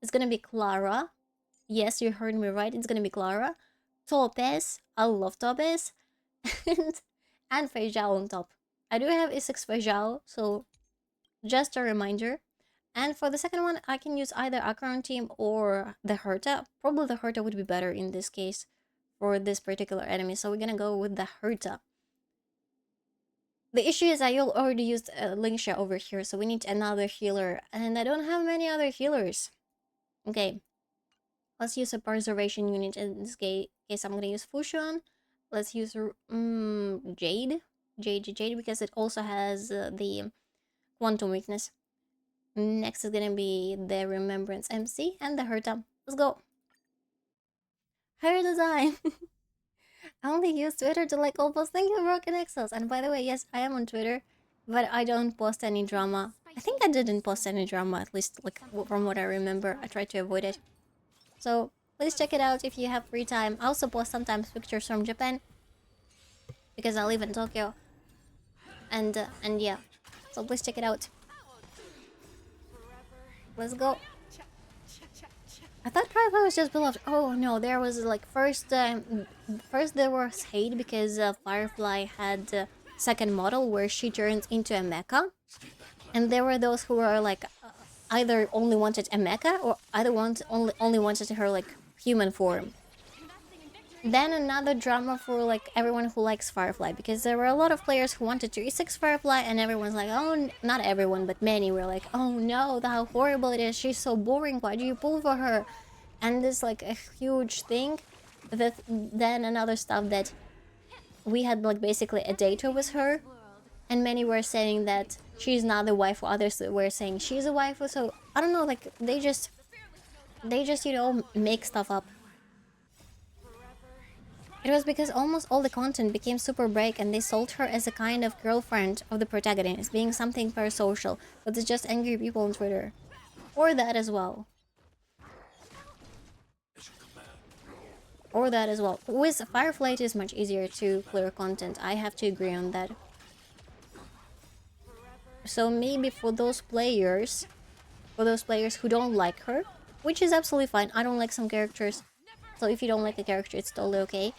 It's gonna be Clara. Yes, you heard me right. It's gonna be Clara. Topaz. I love Topaz. and Fei Zhao on top. I do have A6 Fei Zhao, so just a reminder. And for the second one, I can use either Acheron team or the Herta. Probably the Herta would be better in this case for this particular enemy, so we're gonna go with the Herta. The issue is I already used Linksha over here, so we need another healer, and I don't have many other healers. Okay, let's use a preservation unit. In this case, I'm gonna use Fushuan. Let's use Jade, because it also has the quantum weakness. Next is gonna be the Remembrance MC and the Herta. Let's go. Hair design. I only use Twitter to like all posts. Thank you, Broken Exos. And by the way, yes, I am on Twitter, but I don't post any drama. I think I didn't post any drama, at least like from what I remember. I try to avoid it. So please check it out if you have free time. I also post sometimes pictures from Japan, because I live in Tokyo. And yeah, so please check it out. Let's go. I thought Firefly was just beloved. Oh no, there was like first there was hate because Firefly had second model where she turns into a mecha, and there were those who were like either only wanted a mecha or either only wanted her like human form. Then another drama for like everyone who likes Firefly, because there were a lot of players who wanted to E6 Firefly, and everyone's like, oh, not everyone, but many were like, oh no, how horrible it is, she's so boring, why do you pull for her? And this like a huge thing. Then another stuff that we had like basically a date with her, and many were saying that she's not the wife, others were saying she's a wife. So I don't know, like they just make stuff up. It was because almost all the content became super break, and they sold her as a kind of girlfriend of the protagonist, being something parasocial, but it's just angry people on Twitter. Or that as well. With Firefly, it is much easier to clear content. I have to agree on that. So maybe for those players who don't like her, which is absolutely fine. I don't like some characters. So if you don't like the character, it's totally okay.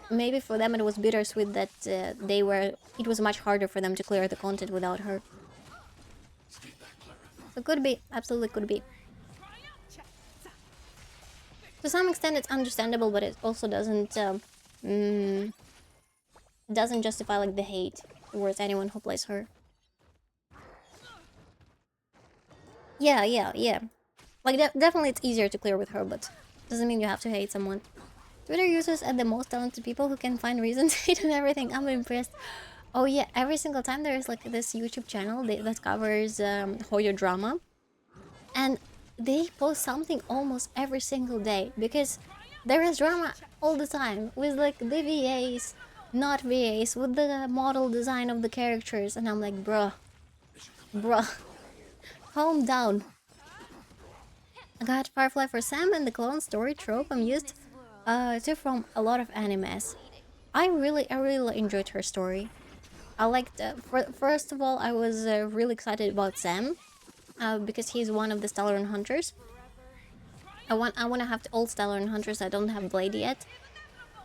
Maybe for them it was bittersweet that it was much harder for them to clear the content without her. So could be, absolutely could be. To some extent it's understandable, but it also doesn't justify like the hate towards anyone who plays her. Yeah. Like definitely it's easier to clear with her, but doesn't mean you have to hate someone. Twitter users are the most talented people who can find reasons to hate on everything. I'm impressed. Oh yeah, every single time there is like this YouTube channel that covers Hoyo drama, and they post something almost every single day, because There is drama all the time with like the VAs, not VAs, with the model design of the characters, and I'm like, bruh, calm down. I got Firefly for Sam and the clone story trope I'm used to from a lot of animes. I really enjoyed her story. I liked, first of all, I was really excited about Sam, because he's one of the Stellar Hunters. I want to have the old Stellar Hunters. I don't have Blade yet,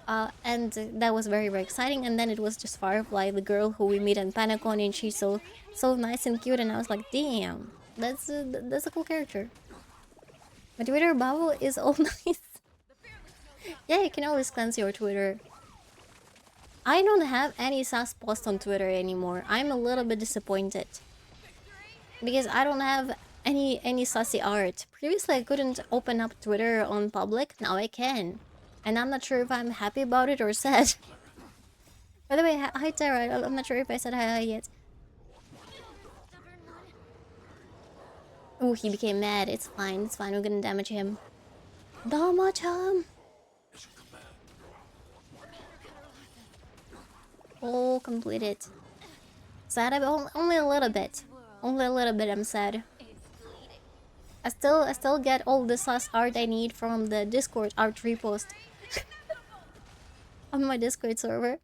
and that was very exciting. And then it was just Firefly, the girl who we meet in Panacon, and she's so nice and cute. And I was like, damn, that's a cool character. My Twitter bubble is all nice. Yeah, you can always cleanse your Twitter. I don't have any sus posts on Twitter anymore. I'm a little bit disappointed because I don't have any sussy art. Previously, I couldn't open up Twitter on public. Now I can, and I'm not sure if I'm happy about it or sad. By the way, hi Tara. I'm not sure if I said hi yet. Oh, he became mad. It's fine. It's fine. We're gonna damage him. Damage him. All completed. Sad about only a little bit. Only a little bit. I'm sad. I still get all the sus art I need from the Discord art repost on my Discord server.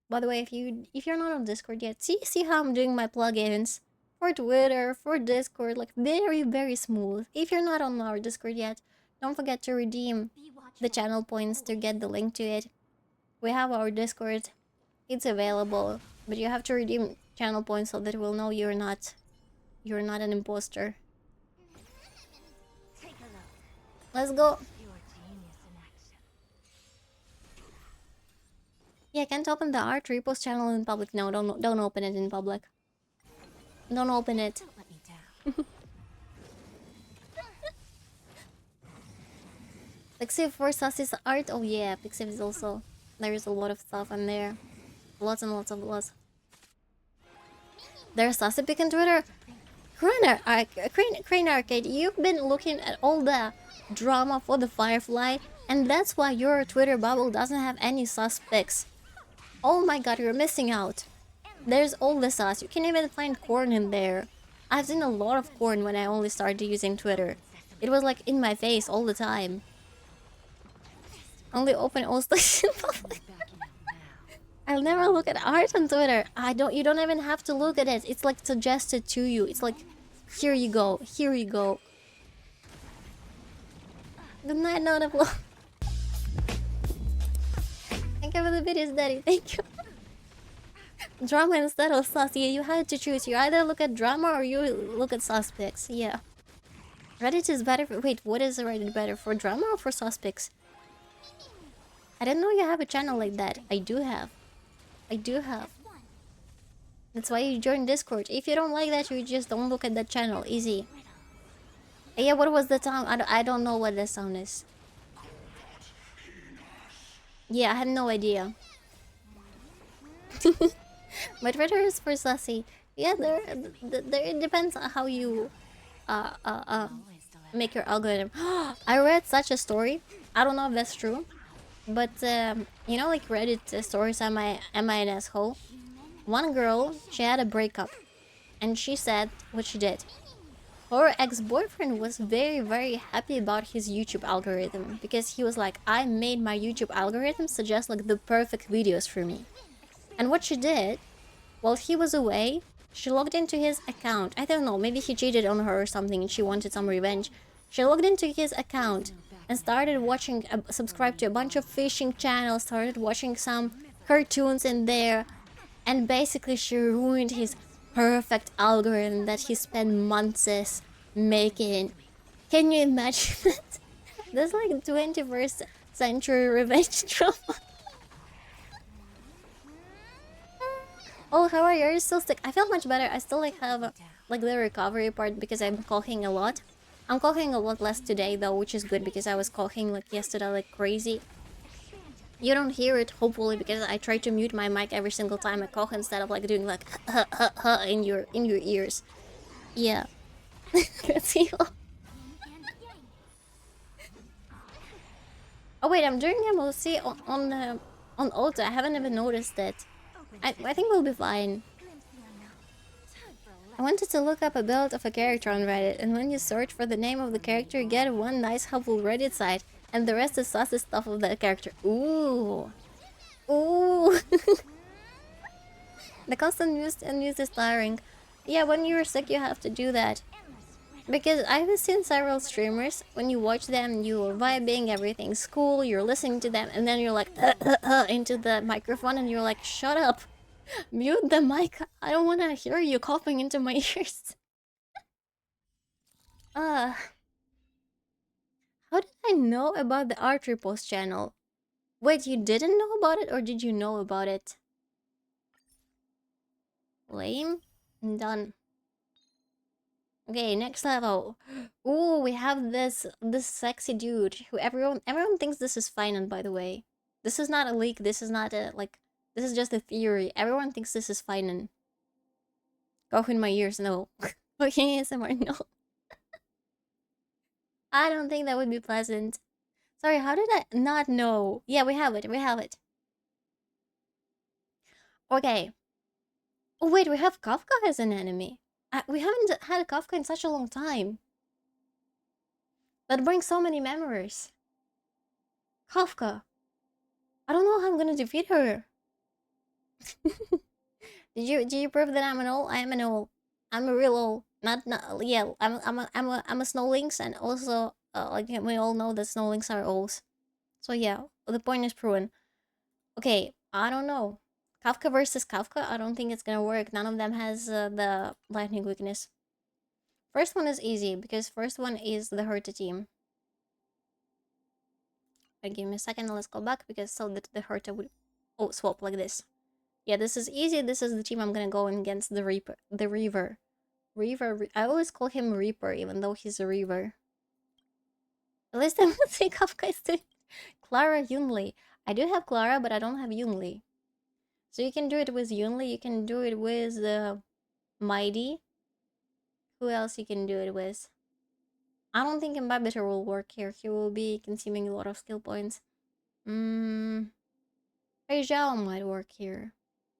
By the way, if you're not on Discord yet, see how I'm doing my plugins for Twitter, for Discord, like very smooth. If you're not on our Discord yet, don't forget to redeem the channel points to get the link to it. We have our Discord. It's available, but you have to redeem channel points so that we'll know you're not an imposter. Let's go. Yeah, can't open the art repost channel in public. No, don't open it in public. Don't open it. Don't let me down. Pixiv for Sassy's art. Oh yeah, Pixiv is also. There is a lot of stuff in there. Lots and lots of lots. There's Sassy pick on Twitter. Crane Arcade, you've been looking at all the drama for the Firefly, and that's why your Twitter bubble doesn't have any sus pics. Oh my god, you're missing out. There's all the sus. You can even find corn in there. I've seen a lot of corn when I only started using Twitter. It was like in my face all the time. Only open all stuff in public. I'll never look at art on Twitter. You don't even have to look at it. It's like suggested to you. It's like, here you go. Here you go. Good night, note of love. Thank you for the videos, Daddy. Thank you. Drama instead of sus. Yeah, you had to choose. You either look at drama or you look at sus pics. Yeah. Reddit is better for... Wait, what is Reddit better? For drama or for sus pics? I didn't know you have a channel like that. I do have. That's why you join Discord. If you don't like that, you just don't look at that channel. Easy. Yeah, what was the sound? I don't know what the sound is. Yeah, I have no idea. My Twitter is for Sassy. Yeah, there it depends on how you make your algorithm. I read such a story. I don't know if that's true. But, you know, like Reddit stories, am I an asshole? One girl, she had a breakup. And she said what she did. Her ex-boyfriend was very happy about his YouTube algorithm. Because he was like, I made my YouTube algorithm suggest like the perfect videos for me. And what she did, while he was away, she logged into his account. I don't know, maybe he cheated on her or something and she wanted some revenge. She logged into his account and started watching, subscribed to a bunch of fishing channels, started watching some cartoons in there, and basically she ruined his perfect algorithm that he spent months making. Can you imagine that? That's like 21st century revenge drama. Oh, how are you? Are you still sick? I feel much better. I still like have like the recovery part because I'm coughing a lot. I'm coughing a lot less today though, which is good because I was coughing like yesterday like crazy. You don't hear it hopefully because I try to mute my mic every single time I cough instead of like doing like in your ears. Yeah. Let's see. Oh wait, I'm doing MOC on auto. I haven't even noticed it. I think we'll be fine. I wanted to look up a build of a character on Reddit, and when you search for the name of the character, you get one nice helpful Reddit site, and the rest is saucy stuff of that character. Ooh. Ooh. The constant news is tiring. Yeah, when you're sick, you have to do that. Because I've seen several streamers, when you watch them, you're vibing, everything's cool, you're listening to them, and then you're like, into the microphone, and you're like, shut up. Mute the mic. I don't want to hear you coughing into my ears. How did I know about the archery post channel? Wait, you didn't know about it, or did you know about it? Lame. Done. Okay, next level. Ooh, we have this sexy dude who everyone thinks this is Finan, by the way. This is not a leak. This is not a this is just a theory. Everyone thinks this is Finan. Cough in my ears, no. Okay, ASMR, no. I don't think that would be pleasant. Sorry, how did I not know? Yeah, we have it. We have it. Okay. Oh wait, we have Kafka as an enemy. We haven't had a Kafka in such a long time. That brings so many memories. Kafka. I don't know how I'm gonna defeat her. Did you prove that I'm an owl? I am an owl. I'm a real owl. Not yeah. I'm a snowlynx, and also like we all know that snowlynx are owls. So yeah, the point is proven. Okay, I don't know. Kafka versus Kafka. I don't think it's gonna work. None of them has the lightning weakness. First one is easy because first one is the Herta team. Give me a second. Let's go back because so that the Herta would swap like this. Yeah, this is easy. This is the team I'm gonna go against the Reaper. The Reaver. I always call him Reaper, even though he's a Reaver. At least I'm gonna say Kafka is doing Clara Yunli. I do have Clara, but I don't have Yunli. So you can do it with Yunli. You can do it with Mighty. Who else you can do it with? I don't think Imbibitor will work here. He will be consuming a lot of skill points. Feijao might work here.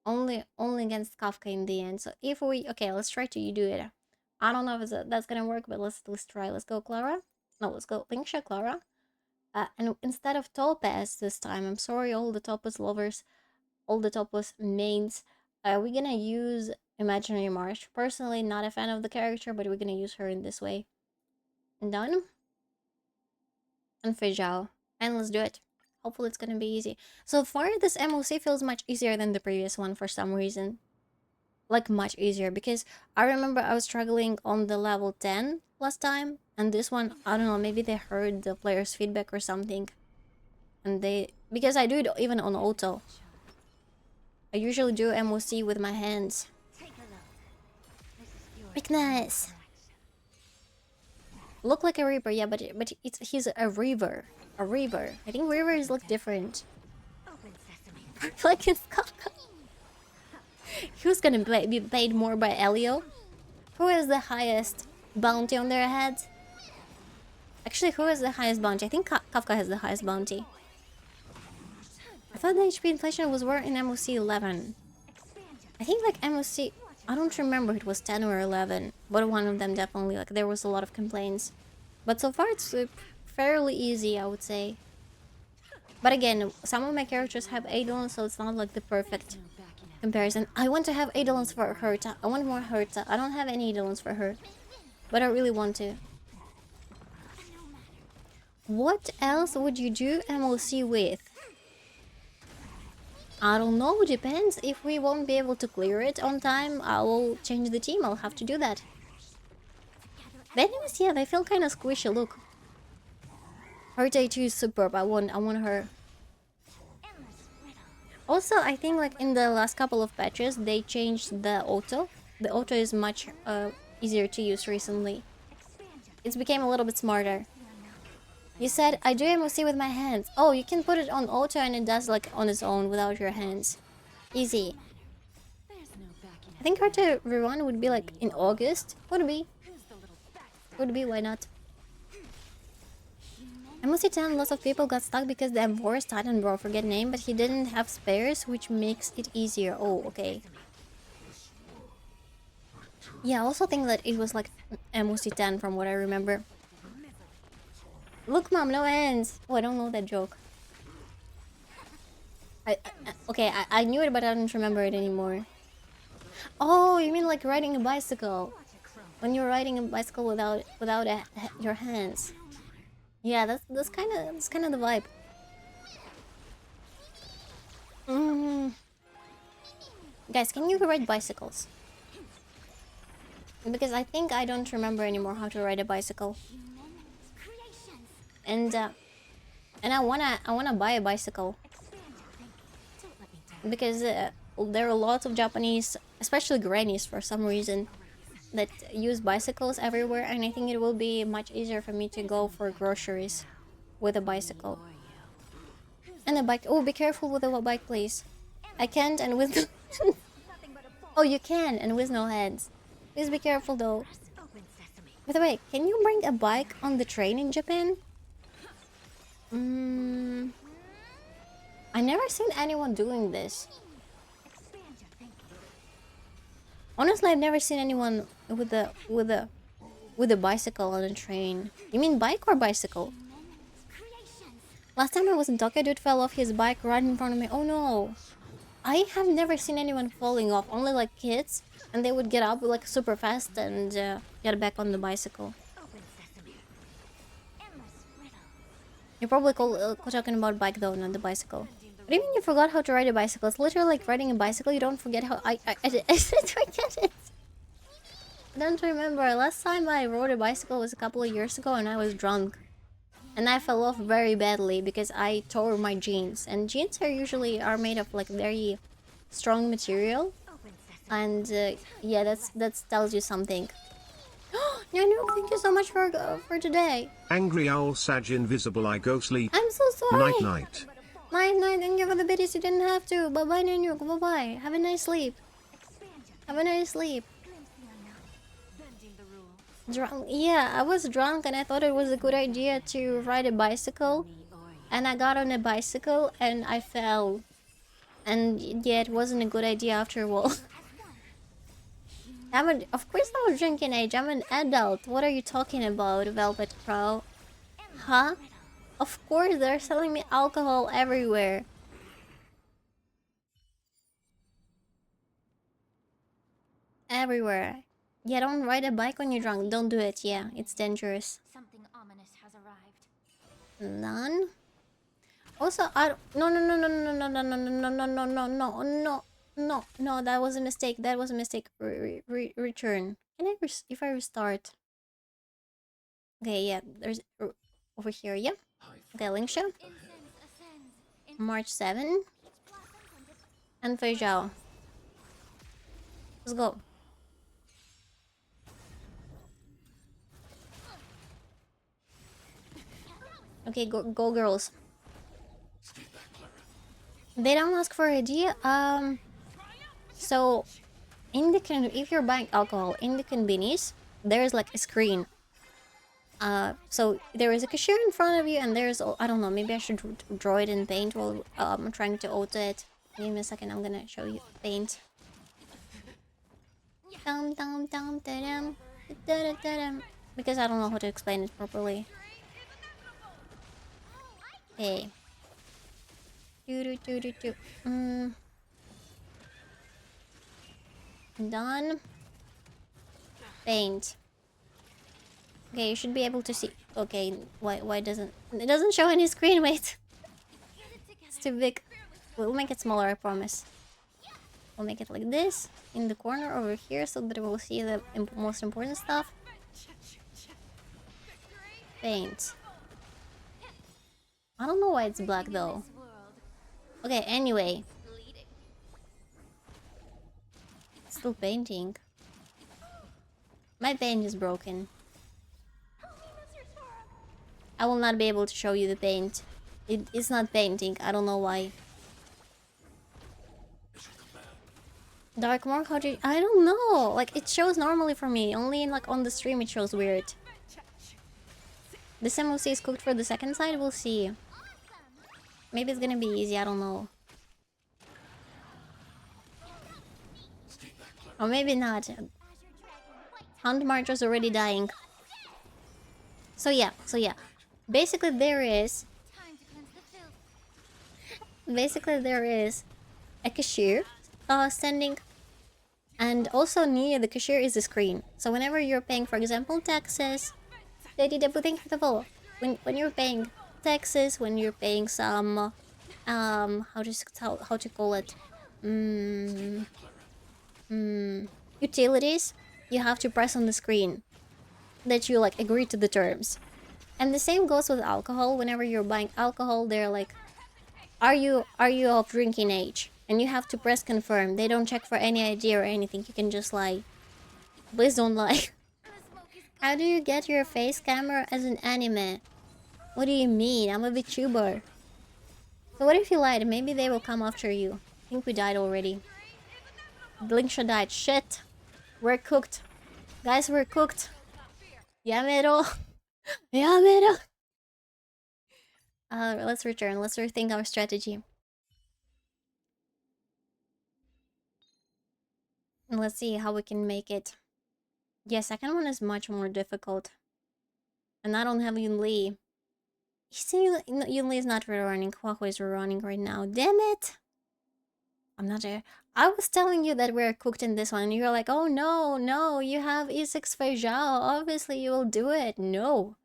Only against Kafka in the end. So if we... Okay, let's try to do it. I don't know if that's gonna work, but let's try. Let's go Clara. No, let's go Linksha Clara. And instead of Topaz this time, I'm sorry all the Topaz lovers, all the Topaz mains, we're gonna use Imaginary Marsh. Personally, not a fan of the character, but we're gonna use her in this way. Done. And Feijao. And let's do it. Hopefully it's gonna be easy. So far, this MOC feels much easier than the previous one for some reason. Like, much easier. Because I remember I was struggling on the level 10 last time. And this one, I don't know, maybe they heard the players' feedback or something. And they... Because I do it even on auto. I usually do MOC with my hands. Weakness! Look like a Reaper, yeah, but he's a Reaver. A Reaver. I think Reavers look different. Like his Kafka. Who's gonna be paid more by Elio? Who has the highest bounty on their heads? Actually, who has the highest bounty? I think Kafka has the highest bounty. I thought the HP inflation was more in MOC 11. I think like MOC... I don't remember if it was 10 or 11. But one of them definitely, like, there was a lot of complaints. But so far it's fairly easy, I would say. But again, some of my characters have Eidolons, so it's not like the perfect comparison. I want to have Eidolons for Herta. I want more Herta. I don't have any Eidolons for her. But I really want to. What else would you do MOC with? I don't know, depends. If we won't be able to clear it on time, I will change the team. I'll have to do that. The enemies, yeah, they feel kind of squishy, look. Herta 2 is superb. I want her. Also, I think like in the last couple of patches, they changed the auto. The auto is much easier to use recently. It's became a little bit smarter. You said, I do MOC with my hands. Oh, you can put it on auto and it does like on its own without your hands. Easy. I think Herta Rerun would be like in August. Would be, why not? MOC 10, lots of people got stuck because the Enforced Titan bro, forget name, but he didn't have spares, which makes it easier. Oh, okay. Yeah, I also think that it was like MOC 10 from what I remember. Look, mom, no hands. Oh, I don't know that joke. I knew it, but I don't remember it anymore. Oh, you mean like riding a bicycle? When you're riding a bicycle without your hands. Yeah, that's kind of the vibe. Guys, can you ride bicycles? Because I think I don't remember anymore how to ride a bicycle. And I wanna buy a bicycle. Because there are lots of Japanese, especially grannies for some reason, that use bicycles everywhere, and I think it will be much easier for me to go for groceries with a bicycle. And a bike. Oh, be careful with the bike, please. I can't, and with oh, you can, and with no hands. Please be careful though. By the way, can you bring a bike on the train in Japan? I never seen anyone doing this. Honestly, I've never seen anyone with a bicycle on a train. You mean bike or bicycle? Last time I was in Tokyo, dude fell off his bike right in front of me. Oh no! I have never seen anyone falling off. Only like kids, and they would get up like super fast and get back on the bicycle. You're probably talking about bike though, not the bicycle. What do you mean you forgot how to ride a bicycle? It's literally like riding a bicycle. You don't forget how I didn't forget it. I don't remember. Last time I rode a bicycle was a couple of years ago, and I was drunk. And I fell off very badly because I tore my jeans. And jeans are usually made of like very strong material. And yeah, that tells you something. Nyanuk, thank you so much for today. Angry Owl Sag Invisible I go sleep. I'm so sorry. Night night. Night, thank you for the biddies. You didn't have to. Bye bye, Nyanuk. Bye bye. Have a nice sleep. Have a nice sleep. Drunk. Yeah, I was drunk and I thought it was a good idea to ride a bicycle. And I got on a bicycle and I fell. And yeah, it wasn't a good idea after all. Of course I'm a drinking age. I'm an adult. What are you talking about, Velvet Crow? Huh? Of course, they're selling me alcohol everywhere. Everywhere. Yeah, don't ride a bike when you're drunk. Don't do it. Yeah, it's dangerous. Something ominous has arrived. None? Also, I don't... No, that was a mistake. That was a mistake. Return. Can I if I restart? Okay, yeah, there's over here, yeah. Okay, link show. March 7. And Feijao. Let's go. Okay, go girls. They don't ask for idea. So in the if you're buying alcohol in the convenience, there's like a screen. So there is a cashier in front of you, and there's I don't know. Maybe I should draw it in paint while I'm trying to auto it. Give me a second. I'm gonna show you paint. Because I don't know how to explain it properly. Okay. Done. Paint. Okay, you should be able to see. Okay, why doesn't it doesn't show any screen? Wait, it's too big. We'll make it smaller, I promise. We'll make it like this in the corner over here so that we'll see the most important stuff. Paint. I don't know why it's black though. Okay, anyway. Still painting. My paint is broken. I will not be able to show you the paint. It's not painting. I don't know why. Dark mark? How do you... I don't know. Like, it shows normally for me. Only in, like, on the stream it shows weird. This MOC is cooked for the second side. We'll see. Maybe it's gonna be easy. I don't know. Or maybe not. Hunt March already dying. So yeah. Basically there is a cashier standing, and also near the cashier is a screen. So whenever you're paying, for example, taxes, when you're paying taxes, when you're paying some how to call it, utilities, you have to press on the screen that you like agree to the terms. And the same goes with alcohol. Whenever you're buying alcohol, they're like, are you of drinking age? And you have to press confirm. They don't check for any ID or anything. You can just lie. Please don't lie. How do you get your face camera as an anime? What do you mean? I'm a VTuber. So what if you lied? Maybe they will come after you. I think we died already. Blinksha died. Shit. We're cooked. Guys, we're cooked. Yamero. Yamero. Let's return. Let's rethink our strategy. And let's see how we can make it. Yeah, second one is much more difficult. And I don't have Yun Li. You see, Yun Li is not rerunning. Huahua is rerunning right now. Damn it! I'm not there. I was telling you that we're cooked in this one, and you're like, oh no, you have E6 Fei Zhao. Obviously, you will do it. No.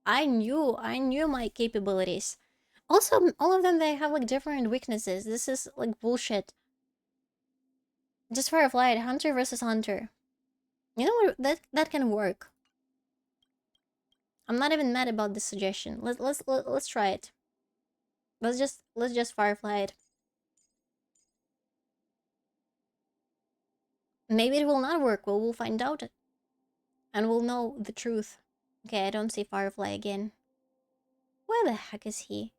I knew my capabilities. Also, all of them, they have like different weaknesses. This is like bullshit. Just for a flight, Hunter versus Hunter. You know what? That can work. I'm not even mad about this suggestion. Let's try it. Let's just Firefly it. Maybe it will not work. Well, we'll find out. And we'll know the truth. Okay, I don't see Firefly again. Where the heck is he?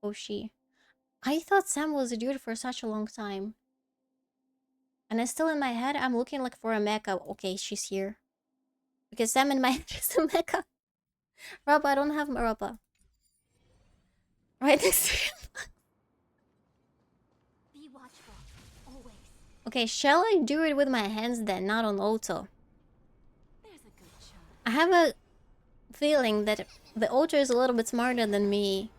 Oh, she. I thought Sam was a dude for such a long time. And it's still in my head, I'm looking like for a mecha. Okay, she's here. Because Sam in my head is a mecha. Rappa, I don't have Rappa. Right next to him. Be watchful, always. Okay, shall I do it with my hands then, not on auto? There's a good shot. I have a feeling that the auto is a little bit smarter than me.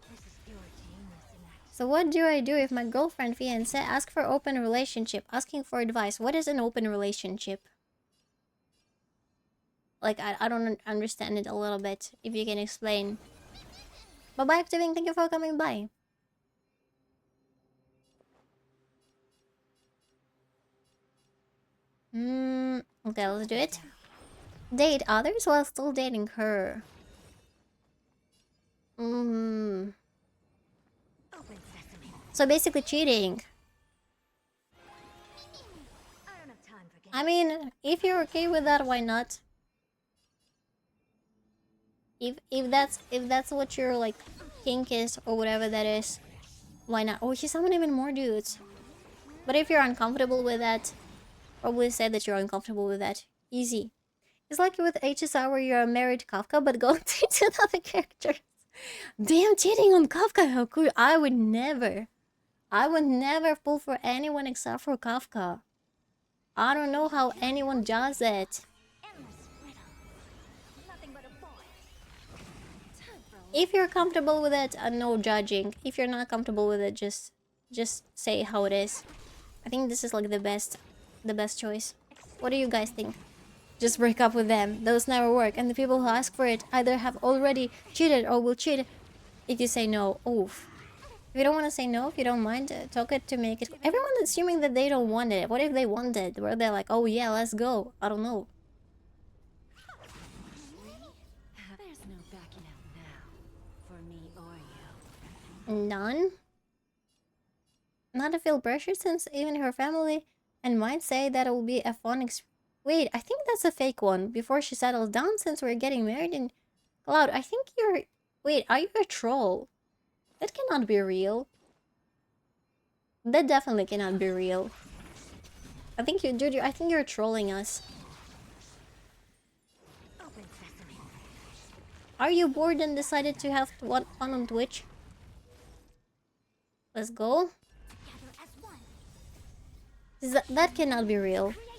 This is pure genius in action. So what do I do if my girlfriend fiancé asks for open relationship, asking for advice? What is an open relationship? Like, I don't understand it a little bit. If you can explain. Bye-bye, Activing. Thank you for coming by. Okay, let's do it. Date others while still dating her. Open sesame. So basically cheating. I don't have time for games. I mean, if you're okay with that, why not? If that's what your like kink is or whatever that is, why not? Oh, he's summoned even more dudes. But if you're uncomfortable with that, probably say that you're uncomfortable with that. Easy. It's like with HSR where you're a married Kafka but go to other characters. Damn, cheating on Kafka, how cool. I would never pull for anyone except for Kafka. I don't know how anyone does it. Endless riddle. Nothing but a boy. Time for If you're comfortable with it, no judging. If you're not comfortable with it, just say how it is. I think this is like the best choice. What do you guys think? Just break up with them. Those never work. And the people who ask for it either have already cheated or will cheat if you say no. Oof. If you don't want to say no, if you don't mind, talk it to make it. Everyone's assuming that they don't want it. What if they want it? Where they're like, oh yeah, let's go. I don't know. There's no backing out now. For me or you. None? Not to feel pressure since even her family and mine say that it will be a fun Wait, I think that's a fake one. Before she settles down since we're getting married in Cloud, I think you're... Wait, are you a troll? That cannot be real. That definitely cannot be real. I think you, dude, I think you're trolling us. open sesame. Are you bored and decided to have fun on Twitch? Let's go. Together as one. That cannot be real. Creations.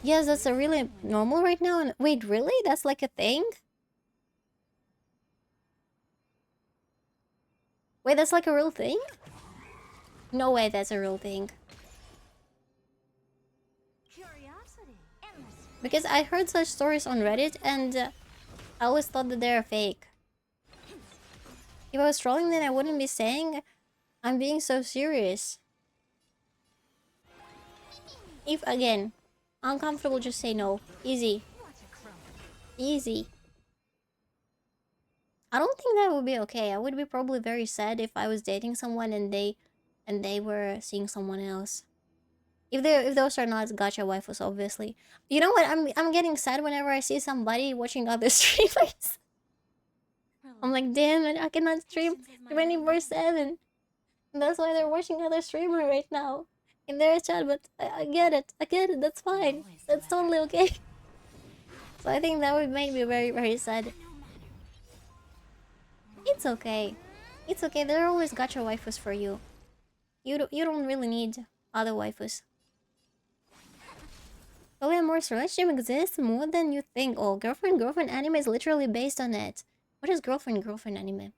Yes, that's a really normal right now. And wait, really? That's like a thing? Wait, that's like a real thing? No way, that's a real thing. Curiosity. Endless. Because I heard such stories on Reddit and I always thought that they're fake. If I was trolling, then I wouldn't be saying I'm being so serious. If, again, uncomfortable, just say no. Easy. Easy. I don't think that would be okay. I would be probably very sad if I was dating someone and they were seeing someone else. If those are not gacha waifus, obviously. You know what? I'm getting sad whenever I see somebody watching other streamers. I'm like, damn it, I cannot stream 24/7. And that's why they're watching other streamer right now in their chat. But I get it. I get it. That's fine. That's totally okay. So I think that would make me very, very sad. It's okay. It's okay. There are always gacha waifus for you. You don't really need other waifus. Polyamorous relationship exists more than you think. Oh, girlfriend anime is literally based on it. What is girlfriend anime?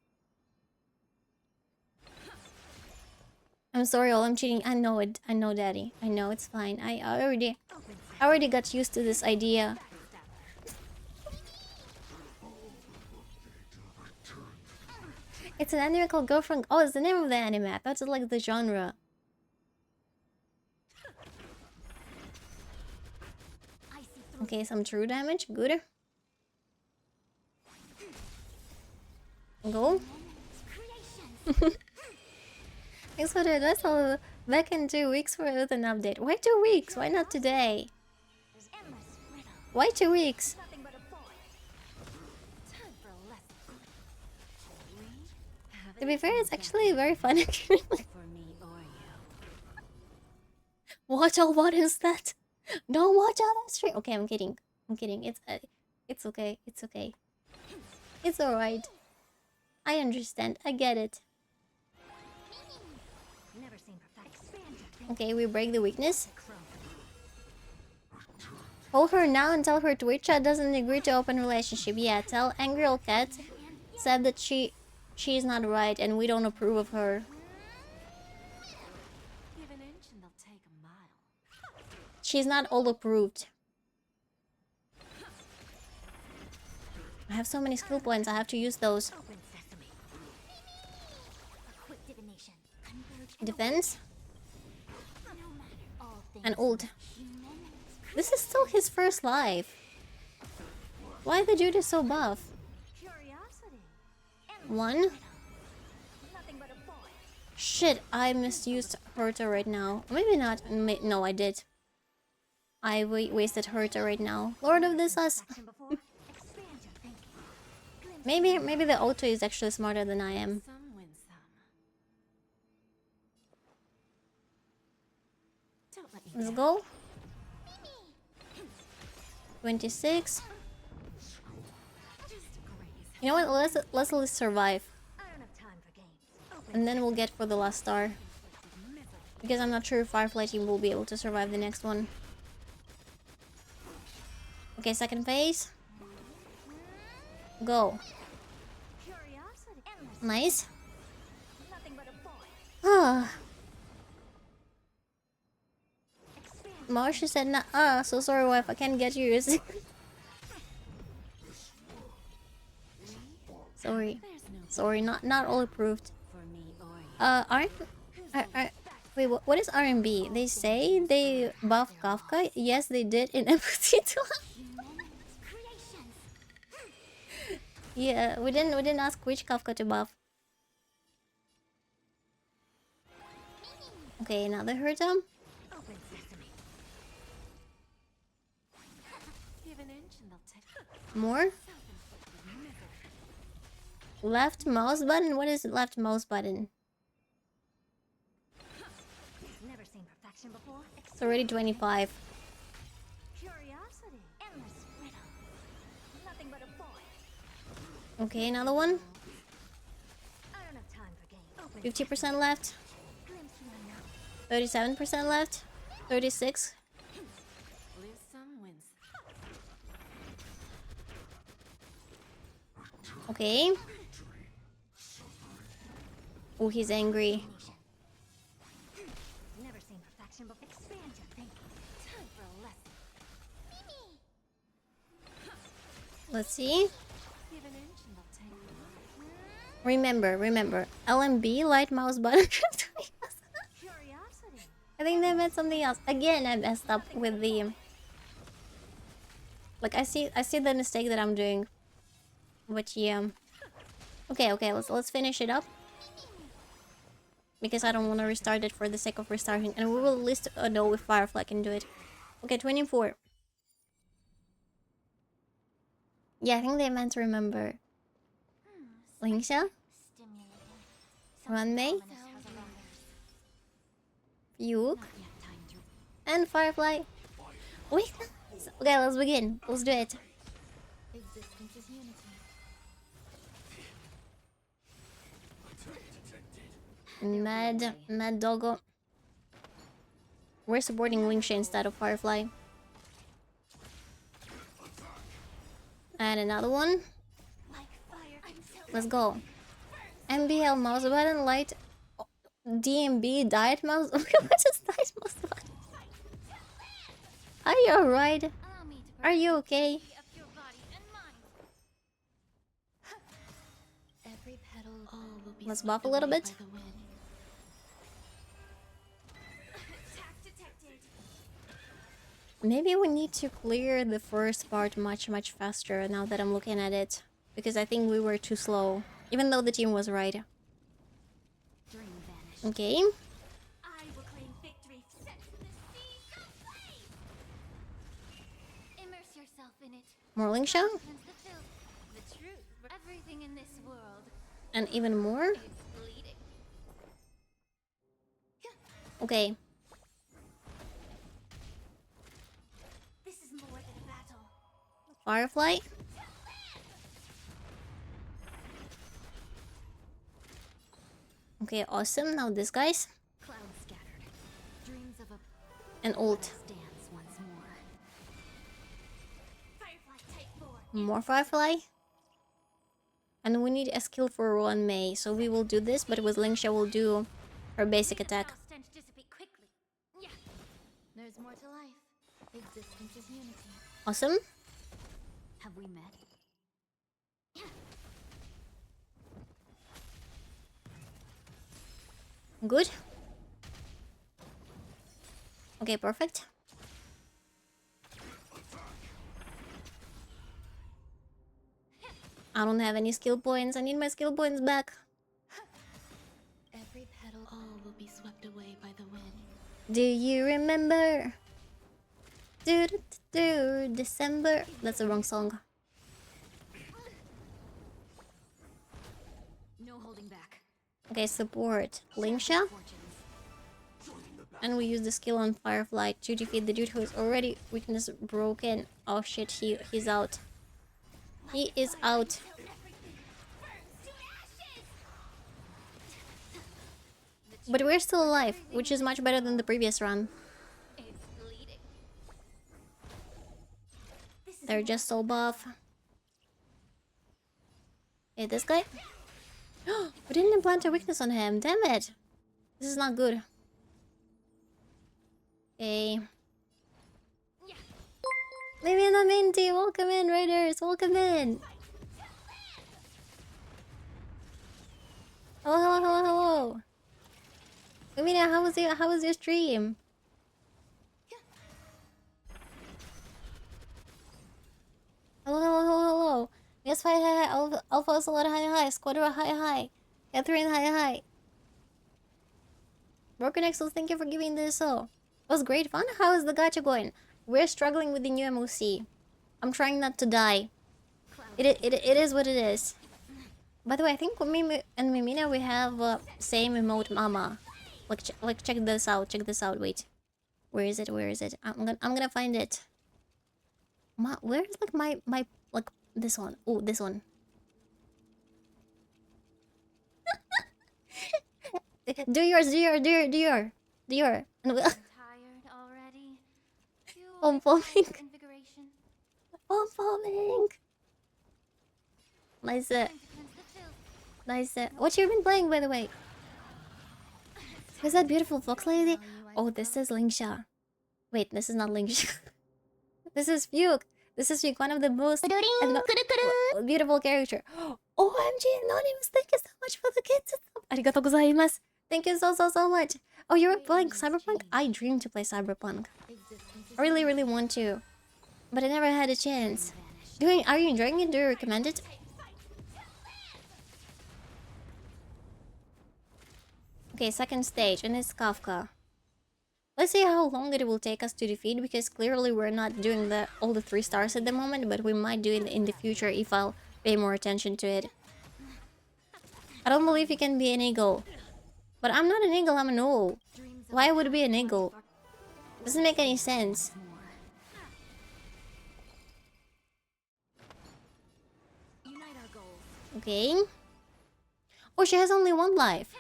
I'm sorry, all I'm cheating. I know it. I know, daddy. I know, it's fine. I already got used to this idea. It's an anime called Girlfriend. Oh, it's the name of the anime. I thought it's like the genre. Okay, some true damage. Good. Go. Thanks for the advice. I'll back in 2 weeks with an update. Why 2 weeks? Why not today? Why 2 weeks? To be fair, it's actually very fun. Watch out! What is that? Don't watch out that stream. Okay, I'm kidding. I'm kidding. It's okay. It's okay. It's alright. I understand. I get it. Okay, we break the weakness. Hold her now and tell her Twitch chat doesn't agree to open relationship. Yeah, tell AngryOwlCat said that she's not right and we don't approve of her. She's not all approved. I have so many skill points, I have to use those. Defense. And ult. This is still his first life. Why the dude is so buff? 1. Shit, I misused Herta right now. Maybe not. No, I did. I wasted Herta right now. Lord of the Sus. maybe the auto is actually smarter than I am. Let's go. 26. You know what? Let's at least survive. And then we'll get for the last star. Because I'm not sure if Firefly team will be able to survive the next one. Okay, second phase. Go. Nice. Ah. Marsha said, nah, so sorry, wife. I can't get yours. Sorry. Sorry, not all approved. Wait, what is R&B? They say they buff Kafka. Yes, they did in episode 2. Yeah, we didn't ask which Kafka to buff. Okay, another Herta. More? Left mouse button? What is left mouse button? It's already 25. Okay, another one. I don't have time for games. 50% left. Glimpse you now. 37% left. 36. Lose some, wins. Okay. Oh, he's angry. Never seen perfection, but expand your thinking. Time for a lesson. Let's see. Give an inch and they'll take a lot. Remember. LMB, light mouse button. Curiosity. I think they meant something else. Again, I messed up with the... Like, I see the mistake that I'm doing. But yeah. Okay, let's finish it up. Because I don't want to restart it for the sake of restarting. And we will list... Oh no, if Firefly can do it. Okay, 24. Yeah, I think they meant to remember. Lingsha? Stimulating. Runmei? Ominous has arrived. Yuk? Not yet time to. And Firefly. Wait, nice. Okay, let's begin. Let's do it. Existence is unity. Mad Doggo. We're supporting Lingsha instead of Firefly. And another one. Like fire. Let's go. MBL mouse button light. DMB diet mouse. What is diet mouse button? Are you alright? Allow me to Are you okay? of your body and mind. Every petal all will be Let's swept buff a little away bit. by the wind. Attack detected. Maybe we need to clear the first part much faster now that I'm looking at it. Because I think we were too slow. Even though the team was right. Dream vanished. Okay. I will claim victory. Set the seas aflame. Immerse yourself in it. More Lingsha. Cleanse the filth. The truth. Everything in this world And even more. is bleeding. Okay. This is more than a battle. Firefly. Okay, awesome. Now this guy's. Clouds scattered. Dreams of a And ult. stands once more. Firefly type 4. More Firefly. And we need a skill for Runmei. So we will do this, but with Lingsha we'll do her basic attack. Foul stench dissipate quickly. Yeah. There's more to life. Existence is unity. Awesome. Have we met? Good. Okay, perfect. I don't have any skill points. I need my skill points back. Every petal all will be swept away by the wind. Do you remember? December. That's the wrong song. No holding back. Okay, support Lingsha. Fortunes. And we use the skill on Firefly to defeat the dude who is already weakness broken. Oh shit, he's out. He is out. But we're still alive, which is much better than the previous run. It's bleeding. They're just so buff. Hey, this guy? We didn't implant a weakness on him. Damn it. This is not good. Okay. Maybe in the main team. Welcome in, Raiders. Welcome in. Hello. Lumina, how was your stream? Hello. Yes, hi. Alpha Ocelot, hi. Squadra, hi. Catherine, hi. Broken Exos, thank you for giving this so. It was great fun. How is the gacha going? We're struggling with the new MOC. I'm trying not to die. It is what it is. By the way, I think with me and Mimina we have same emote mama. Like check this out. Wait, where is it? I'm gonna find it. Where's like my like this one? Oh, this one. Do yours, do your. And we'll Tired already? Pom pomming. Invigoration. Pom pomming. Nice. Time to cleanse the filth. Nice. What you been playing, by the way? Is that beautiful fox lady? Oh, this is Lingsha. Wait, this is not Lingsha. This is Fuke. This is Fuke, one of the most beautiful character. OMG, Anonymous, thank you so much for the kids. Arigatou gozaimasu. Thank you so much. Oh, you were playing Cyberpunk? I dream to play Cyberpunk. I really want to, but I never had a chance. Are you enjoying it? Do you recommend it? Okay, second stage, and it's Kafka. Let's see how long it will take us to defeat, because clearly we're not doing all the 3 stars at the moment, but we might do it in the future if I'll pay more attention to it. I don't believe you can be an eagle. But I'm not an eagle, I'm an owl. Why would it be an eagle? Doesn't make any sense. Unite our goals. Okay. Oh, she has only 1 life.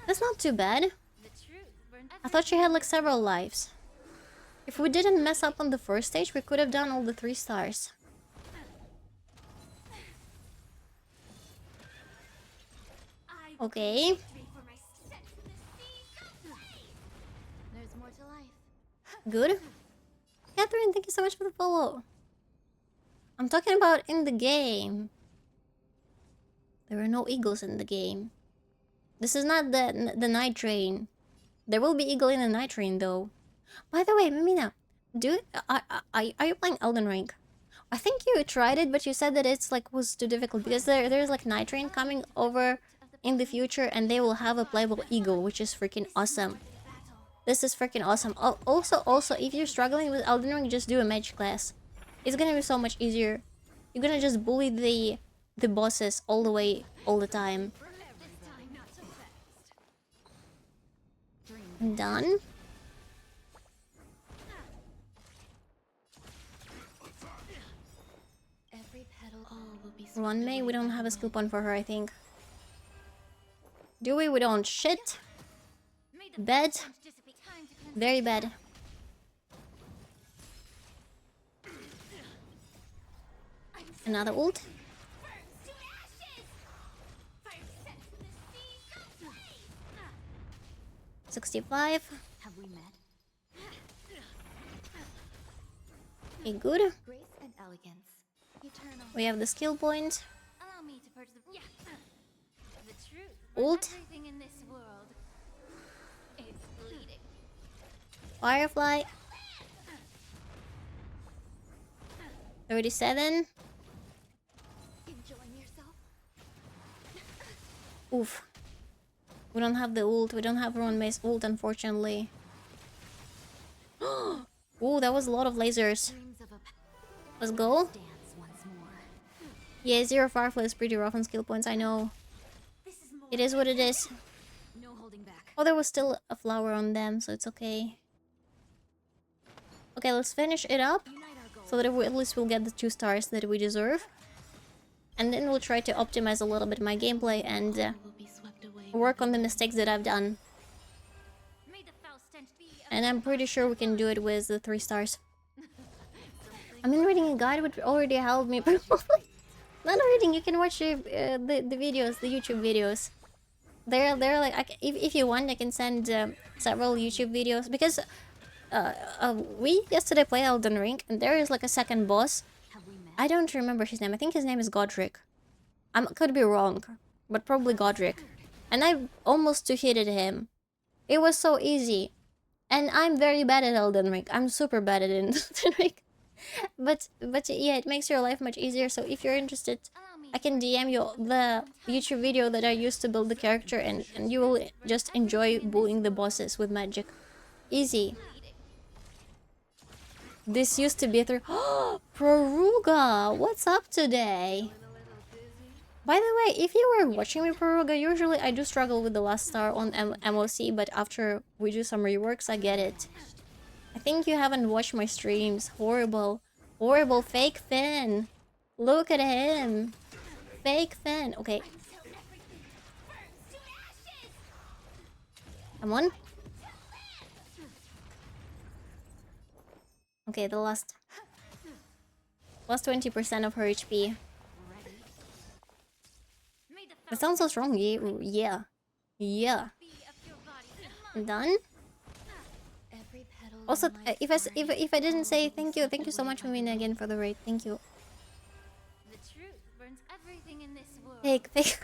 That's not too bad. The truth burns. I thought she had like several lives. If we didn't mess up on the first stage, we could have done all the 3 stars. Okay. There's more to life. Good. Catherine, thank you so much for the follow. I'm talking about in the game. There are no eagles in the game. This is not the night train. There will be eagle in the night train though. By the way, Mimina, are you playing Elden Ring? I think you tried it, but you said that it's like was too difficult because there's like night train coming over in the future, and they will have a playable eagle, which is freaking awesome. This is freaking awesome. Oh, also, if you're struggling with Elden Ring, just do a mage class. It's gonna be so much easier. You're gonna just bully the bosses all the way, all the time. Done. Every petal all will be Run May, we don't have a skill point for her, I think. Do we? We don't. Shit. Bad. Very bad. Another ult. 65. Have we met? Okay, good. Grace and elegance. Eternal. We have the skill point. Allow me to purge the. Yeah. The truth. Ult. Everything in this world is bleeding. Firefly. 37. Enjoying yourself? Oof. We don't have the ult. We don't have Ron May's ult, unfortunately. Ooh, that was a lot of lasers. Dreams of a Let's go. dance once more. Yeah, 0 Firefly is pretty rough on skill points, I know. It is what it is. No holding back. Oh, there was still a flower on them, so it's okay. Okay, let's finish it up, Unite our goals. so that at least we'll get the 2 stars that we deserve. And then we'll try to optimize a little bit my gameplay and Will be swept away. work on the mistakes that I've done. May the foul stench be. And I'm pretty sure we can do it with the 3 stars. I mean, reading a guide would already help me. Not reading, you can watch the videos, the YouTube videos. They're like, if you want, I can send several YouTube videos, because we yesterday played Elden Ring, and there is like a second boss. Have we met? I don't remember his name. I think his name is Godric. I could be wrong, but probably Godric. And I almost two-hitted him. It was so easy. And I'm very bad at Elden Ring. I'm super bad at Elden Ring. But yeah, it makes your life much easier. So if you're interested, Allow me. I can DM you the YouTube video that I used to build the character, and you will just enjoy bullying the bosses with magic. Easy. This used to be a Peruga, what's up today? By the way, if you were watching me, Peruga, usually I do struggle with the last star on MOC, but after we do some reworks, I get it. I think you haven't watched my streams. Horrible. Horrible. Fake Finn. Look at him. Fake Finn. Okay. Come on. Okay, the last 20% of her HP. That sounds so strong. Yeah. Yeah. Done. Every petal Also, in my if I didn't say thank you so much, Mamina, again for the raid. Thank you. The truth burns everything in this world. Fake. It's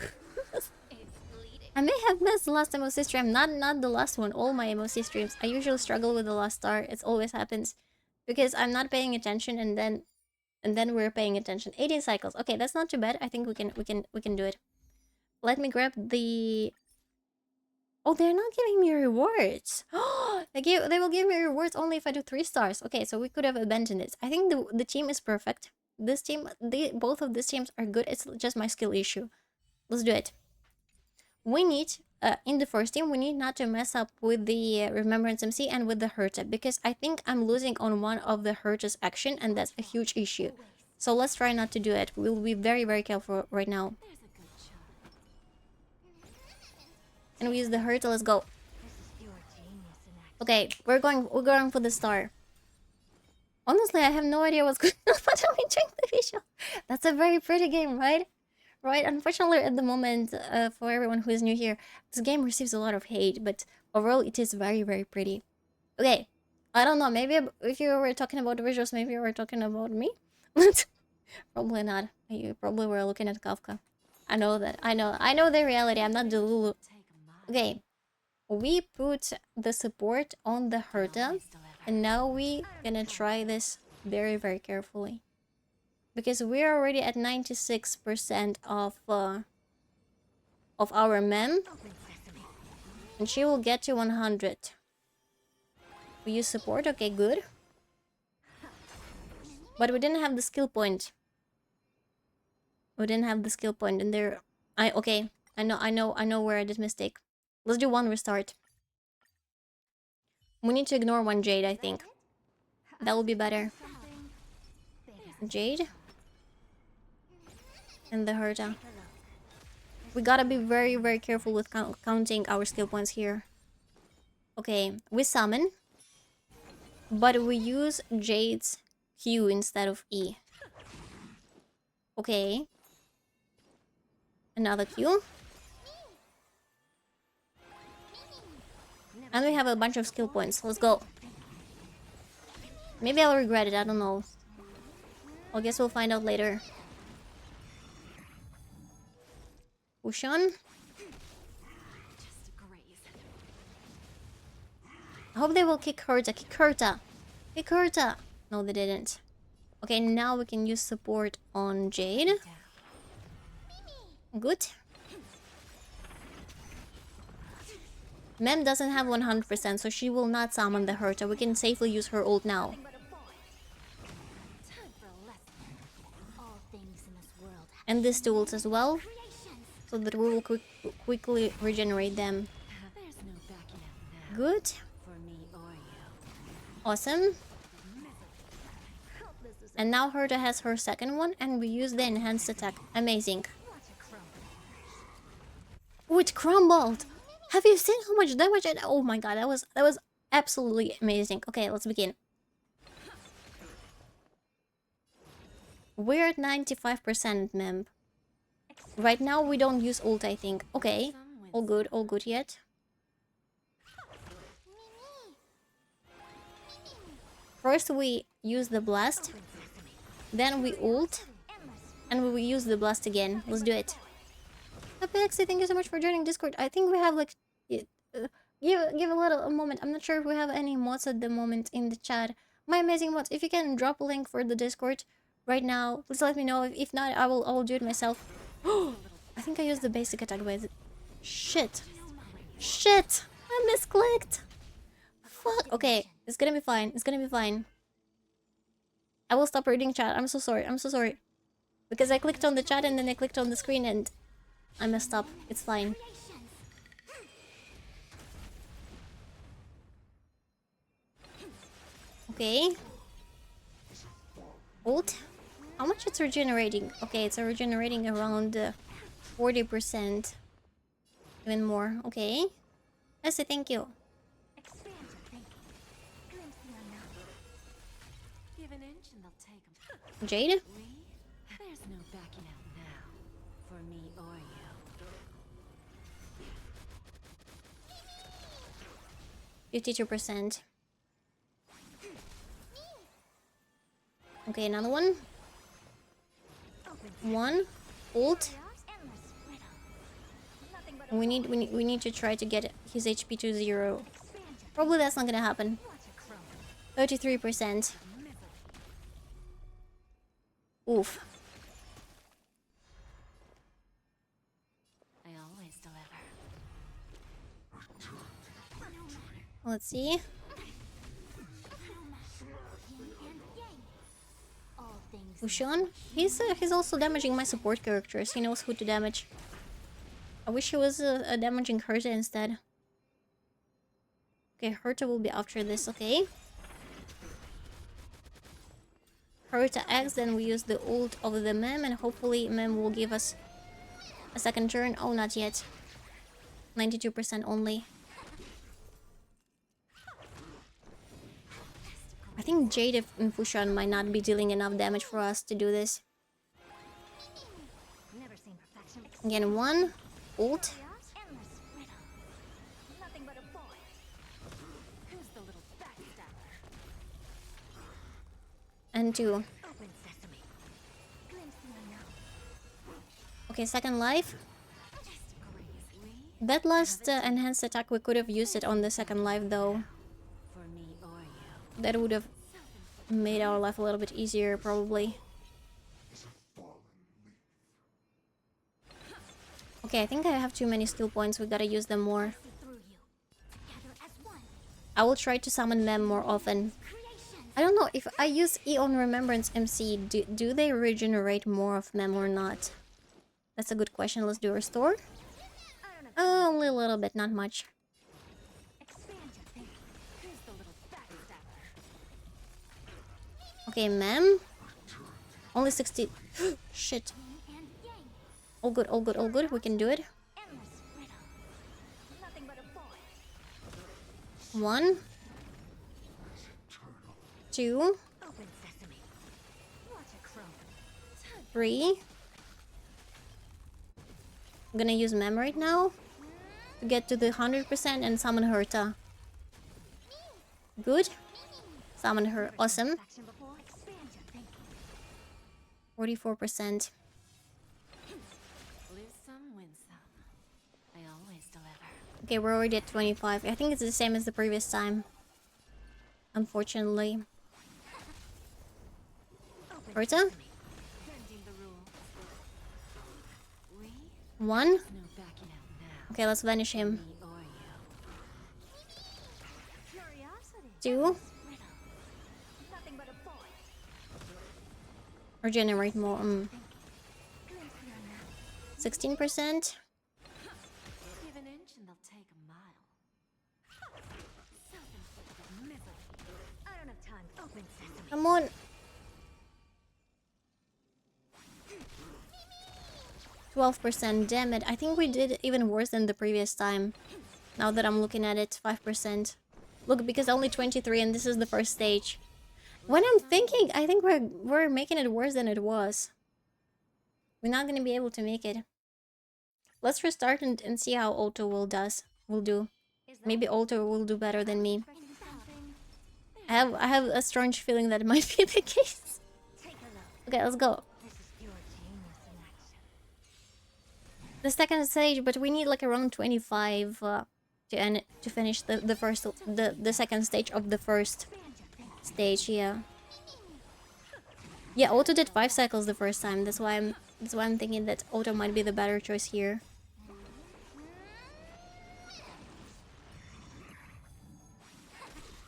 bleeding. I may have missed the last MOC stream. Not the last one. All my MOC streams. I usually struggle with the last star. It always happens because I'm not paying attention, and then we're paying attention. 18 cycles. Okay, that's not too bad. I think we can do it. Let me grab the. Oh, they're not giving me rewards. They will give me rewards only if I do 3 stars. Okay, so we could have abandoned it. I think the team is perfect. This team, both of these teams are good. It's just my skill issue. Let's do it. We need, in the first team, we need not to mess up with the Remembrance MC and with the Herta, because I think I'm losing on one of the Herta's action, and that's a huge issue. So let's try not to do it. We'll be very, very careful right now. There's a good shot. And we use the Herta. Let's go. This is pure genius in action. Okay, we're going for the star. Honestly, I have no idea what's going on, but I'm enjoying the visual. That's a very pretty game, right? Right, unfortunately at the moment, for everyone who is new here, this game receives a lot of hate, but overall it is very, very pretty. Okay, I don't know, maybe if you were talking about the visuals, maybe you were talking about me? But probably not. You probably were looking at Kafka. I know that. I know the reality. I'm not the Lulu. Take a mile. Okay, we put the support on the Herta, and now we gonna try this very, very carefully. Because we're already at 96% of our mem, and she will get to 100. We use support, okay, good. But we didn't have the skill point. We didn't have the skill point, and there. Okay, I know where I did mistake. Let's do one restart. We need to ignore one Jade, I think. That will be better. Jade. And the Herta. We gotta be very, very careful with counting our skill points here. Okay, we summon. But we use Jade's Q instead of E. Okay. Another Q. And we have a bunch of skill points. Let's go. Maybe I'll regret it, I don't know. I guess we'll find out later. Push on. Just a graze. I hope they will kick Herta. Kick Herta. Kick Herta. No, they didn't. Okay, now we can use support on Jade. Good. Mem doesn't have 100%, so she will not summon the Herta. We can safely use her ult now. Time for a lesson. All things in this world have And these two ults as well, creations. so that we will quickly regenerate them. There's no backing out now. Good. For me or you. Awesome. And now Herta has her second one, and we use the enhanced attack. Amazing. Oh, it crumbled! Have you seen how much damage it... Oh my god, that was absolutely amazing. Okay, let's begin. We're at 95% mem. Right now we don't use ult, I think. Okay, all good yet. First we use the blast, then we ult, and we will use the blast again. Let's do it. Apexy, thank you so much for joining Discord. I think we have like... give a moment. I'm not sure if we have any mods at the moment in the chat. My amazing mods, if you can drop a link for the Discord right now, please let me know. If not, I will do it myself. I think I used the basic attack with... Shit. Shit! I misclicked! Fuck. Okay, it's gonna be fine. It's gonna be fine. I will stop reading chat. I'm so sorry. I'm so sorry. Because I clicked on the chat and then I clicked on the screen and I messed up. It's fine. Okay. Ult. How much it's regenerating? Okay, it's regenerating around 40%. Even more. Okay. Essie, thank you. Expand your thinking. Glimpse the unknown. Give an inch and they'll take 'em. Jade? There's no backing out now. For me or you. 52%. Okay, another one. One. Ult. Endless riddle. Nothing but We need to try to get his HP to 0. expand your Probably that's not gonna happen. watch it crumble. 33%. Oof. I always deliver. Let's see. Yin and yang. All things Fushan? He's also damaging my support characters. He knows who to damage. I wish he was damaging Herta instead. Okay, Herta will be after this, okay? Herta X, then we use the ult of the Mem, and hopefully Mem will give us a second turn. Oh, not yet. 92% only. I think Jade and Fushan might not be dealing enough damage for us to do this. never seen perfection. Again, one ult. Endless riddle. Nothing but a void. Who's the little backstabber? And two. Open sesame. Glimpse the unknown. Okay, second life. Just crazy. That last enhanced attack, we could have used it on the second life though. For me or you. That would have made our life a little bit easier, probably. Okay, I think I have too many skill points. We gotta use them more. See through you. Together as one. I will try to summon them more often. Creation. I don't know if I use Eon Remembrance MC, do they regenerate more of them or not? That's a good question. Let's do restore. Only a little bit, not much. Expand your thinking. Who's the little backstabber? Okay, Mem. Only 60. Shit. Yin and yang. All good, all good, all good. We can do it. Endless riddle. Nothing but a void. 1, 2, Open sesame. Watch it crumble. 3. I'm gonna use Mem right now to get to the 100% and summon Herta. Good. Summon her. Awesome. Action before. Expand your thinking. 44%. Lose some, win some. I always deliver. Okay, we're already at 25. I think it's the same as the previous time. Unfortunately. Herta? Bending the rules. We 1. no backing out now. Okay, let's vanish him. Me or you. Curiosity. 2. Riddle. Nothing but a void. Regenerate more. Glimpse the unknown. 16%. Give an inch and they'll take a mile. Self-inflicted misery. I don't have time. Open sesame. Come on. 12%. Damn it. I think we did even worse than the previous time. Now that I'm looking at it, 5%. Look, because only 23 and this is the first stage. When I'm thinking, I think we're making it worse than it was. We're not gonna be able to make it. Let's restart and see how Auto will do. Maybe Auto will do better than me. Something. I have a strange feeling that it might be the case. Take a look. Okay, let's go. This is pure genius in action. The second stage, but we need like around 25 to finish the second stage of the first Expand your thinking. stage. Yeah, Auto did 5 cycles the first time. That's why I'm thinking that Auto might be the better choice here.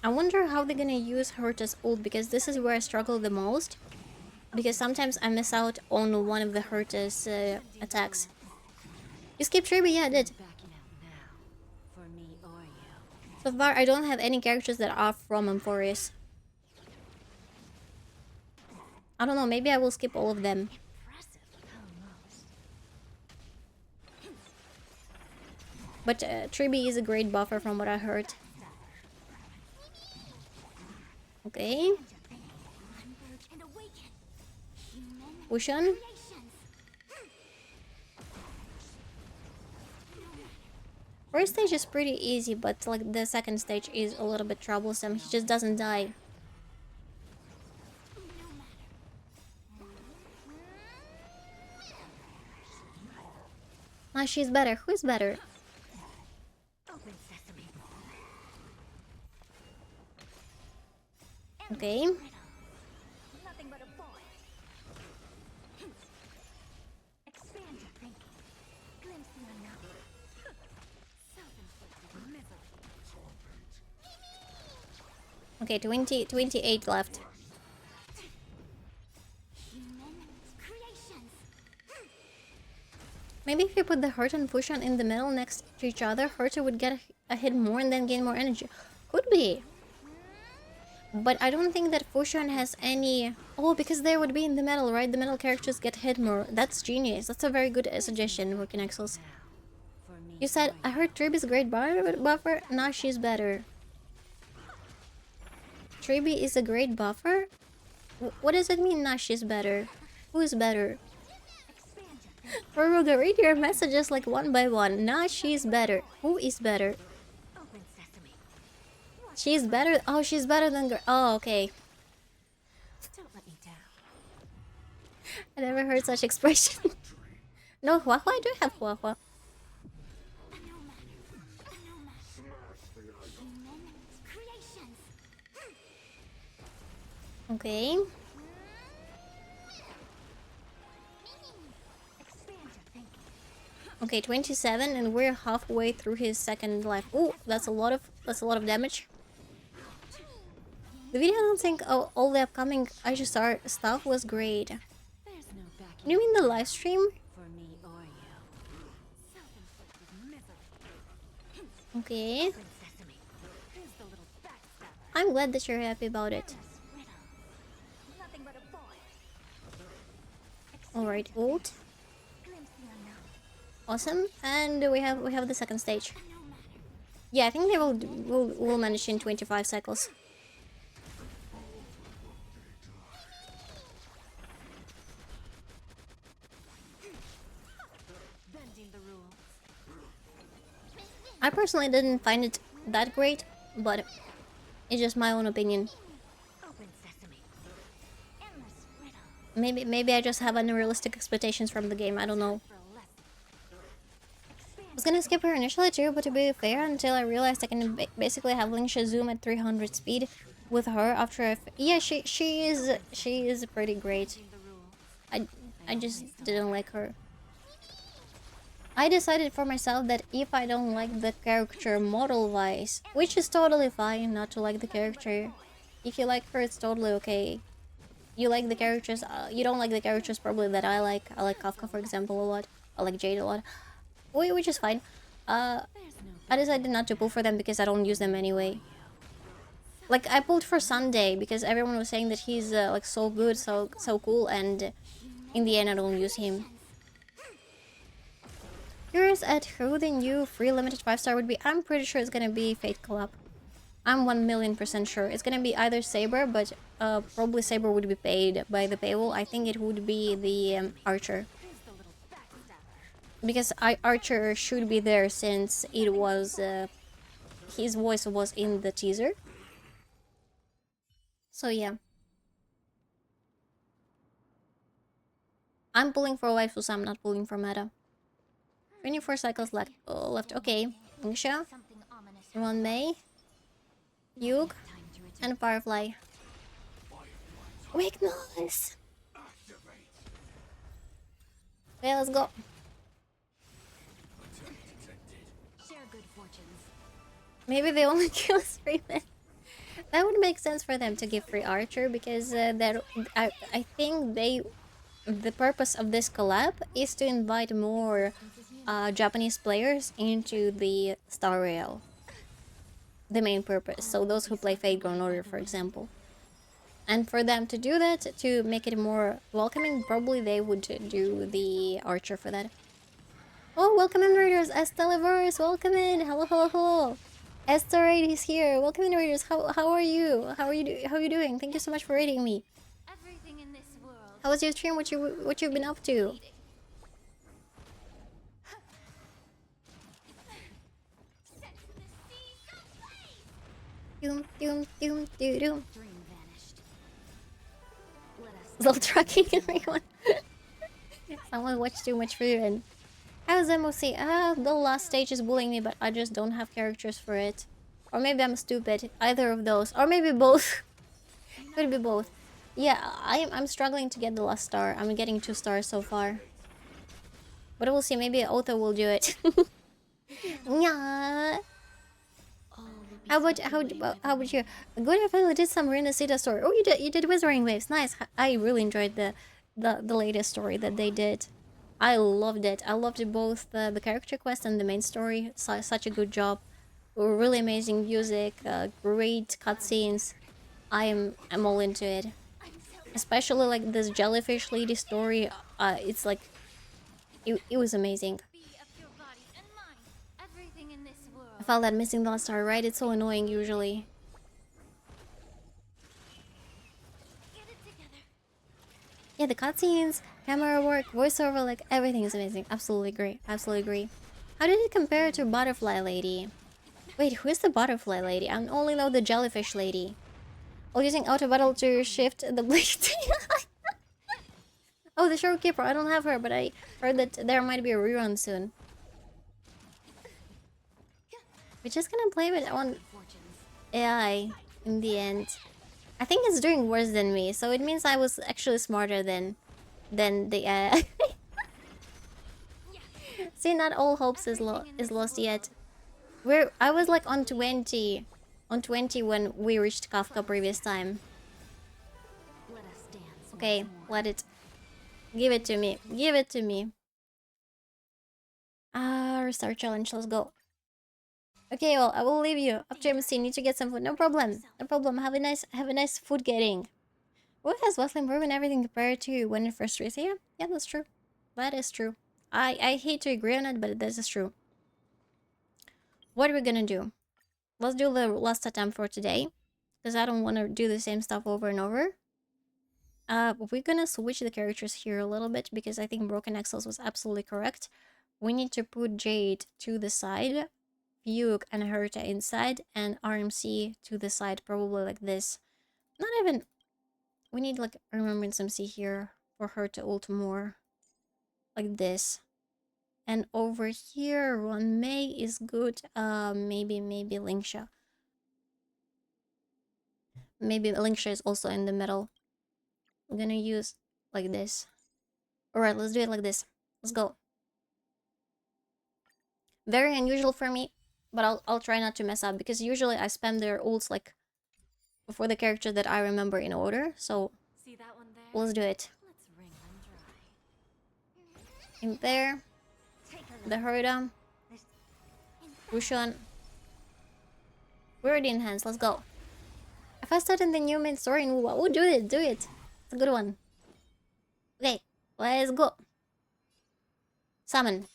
I wonder how they're gonna use Herta's ult, because this is where I struggle the most. Because sometimes I miss out on one of the Herta's attacks. You skipped Triby? Yeah, I did. Backing out now. For me or you. So far, I don't have any characters that are from Emphorius. I don't know, maybe I will skip all of them. Impressive. Owlmost. But Triby is a great buffer from what I heard. Okay. And awaken. Human Push on. creations. First stage is pretty easy, but like the second stage is a little bit troublesome. He just doesn't die. Ah, she's better. Who's better? Open sesame. Okay. Nothing but a boy. Expand your thinking. Glimpse the unknown. Self-inflicted misery. Okay, 28 left. Human creations. Maybe if you put the Hurt and Fusion in the middle next to each other, Hurt would get a hit more and then gain more energy. Could be. But I don't think that Fusion has any... Oh, because they would be in the middle, right? The middle characters get hit more. That's genius. That's a very good suggestion, Working Axels. For me You said, I heard Triby's great buffer. Now she's better. Triby is a great buffer? What does it mean, now she's better? Who is better? Faruga, read your messages like one by one. Now she's better. Who is better? Open sesame. She's better. Oh, she's better than. Oh, okay. don't let me down. I never heard such expression. No, Huahua. I do have Huahua. Human creations. Okay. Expand your thinking. Okay, 27, and we're halfway through his second life. Oh, that's a lot of damage. The video, I don't think all the upcoming HSR stuff was great. There's no backing You mean the live stream? for me or you. Self-inflicted misery. Okay. Open sesame. Who's the little backstabber? I'm glad that you're happy about it. Riddle. Nothing but a boy. Alright, ult. Glimpse the unknown. Awesome. And we have the second stage. No matter. Yeah, I think they will manage in 25 cycles. Bending the rules. I personally didn't find it that great, but it's just my own opinion. Open sesame. Endless riddle. Maybe I just have unrealistic expectations from the game. I don't know. For a lesson. I was gonna skip her initially too, but to be fair, until I realized I can basically have Lingsha zoom at 300 speed with her after yeah, she is pretty great. The rules. I just didn't like her. I decided for myself that if I don't like the character model-wise, which is totally fine not to like the character. If you like her, it's totally okay. You like the characters, you don't like the characters probably that I like. I like Kafka, for example, a lot. I like Jade a lot. Which is fine. There's no I decided not to pull for them because I don't use them anyway. Like, I pulled for Sunday because everyone was saying that he's like so good, so cool, and in the end I don't use him. Curious at who the new free limited 5-star would be. I'm pretty sure it's gonna be Fate Collab. I'm 1,000,000% sure. It's gonna be either Saber, but probably Saber would be paid by the paywall. I think it would be the Archer. Who's the little backstabber? Because Archer should be there since it was his voice was in the teaser. So yeah, I'm pulling for waifu, so I'm not pulling for meta. 24 cycles left. Okay, Lingsha, Something ominous. Ron May, Yug, and Firefly. Weakness. Okay, let's go. Share good fortunes. Maybe they only kill 3 men. That would make sense for them to give free Archer because I think the purpose of this collab is to invite more Japanese players into the Star Rail. The main purpose. So those who play Fate Grand Order, for example. And for them to do that, to make it more welcoming, probably they would do the Archer for that. Oh, welcome in, Raiders. Esteliverse, welcome in. Hello, hello, hello. Esther Raid is here. Welcome in, Raiders. How are you? How are you doing? Thank you so much for raiding me. Everything in this world. How was your stream? What you've been up to? Set the seas ablaze. Doom, doom, doom, doom, doom. Dream vanished. Let us Still tracking everyone. Someone watched too much for you. And how's MOC? The last stage is bullying me, but I just don't have characters for it. Or maybe I'm stupid. Either of those. Or maybe both. Could be both. Yeah, I'm struggling to get the last star. I'm getting 2 stars so far. But we'll see. Maybe Otha will do it. Yeah. How about you? Good. I finally did some Rina Sita story. Oh, you did Wizarding Waves. Nice. I really enjoyed the latest story that they did. I loved it. I loved both the character quest and the main story. Such a good job. Really amazing music. Great cutscenes. I'm all into it. Especially like this jellyfish lady story. It's like it was amazing. Be of your body and mind. Everything in this world. I felt that missing the last star, right? It's so annoying usually. Get it together. Yeah, the cutscenes, camera work, voiceover, like everything is amazing. Absolutely great. Absolutely agree. How did it compare to Butterfly Lady? Wait, who is the Butterfly Lady? I only know the Jellyfish Lady. Oh, using auto battle to shift the blade. Oh, the Showkeeper. I don't have her, but I heard that there might be a rerun soon. We're just gonna play with on AI in the end. I think it's doing worse than me, so it means I was actually smarter than the AI. See, not all hopes is lost yet. I was like on 20 when we reached Kafka previous time. let us dance. Okay, once more. let it. Give it to me. Give it to me. Restart challenge. Let's go. Okay, well, I will leave you. Up to MC. Need to get some food. No problem. No problem. Have a nice food getting. What has vastly improved in everything compared to when it first released? Yeah, that's true. That is true. I hate to agree on it, but this is true. What are we gonna do? Let's do the last attempt for today, because I don't want to do the same stuff over and over. We're gonna switch the characters here a little bit because I think Broken Axles was absolutely correct. We need to put Jade to the side, Fugue and Herta inside, and RMC to the side, probably like this. Not even. We need like Remembrance MC here for her to ult more, like this. And over here, Ron May is good. Maybe Linksha. Maybe Linksha is also in the middle. I'm gonna use like this. Alright, let's do it like this. Let's go. Very unusual for me, but I'll try not to mess up because usually I spam their ults like before the character that I remember in order. So See that one there? let's do it. Let's wring them dry. In there, the Herda, Roshan. We're already in hands. Let's go. If I start in the new main story in WoW, oh, do it. It's a good one. Okay, let's go. Summon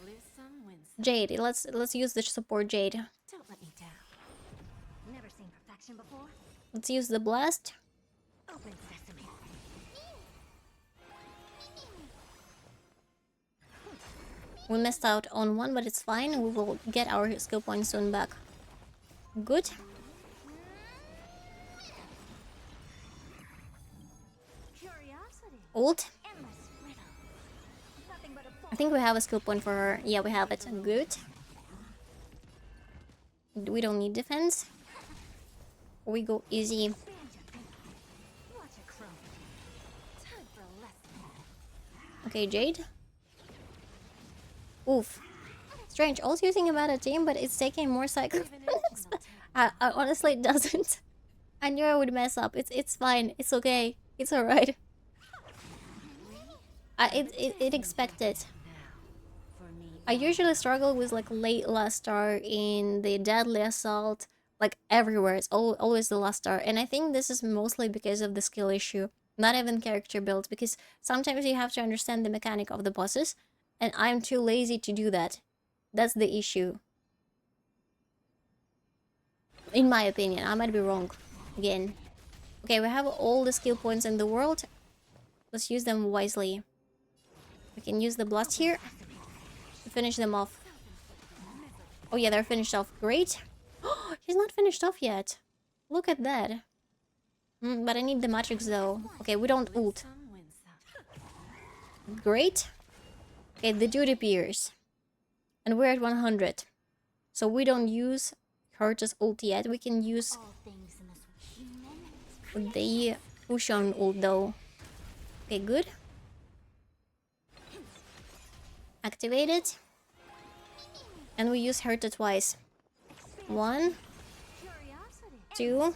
Lose some, win some. Jade. Let's use the support Jade. Don't let me down. Never seen perfection before. Let's use the blast. Open sesame. We missed out on one, but it's fine. We will get our skill points soon back. Good. Curiosity. Ult. Endless riddle. Nothing but a I think we have a skill point for her. Yeah, we have it. Good. We don't need defense. We go easy. Watch a crumble. Time for a lesson. Okay, Jade. Oof. Strange. Also using a meta team, but it's taking more cycles. I honestly, it doesn't. I knew I would mess up. It's fine. It's okay. It's alright. It expected. For me, I usually struggle with like late last star in the deadly assault, like everywhere. It's always the last star, and I think this is mostly because of the skill issue, not even character build. Because sometimes you have to understand the mechanic of the bosses, And I'm too lazy to do that. That's the issue. In my opinion, I might be wrong. Again. Okay, we have all the skill points in the world. Let's use them wisely. We can use the blast here to finish them off. Oh yeah, they're finished off. Great. He's not finished off yet. Look at that. But I need the matrix though. Okay, we don't ult. Some win some. Great. Okay, the dude appears. And we're at 100. So we don't use Herta's ult yet. We can use All things in this human. the Fusion ult though. Okay, good. Activate it. And we use Herta twice. 1, Curiosity. 2,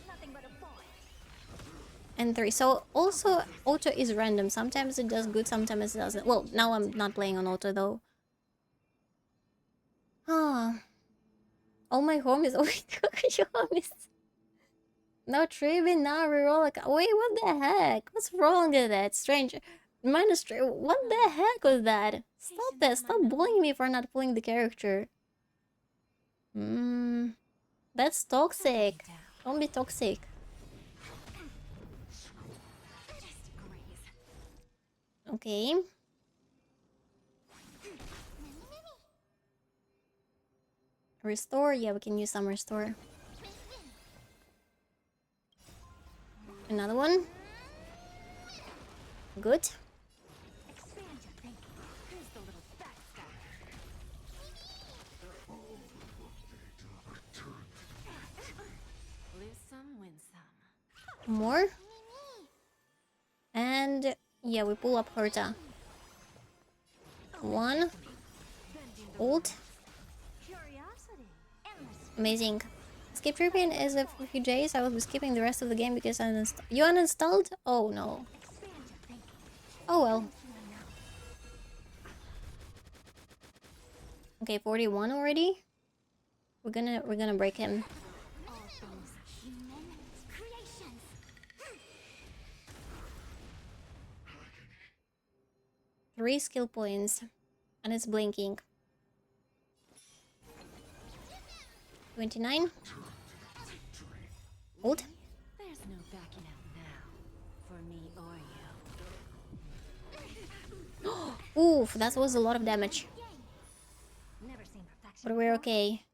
Nothing but a boy. and 3. So also auto is random. Sometimes it does good, sometimes it doesn't. Well, now I'm not playing on auto though. Ah. All my homies. Oh, your homies. No tripping, now reroll. Wait, what the heck? What's wrong with that? Strange. Minus 3. What the heck was that? Stop it. Stop bullying me for not pulling the character. That's toxic. Don't be toxic. Okay. Restore? Yeah, we can use some restore. Another one. Good. Expand your thinking. Here's the little backstab. Lose some, win some. More. And yeah, we pull up Herta. 1. Ult. Curiosity. Endless. Amazing. Skip tripping is a few days. I will be skipping the rest of the game because I you uninstalled? Oh no. Expand your thinking. Oh well. Okay, 41 already. We're gonna break him. All things human. Creations. 3 skill points. And it's blinking. 29. Ult. There's no backing out now. For me or you. Oof, that was a lot of damage. Never seen perfection. But we're okay.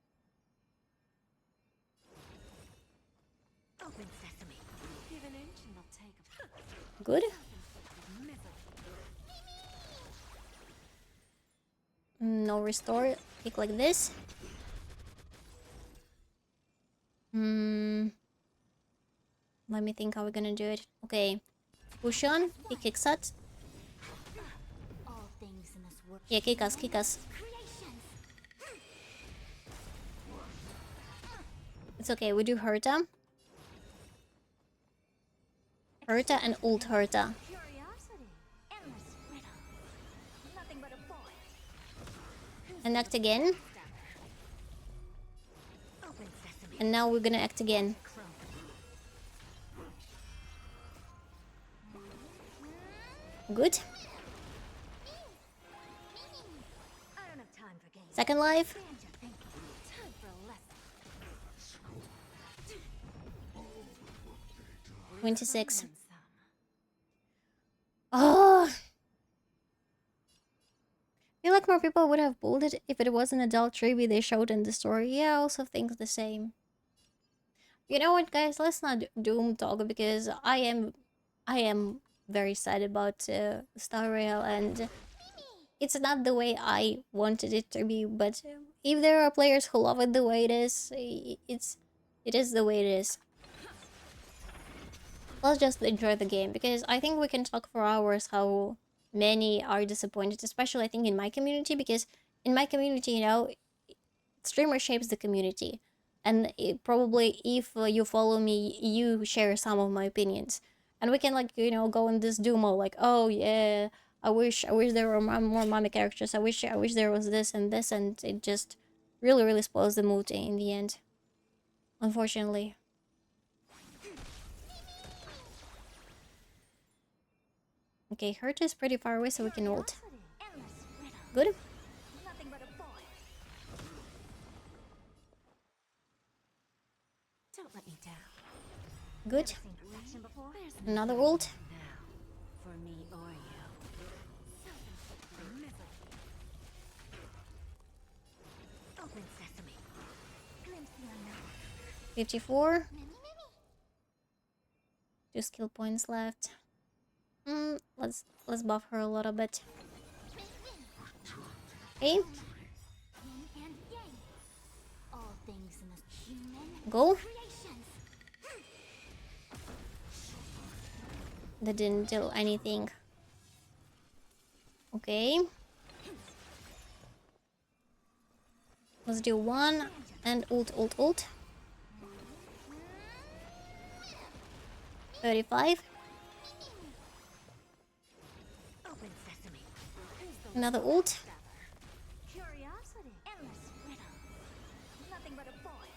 Open sesame. Give an inch and I'll take a Good. No restore. Pick like this. Let me think how we're gonna do it. Okay. Push on. He kicks us. All things in this world. Yeah, kick us, kick us. Creations. It's okay, we do Herta. Herta and ult Herta. Curiosity. Endless riddle. Nothing but a boy. And act again. Open sesame. And now we're gonna act again. Good. I don't have time for games. Second life. Expand your thinking. Time for a lesson. 26. win some. Oh! I feel like more people would have pulled it if it was an adult tribute they showed in the story. Yeah, I also think the same. You know what, guys? Let's not doom talk because I am very sad about Star Rail, and it's not the way I wanted it to be. But if there are players who love it the way it is, it is the way it is. Let's just enjoy the game because I think we can talk for hours how many are disappointed, especially I think in my community, because in my community, you know, streamer shapes the community, and probably if you follow me, you share some of my opinions, and we can, like, you know, go in this doom mode, like, oh yeah, I wish there were more mommy characters, I wish there was this and this, and it just really spoils the mood in the end, unfortunately. Okay, Hurt is pretty far away, so we can ult. Good. Nothing but a boy. Don't let me down. Good. Seen perfection before? There's no Another backing ult. out now. For me or you. Open sesame. Glimpse the unknown. 54. Many, many. 2 skill points left. Let's buff her a little bit. Okay, Yin and yang. All things in the human go. creations. That didn't do anything. Okay. Let's do 1 and ult. 35. Open sesame. Another ult. Curiosity. Endless riddle. Nothing but a boy.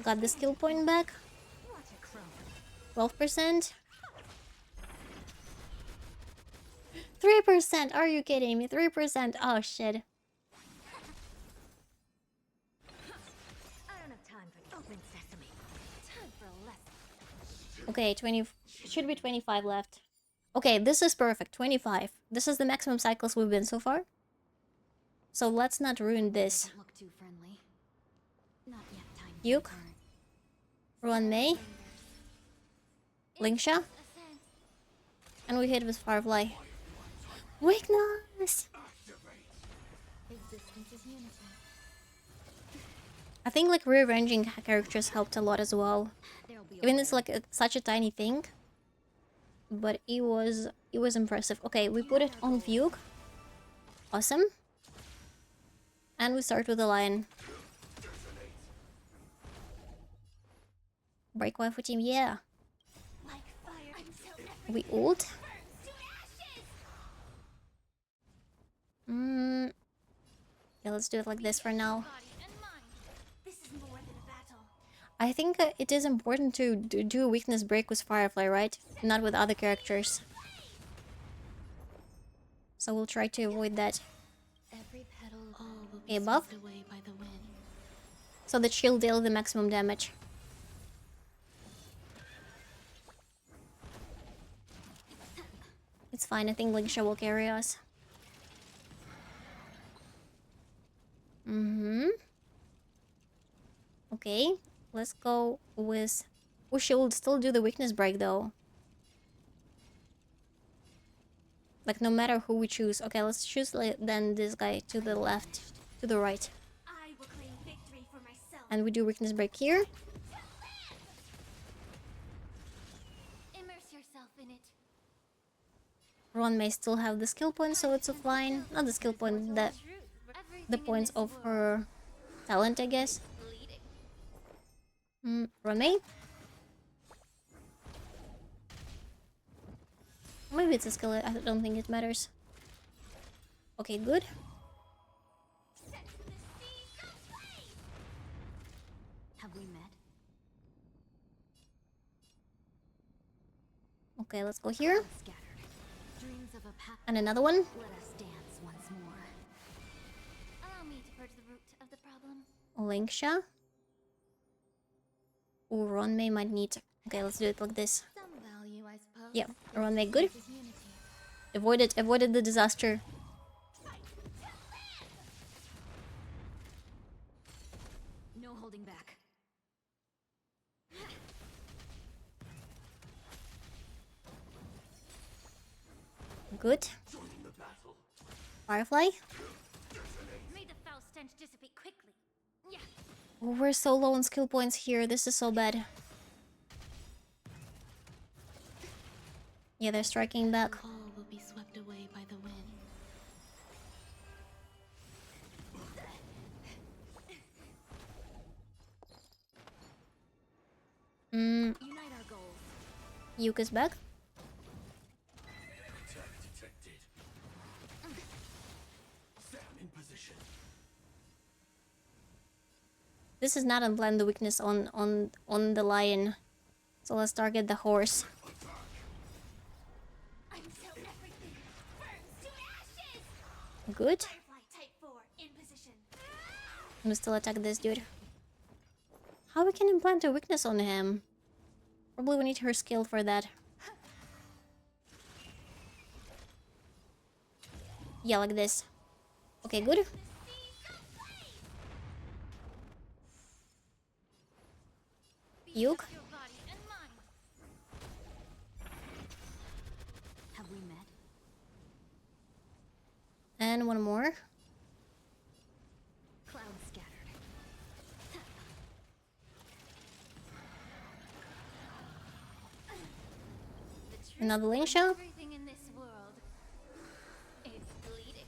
Got the skill point back. Watch a crow. 12%. 3%. Are you kidding me? 3%. Oh shit. I don't have time for open sesame. Time for a lesson. Okay, 20. Should be 25 left. Okay, this is perfect. 25. This is the maximum cycles we've been so far. So let's not ruin this. Doesn't look too friendly. Not yet. Time. Yuke. Ruan Mei. Lingsha. And we hit with Firefly. Weakness! Existence is unity. I think like rearranging characters helped a lot as well. There'll be Even it's like such a tiny thing. But it was impressive. Okay, we put it on Vyuk. Awesome. And we start with the lion. Break waifu team, yeah. like fire until We ult. Yeah, let's do it like this for now. body and mind. This is more than a battle. I think it is important to do a weakness break with Firefly, right? Not with other characters. So we'll try to avoid that. Every petal will Okay, buff. swept away by the wind. So that she'll deal the maximum damage. It's fine, I think Lingsha will carry us. Okay, let's go with... Oh, she will still do the weakness break though. Like no matter who we choose. Okay, let's choose then this guy to the left, to the right. I will claim victory for myself. And we do weakness break here. Immerse yourself in it. Ron may still have the skill point, so it's fine. Not the skill point, the points of her talent, I guess. Ron May. Maybe it's a skill, I don't think it matters. Okay, good. Have we met? Okay, let's go here. Scattered. Dreams of a path. And another one. Let us dance once more. Allow me to purge the root of the problem. Lingsha. Ooh, Ron May might need... Okay, let's do it like this. Some value, I suppose. Yeah, Ron May good. Is unity. Avoided the disaster. No holding back. Good. Firefly. May the foul stench dissipate quickly. Yeah. Oh, we're so low on skill points here. This is so bad. Yeah, they're striking back. All will be swept away by the wind. Unite our goals. Yuka's back. This is not unplanned the weakness on the lion. So let's target the horse. Until everything burns to ashes. Good. Firefly type 4 in position. We still attack this dude. How we can implant a weakness on him? Probably we need her skill for that. Yeah, like this. Okay, good. Yuke. Your body and mind. Have we met? And one more. Cloud scattered. Another link shot. Everything in this world is bleeding.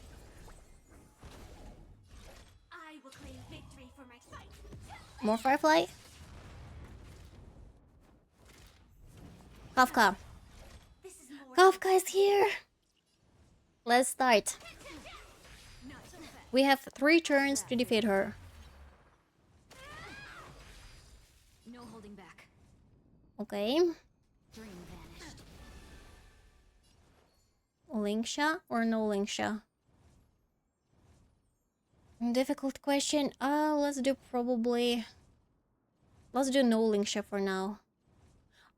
I will claim victory for my fight. More Firefly. Kafka. This is more Kafka is here. Let's start. We have 3 turns to defeat her. No holding back. Okay. Dream vanished. Link shot or no link shot? Difficult question. Let's do probably... Let's do no link shot for now.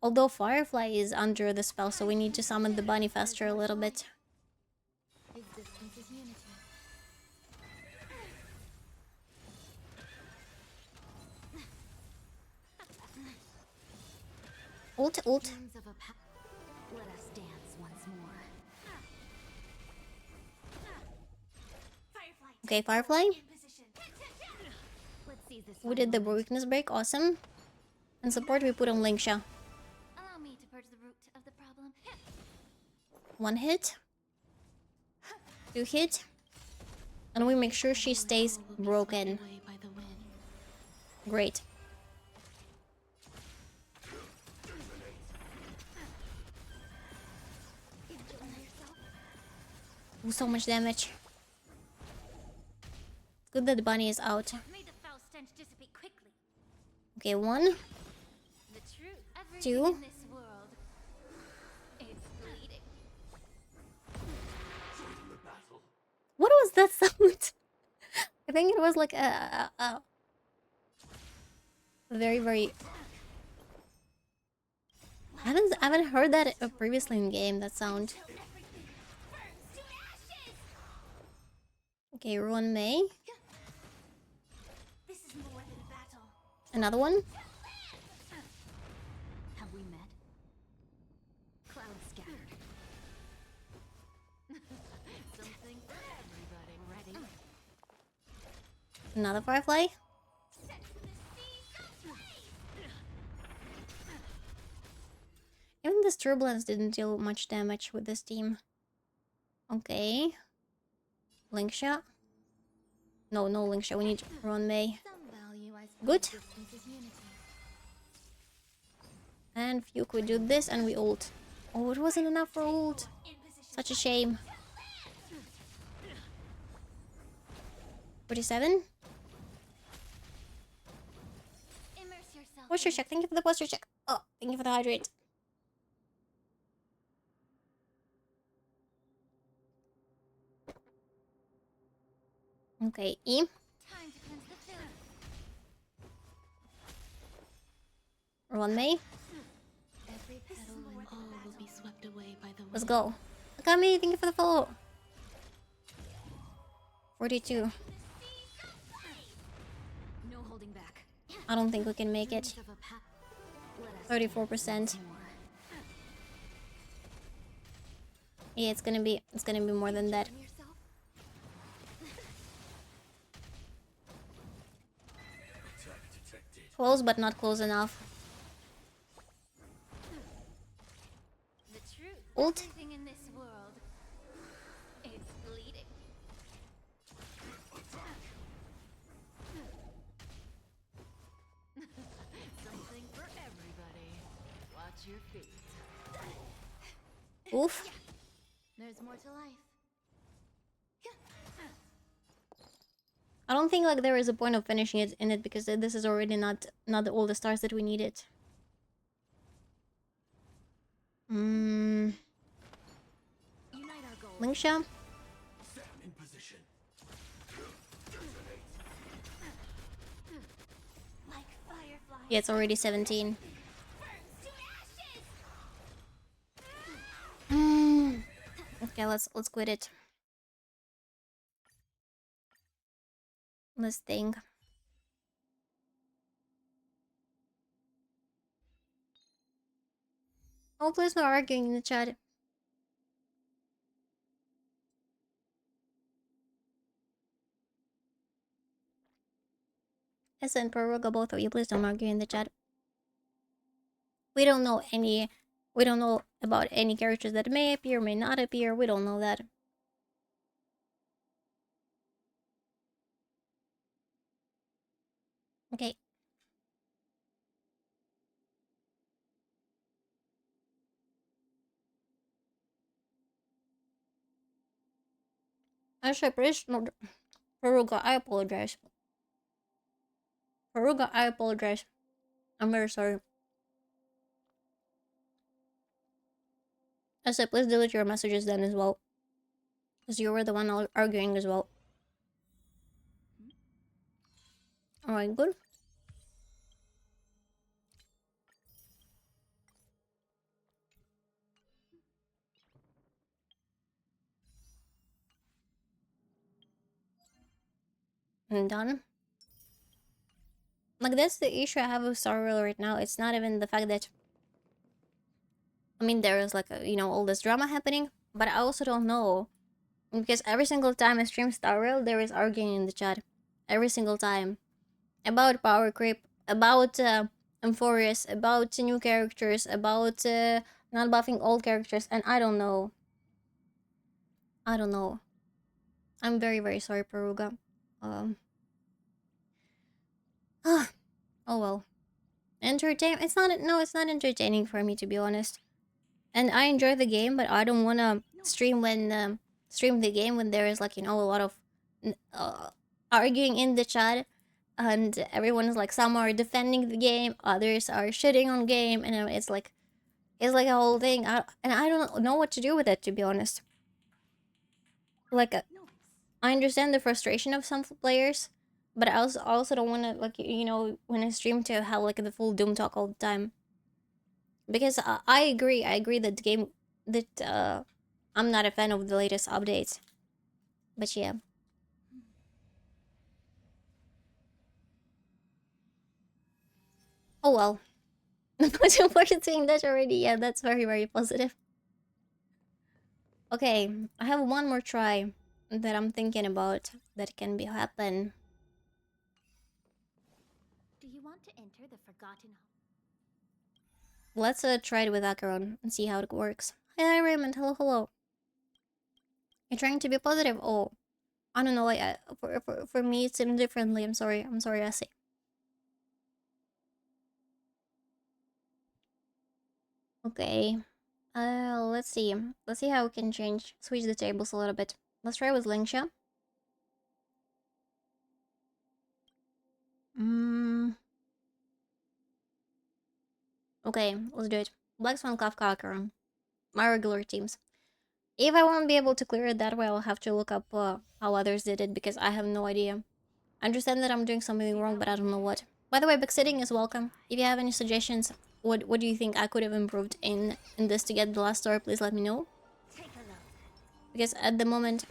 Although Firefly is under the spell, so we need to summon the bunny faster a little bit. Existence is unity. Ult, ult. Dreams of a Let us dance once more. Firefly Okay, Firefly. in position. Let's seize this. We did the weakness break, awesome. And support we put on Linksha. Allow me to purge the root of the problem. 1 hit. 2 hit. And we make sure she stays broken. Great. Ooh, so much damage. Good that the bunny is out. May the foul stench dissipate quickly. Okay, 1, The truth. Everything 2. in this world is bleeding. What was that sound? I think it was like a very, very... I haven't heard that previously in game, that sound. Everything burns to ashes. Okay, Ruan Mei. This is more than a battle. Another one. Have we met? Cloud scattered. Something for everybody. Ready? Another Firefly. Set the seas aflame. Even this Turbulence didn't deal much damage with this team. Okay. Link shot. No, no link shot. We need Ruan Mei. Some value, I suppose. Good. Existence is unity. And Fuke, we do this and we ult. Oh, it wasn't enough for ult. In position. Such a shame. 47. Immerse yourself. Posture check. Thank you for the posture check. Oh, thank you for the hydrate. Okay, E. Time to cleanse the filth. Ruan Mei. Every petal and all will be swept away by the wind. Let's go. Akami, thank you for the follow. 42. No holding back. I don't think we can make it. Dreams of a Let us 34%. dance more. Yeah, it's gonna be more than that. Yourself? Close, but not close enough. The truth. Ult. Everything in this world is bleeding. Something for everybody. Watch your feet. Oof. There's more to life. I don't think like there is a point of finishing it in it because this is already not all the stars that we needed. Unite our goals. Linksha. In position. Yeah, it's already 17. Okay, let's quit it. Let's think. Oh, please no arguing in the chat. Essa and Peruga, both of you, please don't argue in the chat. We don't know about any characters that may appear, may not appear. We don't know that. Okay. Actually, please, no, Peruga, I apologize. Peruga, I apologize. I'm very sorry. I said, please delete your messages then as well. Because you were the one arguing as well. Alright, good. And done. Like, that's the issue I have with Star Rail right now. It's not even the fact that... I mean, there is like, all this drama happening. But I also don't know. Because every single time I stream Star Rail, there is arguing in the chat. Every single time. About power creep. About Euphorious. About new characters. About not buffing old characters. And I don't know. I don't know. I'm very, very sorry, Peruga. Oh well. Entertain? It's not. No, it's not entertaining for me, to be honest. And I enjoy the game, but I don't wanna stream the game when there is like a lot of arguing in the chat, and everyone is like, some are defending the game, others are shitting on game, and it's like a whole thing. And I don't know what to do with it, to be honest. Like, I understand the frustration of some players, but I also don't want to, like, when I stream, to have like the full doom talk all the time. Because I agree that the game, that I'm not a fan of the latest updates. But yeah. Oh well. But you're saying that already. Yeah, that's very, very positive. Okay, I have one more try that I'm thinking about that can be happen. Do you want to enter the Forgotten Hall? Let's try it with Acheron and see how it works. Hi Raymond, hello, hello. You're trying to be positive? Oh, I don't know. Like, for me, it seemed differently. I'm sorry, I say. Okay. Let's see. Let's see how we can switch the tables a little bit. Let's try with Lingsha. Okay, let's do it. Black Swan, Kafka, Acheron. My regular teams. If I won't be able to clear it that way, I'll have to look up how others did it, because I have no idea. I understand that I'm doing something wrong, but I don't know what. By the way, backsitting is welcome. If you have any suggestions, what do you think I could have improved in this to get the last star, please let me know. Because at the moment,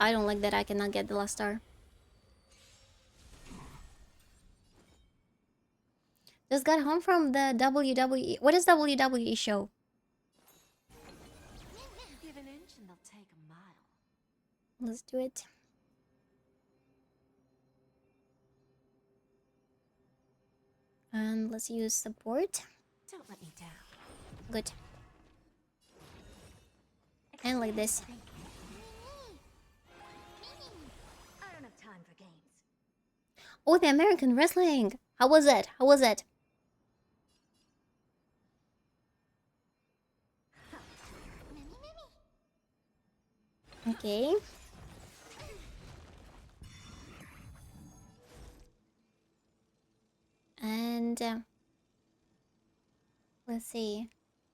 I don't like that I cannot get the last star. Just got home from the WWE. What is WWE show? Give an inch and they'll take a mile. Let's do it. And let's use support. Don't let me down. Good. And like this. I don't have time for games. Oh, the American wrestling! How was it? How was it? Okay. And let's see.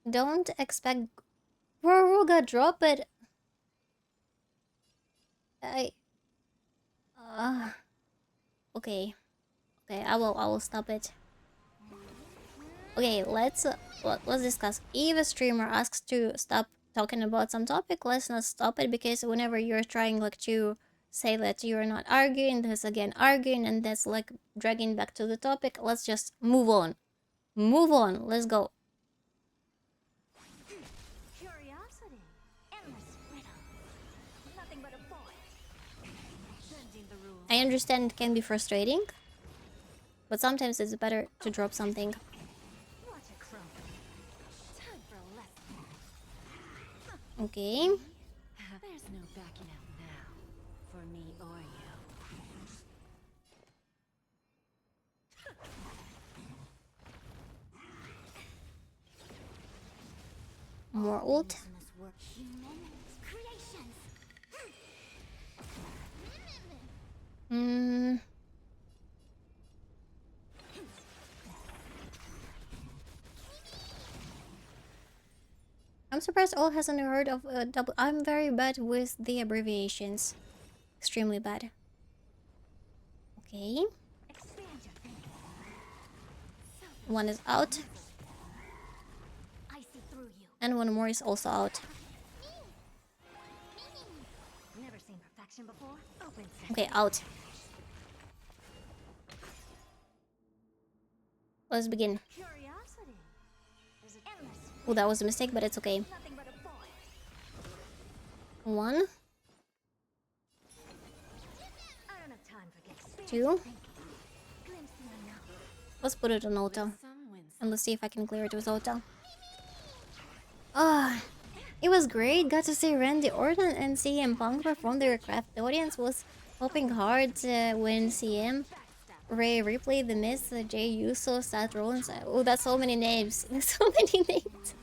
Don't expect Ruga drop it. Okay. Okay, I will stop it. Okay, let's discuss. If a streamer asks to stop talking about some topic, let's not stop it, because whenever you're trying like to say that you're not arguing, there's again arguing, and that's like dragging back to the topic. Let's just move on. Move on. Let's go. Curiosity. Endless riddle. Nothing but a boy. Bending the rules. I understand it can be frustrating, but sometimes it's better to drop something. Watch a crumble. Time for a lesson. Okay. There's no backing out now, for me or you. More ult. Business work. Humans. Creations. Hmm. I'm surprised all hasn't heard of double. I'm very bad with the abbreviations. Extremely bad. Okay. Expand your thinking. One is out, I see through you. and one more is also out. Never seen perfection before. Open sesame. Okay, out. Let's begin. Curiosity. There's an endless. Oh, that was a mistake, but it's okay. Nothing but a boy. One, I don't have time for games. two. Glimpse the unknown. Let's put it on auto, Some wins. and let's see if I can clear it with auto. Ah, it was great. Got to see Randy Orton and CM Punk perform their craft. The audience was hoping hard when CM Ray replayed the Miz, Jay Uso, Seth Rollins. Oh, that's so many names. There's so many names.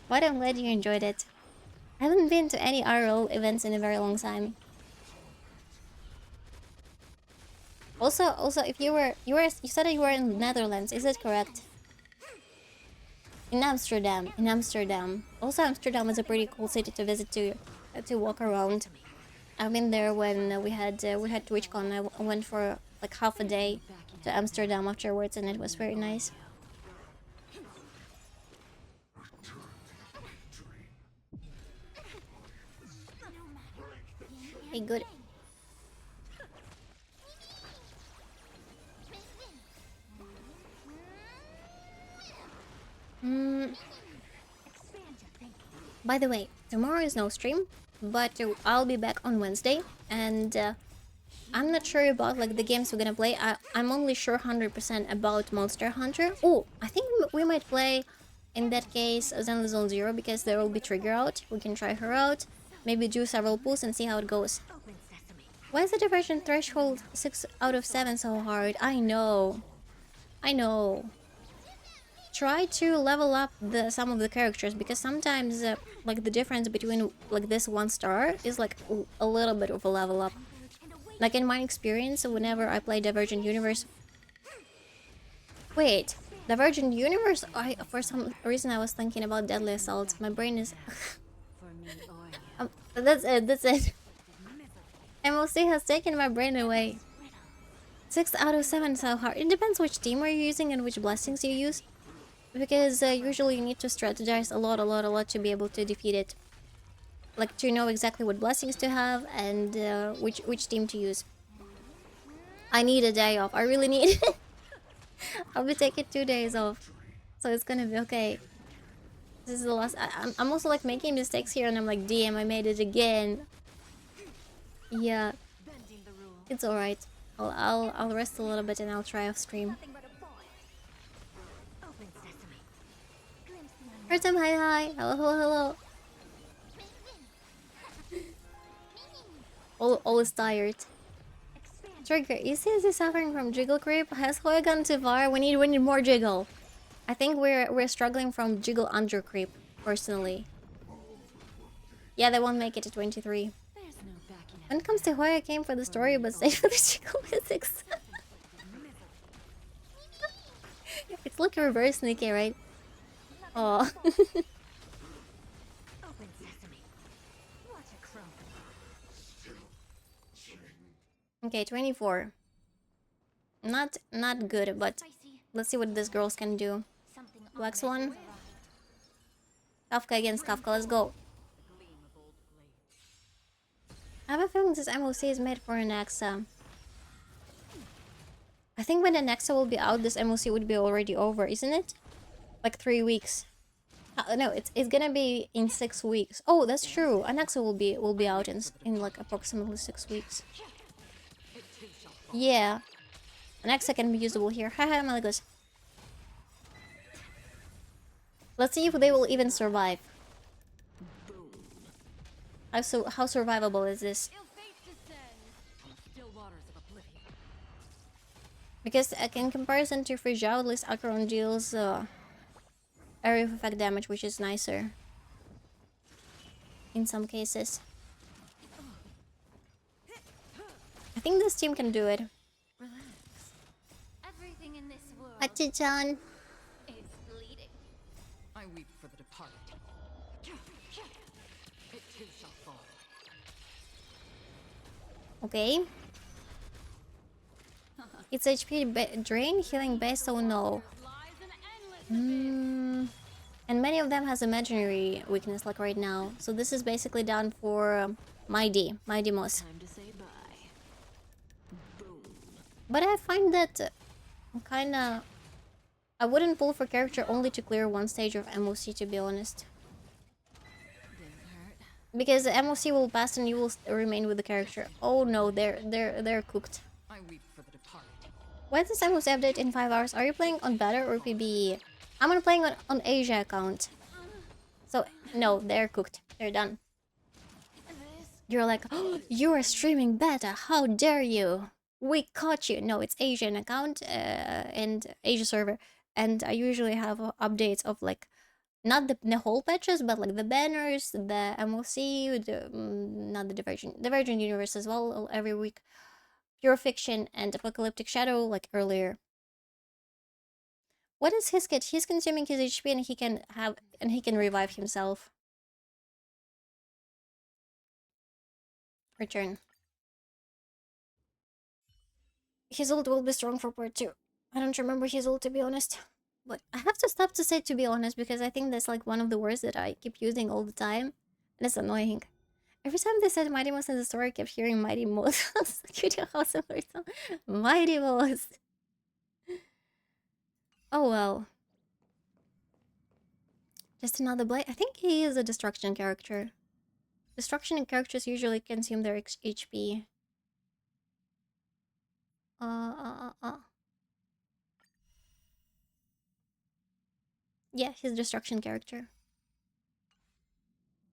But I'm glad you enjoyed it. I haven't been to any RL events in a very long time. Also, if you said that you were in the Netherlands, is that correct? In Amsterdam. Also, Amsterdam is a pretty cool city to visit, to walk around. I've been there when we had TwitchCon. I went for like half a day to Amsterdam afterwards, and it was very nice. Hey, good. By the way, tomorrow is no stream, but I'll be back on Wednesday, and I'm not sure about like the games we're gonna play. I'm only sure 100% about Monster Hunter. Oh, I think we might play, in that case, Zenless Zone Zero, because there will be Trigger out. We can try her out, maybe do several pulls and see how it goes. Open sesame. Why is the diversion threshold 6 out of 7 so hard? I know. Try to level up some of the characters, because sometimes like the difference between like this 1 star is like a little bit of a level up. Like in my experience, whenever I play Divergent Universe. Wait, Divergent Universe? For some reason I was thinking about Deadly Assault. My brain is. For me or you. That's it. MOC has taken my brain away. 6 out of 7 so hard. It depends which team you're using and which blessings you use. Because usually you need to strategize a lot to be able to defeat it. Like to know exactly what blessings to have and which team to use. I need a day off. I really need it. I'll be taking 2 days off. So it's gonna be okay. This is the last. I'm also like making mistakes here, and I'm like, damn, I made it again. Yeah, Bending the rules. it's alright. I'll rest a little bit and I'll try off stream. Nothing but a boy. Open sesame. Glimpse the unknown. First time, hi. Hello. All is tired. Expand. Trigger, is he suffering from jiggle creep? Has Hoya gone too far? We need more jiggle. I think we're struggling from jiggle under creep, personally. Yeah, they won't make it to 23. There's no backing out. When it comes to Hoya, I came for the story, but stay for the jiggle physics. It's like a reverse Nikki, right? Oh. Open sesame. Watch a crumble. Okay, 24. Not good, but Spicy. let's see what these girls can do. Something Wax already one. arrived. Kafka against Kafka, let's go. I have a feeling this MOC is made for an Nexa. I think when the Nexa will be out, this MOC would be already over, isn't it? Like 3 weeks. No, it's gonna be in 6 weeks. Oh, that's true. Anaxa will be out in like approximately 6 weeks. Yeah, Anaxa can be usable here. Haha, Malagos. Let's see if they will even survive. How survivable is this? Because in comparison to Fragile, at least Acheron deals area of effect damage, which is nicer in some cases. I think this team can do it. Everything in this world Hachi-chan. is bleeding. I weep for the departed. It too shall fall. Okay. It's HP drain, healing base, so no. And many of them has imaginary weakness, like right now. So this is basically down for Mighty Moss. Time to say bye. Boom. But I find that kinda... I wouldn't pull for character only to clear one stage of MOC, to be honest. Didn't hurt. Because the MOC will pass and you will remain with the character. Oh no, they're cooked. I weep for the departed. Why is this MOC update in 5 hours? Are you playing on better or PBE? I'm playing on Asia account. So no, they're cooked. They're done. You're like, oh, you are streaming beta. How dare you? We caught you. No, it's Asian account and Asia server. And I usually have updates of like, not the whole patches, but like the banners, the MOC, not the Divergent Universe as well every week. Pure Fiction and Apocalyptic Shadow like earlier. What is his kit? He's consuming his HP and he can revive himself. Return. His ult will be strong for part 2. I don't remember his ult, to be honest. But I have to stop to say to be honest, because I think that's like one of the words that I keep using all the time. And it's annoying. Every time they said Mighty Moss in the story, I kept hearing Mighty Moss. Mighty Moss. Oh well. Just another blade. I think he is a destruction character. Destruction characters usually consume their HP. Yeah, he's a destruction character.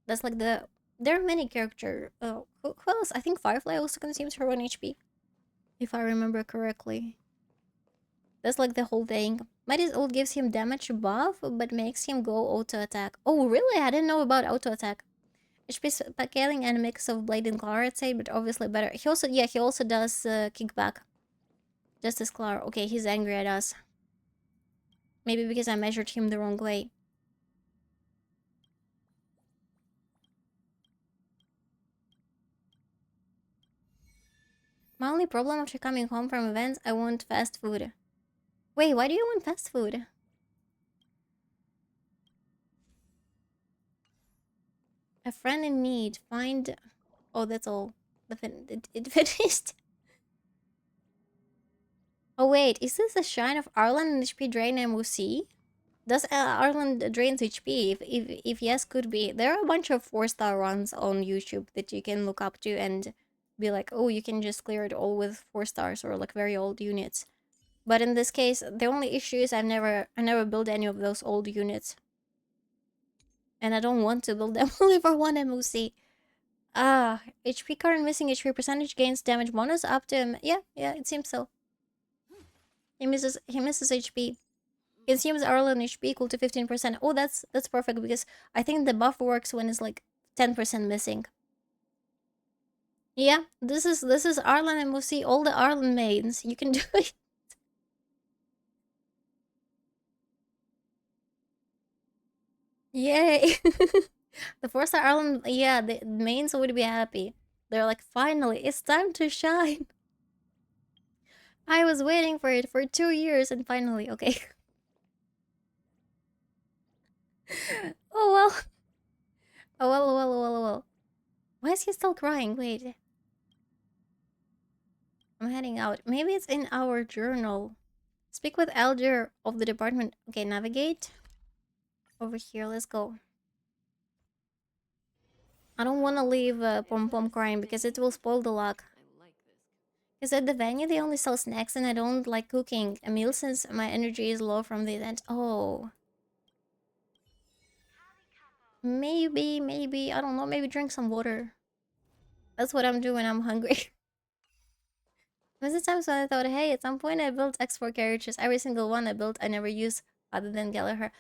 That's like the... There are many characters. Who else? I think Firefly also consumes her own HP. If I remember correctly. That's like the whole thing. Mighty's ult gives him damage buff, but makes him go auto-attack. Oh, really? I didn't know about auto-attack. HP scaling and a mix of blade and claw, I'd say, but obviously better. He also does kickback. Just as claw. Okay, he's angry at us. Maybe because I measured him the wrong way. My only problem after coming home from events, I want fast food. Wait, why do you want fast food? A friend in need. Find... Oh, that's all. It finished. Oh wait, is this a shrine of Arlan and HP drain MOC? Does Arlan drains HP? If yes, could be. There are a bunch of 4-star runs on YouTube that you can look up to and be like, oh, you can just clear it all with 4 stars or like very old units. But in this case, the only issue is I never built any of those old units. And I don't want to build them only for 1 MOC. HP current missing HP percentage gains damage bonus up to... Yeah, it seems so. He misses HP. Consumes Arlan HP equal to 15%. Oh, that's perfect because I think the buff works when it's like 10% missing. Yeah, this is Arlan MOC. All the Arlan mains, you can do it. Yay! The 4-star Arlan, yeah, the mains would be happy. They're like, finally, it's time to shine. I was waiting for it for 2 years and finally, okay. Oh well. Oh well, oh well, oh well, oh well. Why is he still crying? Wait. I'm heading out. Maybe it's in our journal. Speak with elder of the department. Okay, navigate. Over here, let's go. I don't want to leave Pom Pom crying because it will spoil the luck. Because at the venue, they only sell snacks and I don't like cooking a meal since my energy is low from the event. Oh. Maybe, I don't know, maybe drink some water. That's what I'm doing when I'm hungry. There's the times when I thought, hey, at some point I built X4 characters. Every single one I built, I never use other than Gallagher.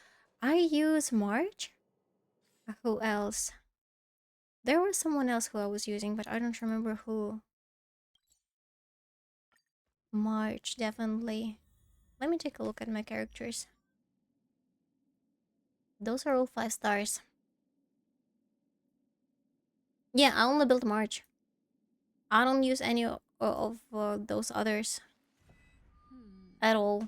I use March? Who else? There was someone else who I was using, but I don't remember who. March, definitely. Let me take a look at my characters. Those are all 5 stars. Yeah, I only built March. I don't use any of those others at all.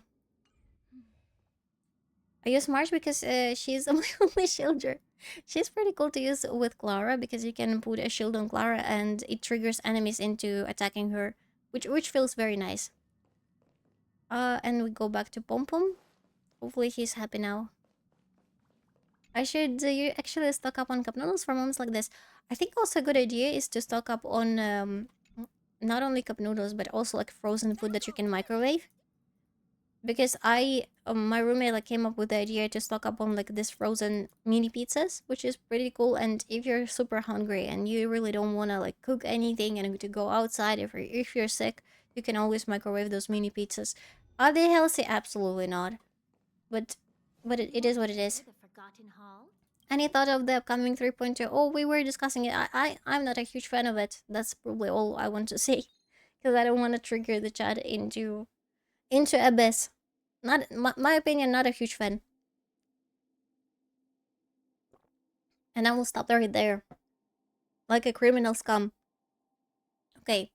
I use March because she's my only shielder. She's pretty cool to use with Clara because you can put a shield on Clara and it triggers enemies into attacking her, which feels very nice. And we go back to Pom Pom. Hopefully he's happy now. I should you actually stock up on cup noodles for moments like this. I think also a good idea is to stock up on not only cup noodles but also like frozen food that you can microwave. Because my roommate like came up with the idea to stock up on like this frozen mini pizzas, which is pretty cool. And if you're super hungry and you really don't want to like cook anything and to go outside, if you're sick, you can always microwave those mini pizzas. Are they healthy? Absolutely not. But it is what it is. The Forgotten Hall? Any thought of the upcoming 3.2? Oh, we were discussing it. I'm not a huge fan of it. That's probably all I want to say, because I don't want to trigger the chat into abyss. Not my opinion. Not a huge fan. And I will stop right there, like a criminal scum. Okay.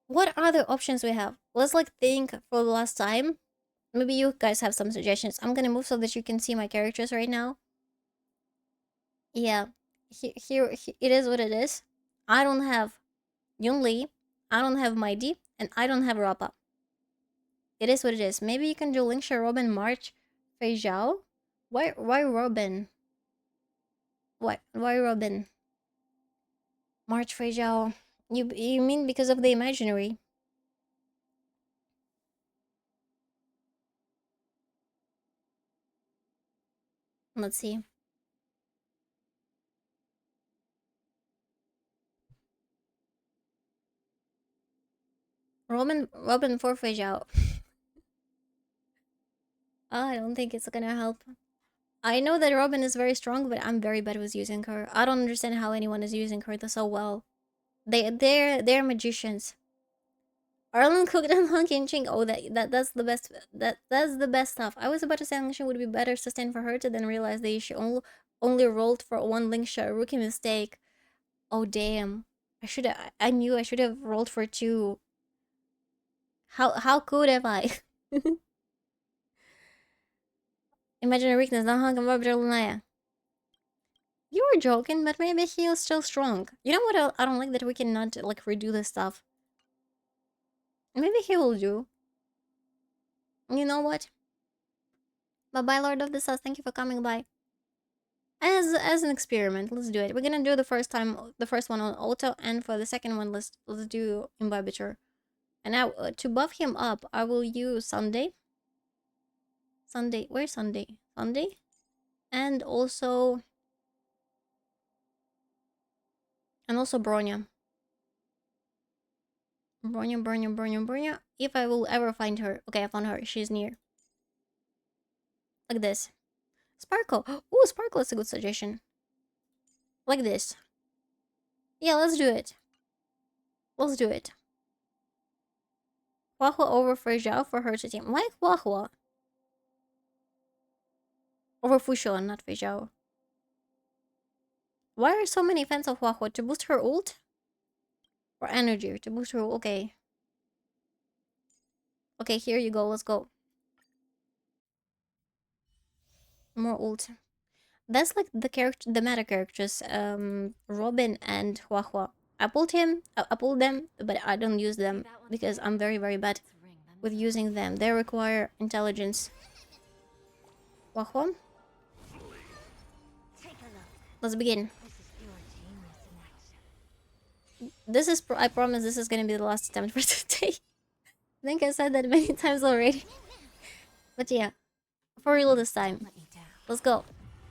What other options we have? Let's like think for the last time. Maybe you guys have some suggestions. I'm gonna move so that you can see my characters right now. Yeah, here it is what it is. I don't have Yun Li, I don't have Mighty, and I don't have Rappa. It is what it is. Maybe you can do Lingsha, Robin, March, Fei Zhao. Why Robin? Why Robin? March, Fei Zhao. You mean because of the imaginary? Let's see. Robin for Fei Zhao. I don't think it's gonna help. I know that Robin is very strong, but I'm very bad with using her. I don't understand how anyone is using her so well. They're magicians. Arlen cooked and Hunky Ching. Oh, that's the best. That's the best stuff. I was about to say Lingsha would be better sustained for her to then realize that she only rolled for 1 Lingsha. Rookie mistake. Oh damn. I knew I should have rolled for 2. How could have I? Imagine a weakness. Not Hunky Lunaya. You were joking, but maybe he is still strong. You know what? I don't like that we cannot like redo this stuff. Maybe he will do. You know what? Bye bye, Lord of the South. Thank you for coming by. As an experiment, let's do it. We're gonna do the first one on auto, and for the second one, let's do imbibiture. And now to buff him up, I will use Sunday. Where's Sunday? Sunday, and also Bronya. Bronya. If I will ever find her. Okay, I found her. She's near. Like this. Sparkle. Oh, Sparkle is a good suggestion. Like this. Yeah, let's do it. Let's do it. Huahua over Fei Zhao for her to team. Why Huahua? Over Fushou, not Fei Zhao. Why are so many fans of Huahua? To boost her ult? Or energy? To boost her ult? Okay. Okay, here you go. Let's go. More ult. That's like the character, the meta characters. Robin and Hua Hua. I pulled them, but I don't use them because I'm very, very bad with using them. They require intelligence. Hua Hua. Take a look. Let's begin. This is your genius in action. This is, I promise, this is gonna be the last attempt for today. I think I said that many times already. But yeah, for real this time. Let me down. Let's go.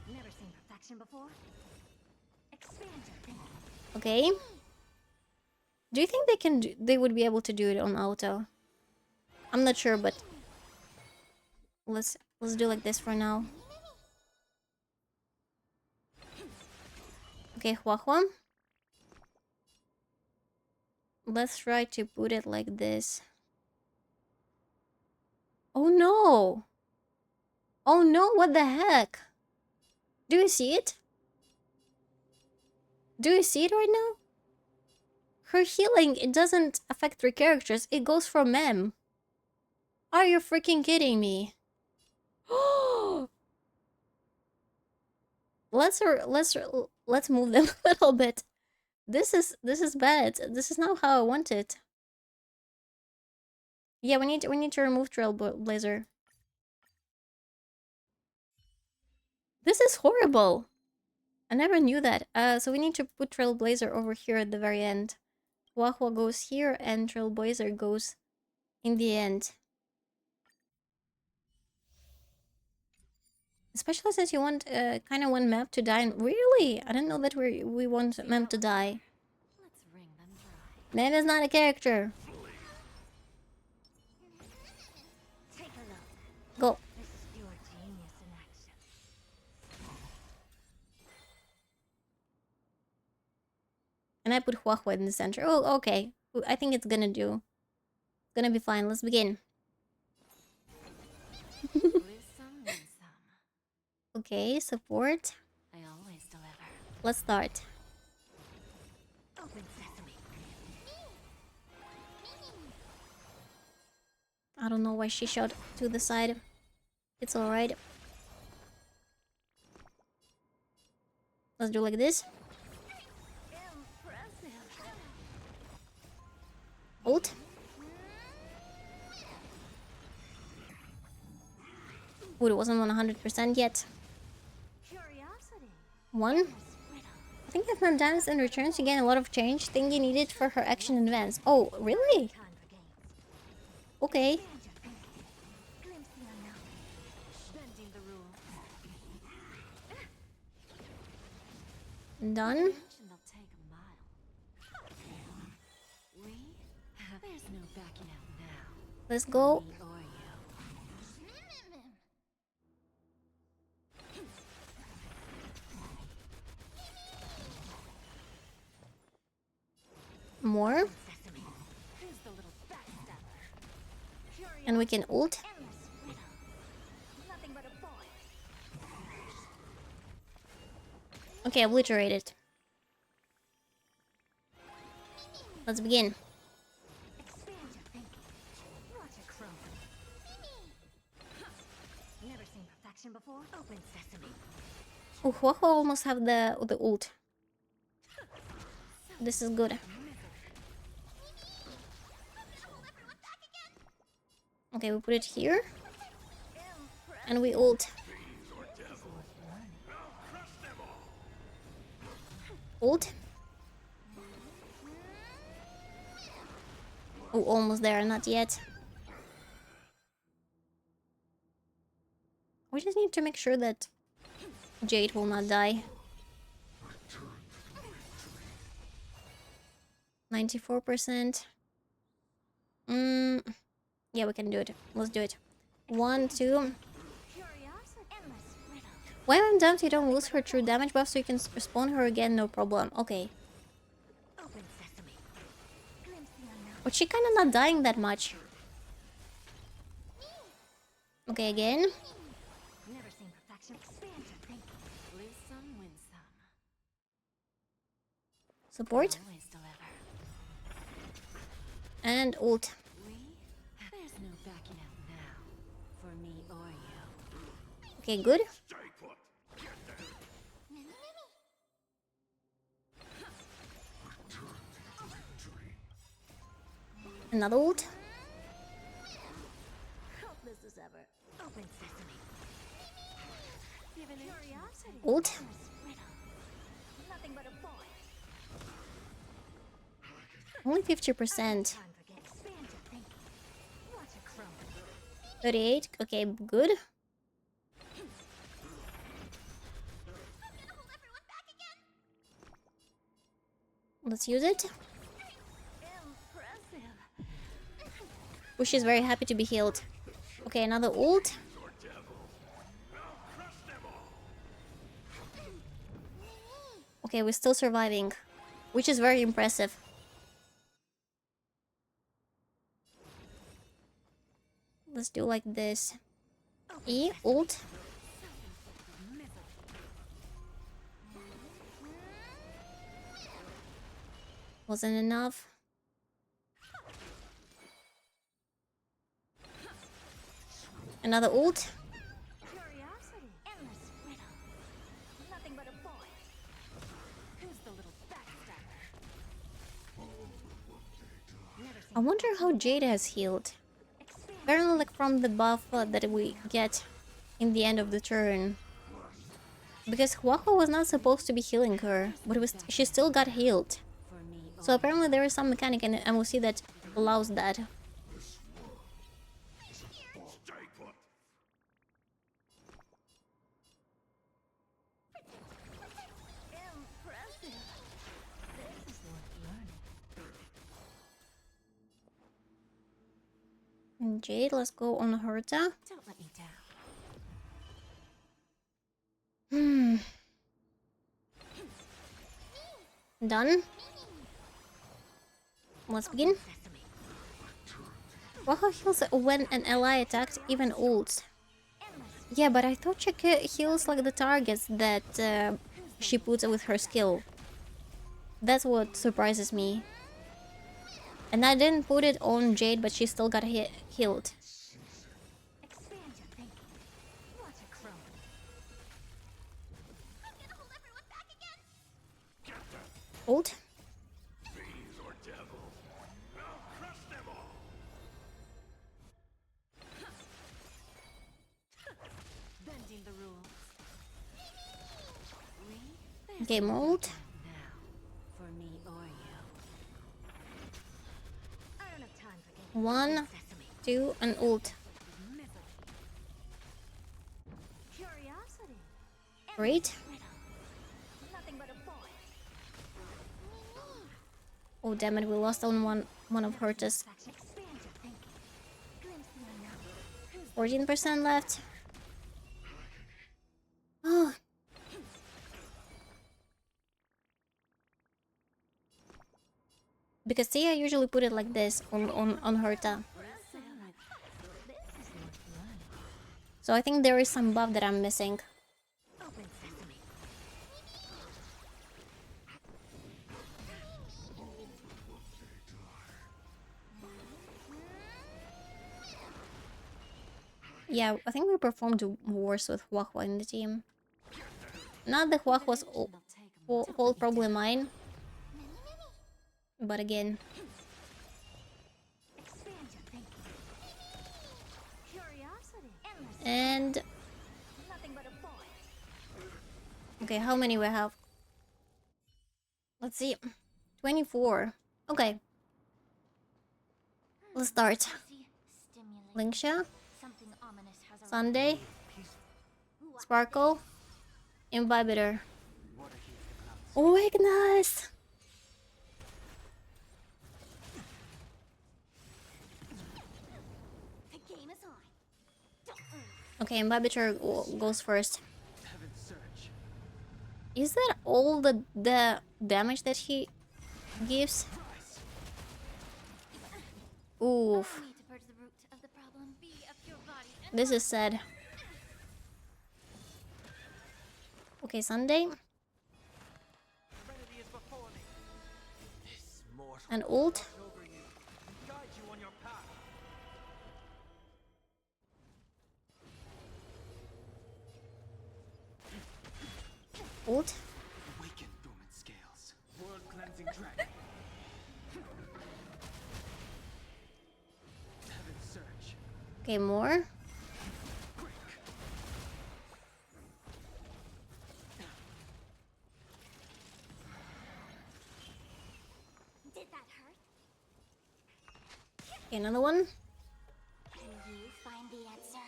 Never seen perfection before? Expand your thinking. Okay. Do you think they would be able to do it on auto? I'm not sure, but let's do like this for now. Okay, Hua Hua. Let's try to put it like this. Oh no! Oh no, what the heck? Do you see it? Do you see it right now? Her healing, it doesn't affect three characters, it goes for Mem. Are you freaking kidding me? let's move them a little bit. This is bad. This is not how I want it. Yeah, we need to remove Trailblazer. This is horrible. I never knew that. So we need to put Trailblazer over here at the very end. Hua Hua goes here and Trailblazer goes in the end. Especially since you want kind of want Map to die. Really? I didn't know that we want Mem to die. Let's wring them dry. Mem is not a character. Take a look. Go. This is your genius in action. And I put Hua Hua in the center. Oh, okay. I think it's gonna do. It's gonna be fine. Let's begin. Lose some, win some. Okay, support. I always deliver. Let's start. Open sesame. I don't know why she shot to the side. It's alright. Let's do like this. Ult. Ooh, it wasn't 100% yet. Curiosity. One. I think if Mom dies in return, she gain a lot of change. Thing you needed for her action advance. Oh, really? Time for games. Okay. Expand your thinking. Glimpse the unknown. Bending the rules. Done. Mention they'll take a mile. There's no backing out now. Let's go. Me or you. More. Sesame. Who's the little backstabber? And we can ult. Endless riddle. Nothing but a boy. Okay, obliterate it. Let's begin. Expand your thinking. Watch it grow. Never seen perfection before? Open sesame. Oh, Hua Hua almost have the ult. This is good. Okay, we put it here. And we ult. Ult. Oh, almost there, not yet. We just need to make sure that Jade will not die. 94%. Yeah, we can do it. Let's do it. 1, 2. Curiosity. Endless riddle. When I'm down, you don't lose her true damage buff, so you can spawn her again, no problem. Okay. Open sesame. Glimpse the unknown. But she kind of not dying that much. Okay, again. Never seen perfection. Expand your thinking. Lose some, win some. Support. Always deliver. And ult. There's no backing Okay, good. Another ult. Hopeless as ever. Open sesame. Curiosity. Ult. Nothing but a boy. Only 50%. Time for get expand your thinking. Watch it crumble. 38. Okay, good. Let's use it. Impressive. Bush is very happy to be healed. Okay, another ult. Okay, we're still surviving, which is very impressive. Let's do like this. E, ult. Wasn't enough. Another ult. Curiosity. Endless riddle. Nothing but a boy. Who's the little backstabber? Never seen I wonder how Jade has healed. Apparently, like from the buff that we get in the end of the turn. Because Huaco was not supposed to be healing her, but she still got healed. for me. So apparently there is some mechanic in MOC that allows that. Impressive. This is worth learning. And Jade, let's go on Herta. Don't let me down. Done. Let's begin. Sesame. Waha heals when an ally attacked, even ults. Yeah, but I thought she heals like the targets that she puts with her skill. That's what surprises me. And I didn't put it on Jade, but she still got healed. Expand your thinking. Watch it crumble. Ult. Bending the rules. Okay, ult. Now, for me or you. I don't have time for games. 1, Sesame. 2, and ult. Misery. Curiosity. Great. Nothing but a boy. Oh damn it, we lost on one of Herta's. Expand your thinking. Glimpse the unknown. 14% left. Oh. Because see, I usually put it like this on Herta. So I think there is some buff that I'm missing. Open sesame. Yeah, I think we performed worse with Huahua in the team. Not that Huahua's fault, probably mine. But again, Expand your thinking. Curiosity. Endless. and Nothing but a boy. okay, how many we have? Let's see, 24. Okay, let's start. Stimulating. Linksha, Something ominous has arrived. Sunday, Sparkle, Imbibitor. Oh, Ignis! The game is on. Okay, Imbibitor goes first. Heaven's search. Is that all the damage that he gives? Oof. Need to purge the root of the problem. Be of your body. This is sad. Okay, Sunday. Serenity is before me. This mortal And ult. over you. Guide you on your path. Ult. Awaken dormant scales. World cleansing dragon. Heaven surge. Okay, more. Did that hurt? Okay, another one. Can you find the answer?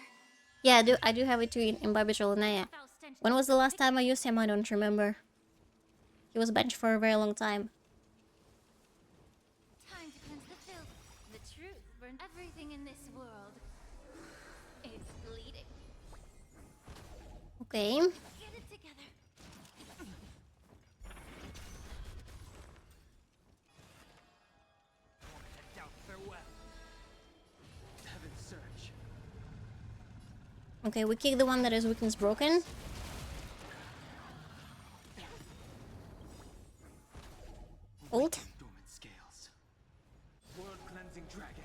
Yeah, I do have it too in Barbitrol Naya. Foul stench When was the last time I used him? I don't remember. He was benched for a very long time. Time to cleanse the filth. The truth burned everything in this world. It's bleeding. Okay. Get it together. Doubt farewell. Heaven surge. Okay, we kick the one that is weakness broken. Ult. Dormant scales. World cleansing dragon.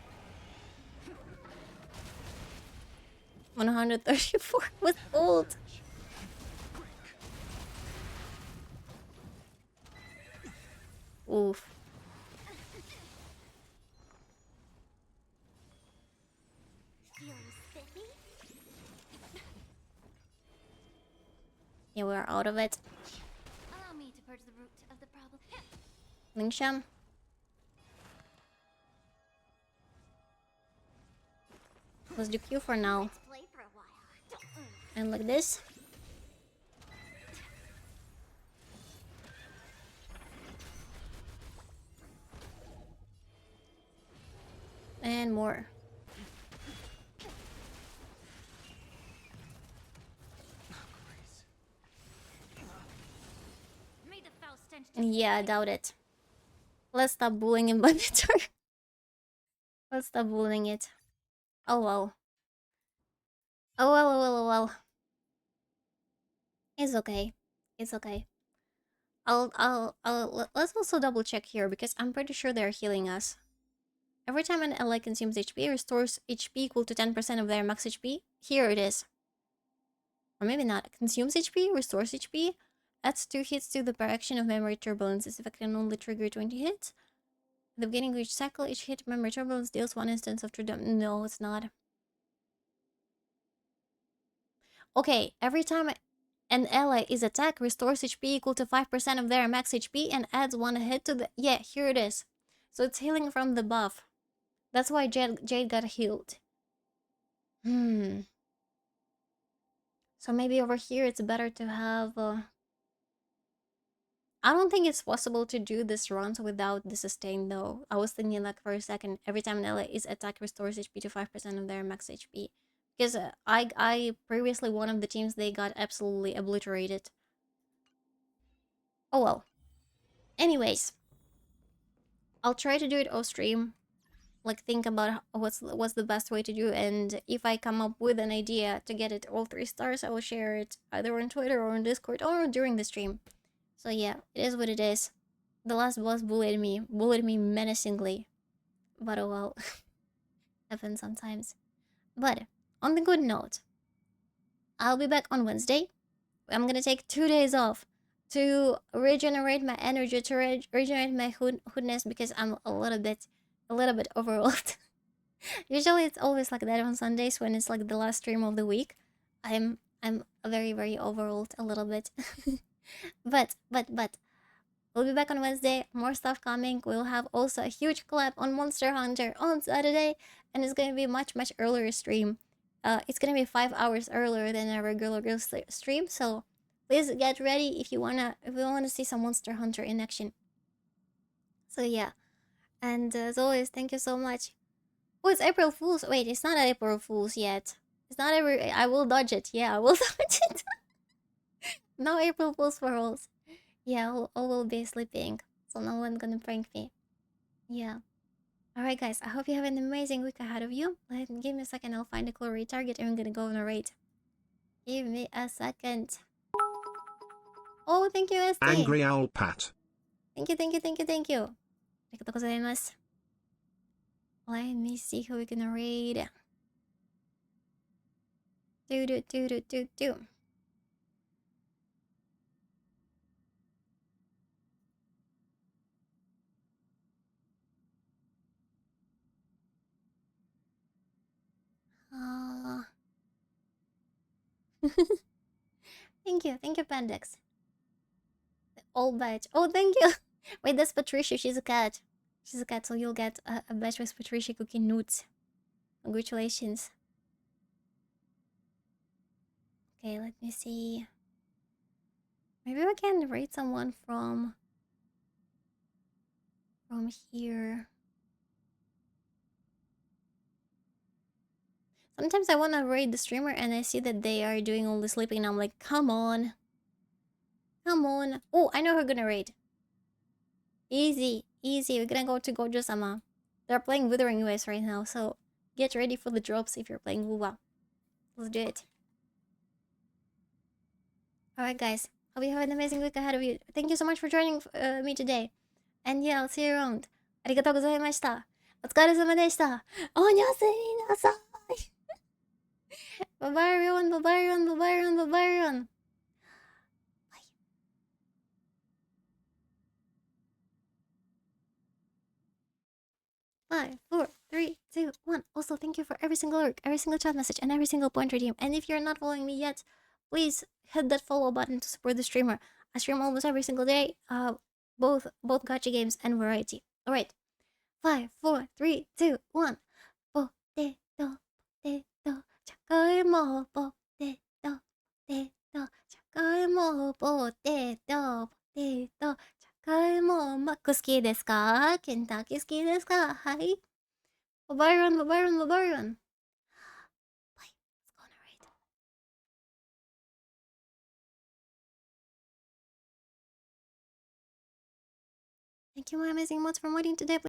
134 with ult. Oof. Feeling spiffy? Yeah, we're out of it. Allow me to purge the root of the problem. Linksham. Let's do Q for now. Let's play for a while. And like this. And more. May the foul stench Yeah, I doubt it. Let's stop bullying him by the turn. Let's stop bullying it. Oh well. Oh well, oh well, oh well. It's okay. It's okay. Let's also double check here because I'm pretty sure they're healing us. Every time an ally consumes HP, restores HP equal to 10% of their max HP. Here it is. Or maybe not. Consumes HP, restores HP, adds 2 hits to the per action of memory turbulence. This effect can only trigger 20 hits. At the beginning of each cycle, each hit memory turbulence deals 1 instance of true damage. No, it's not. Okay, every time an ally is attacked, restores HP equal to 5% of their max HP and adds 1 hit to the... Yeah, here it is. So it's healing from the buff. That's why Jade got healed. So maybe over here it's better to have... I don't think it's possible to do this runs without the sustain though. I was thinking like for a second, every time an ally is attacked, restores HP to 5% of their max HP. Because I previously one of the teams, they got absolutely obliterated. Oh well. Anyways. I'll try to do it off stream. Like think about what's the best way to do, and if I come up with an idea to get it all 3 stars, I will share it either on Twitter or on Discord or during the stream. So yeah, it is what it is. The last boss bullied me menacingly. But oh well. Happens sometimes. But on the good note, I'll be back on Wednesday. I'm gonna take 2 days off to regenerate my energy, to regenerate my hoodness, because I'm a little bit overwhelmed. Usually it's always like that on Sundays when it's like the last stream of the week. I'm very overwhelmed a little bit. but we'll be back on Wednesday. More stuff coming. We'll have also a huge collab on Monster Hunter on Saturday, and it's gonna be a much earlier stream. It's gonna be 5 hours earlier than a regular stream, so please get ready if you wanna see some Monster Hunter in action. So yeah, and as always, thank you so much. Oh, it's April Fool's. Wait, it's not April Fool's yet. It's not every. I will dodge it. Yeah, I will dodge it. No April Fool's for rolls. Yeah, I will be sleeping, so no one's gonna prank me. Yeah. Alright guys, I hope you have an amazing week ahead of you. Give me a second, I'll find a glory target and I'm gonna go on a raid. Give me a second. Oh, thank you, ST. AngryOwlCat. Thank you. Arigatou gozaimasu. Let me see who we're gonna raid. Do. Thank you, Pandex. The old badge. Oh, thank you. Wait, that's Patricia. She's a cat. She's a cat, so you'll get a badge with Patricia cooking nudes. Congratulations. Okay, let me see. Maybe we can rate someone from here. Sometimes I want to raid the streamer and I see that they are doing all the sleeping and I'm like, come on. Come on. Oh, I know who we're gonna raid. Easy. We're gonna go to Gojo-sama. They're playing Withering Waves right now, so get ready for the drops if you're playing Wuwa. Let's do it. Alright, guys. Hope you have an amazing week ahead of you. Thank you so much for joining me today. And yeah, I'll see you around. ありがとうございました。お疲れ様でした。おやすみなさい。Bye bye everyone, bye bye everyone, bye bye everyone, bye bye everyone. Bye. 5, 4, 3, 2, 1. Also, thank you for every single lurk, every single chat message, and every single point redeem. And if you're not following me yet, please hit that follow button to support the streamer. I stream almost every single day, both gacha games and variety. Alright. 5, 4, 3, 2, 1. Potato, potato, じゃがいも、ポテト、ポテト、じゃがいも、ポテト、ポテト、じゃがいも、マック好きですか？ケンタッキー好きですか？はい。Bye bye everyone, bye bye everyone, bye bye everyone. Bye. Let's go on a raid. Thank you, my amazing mods, for modding today.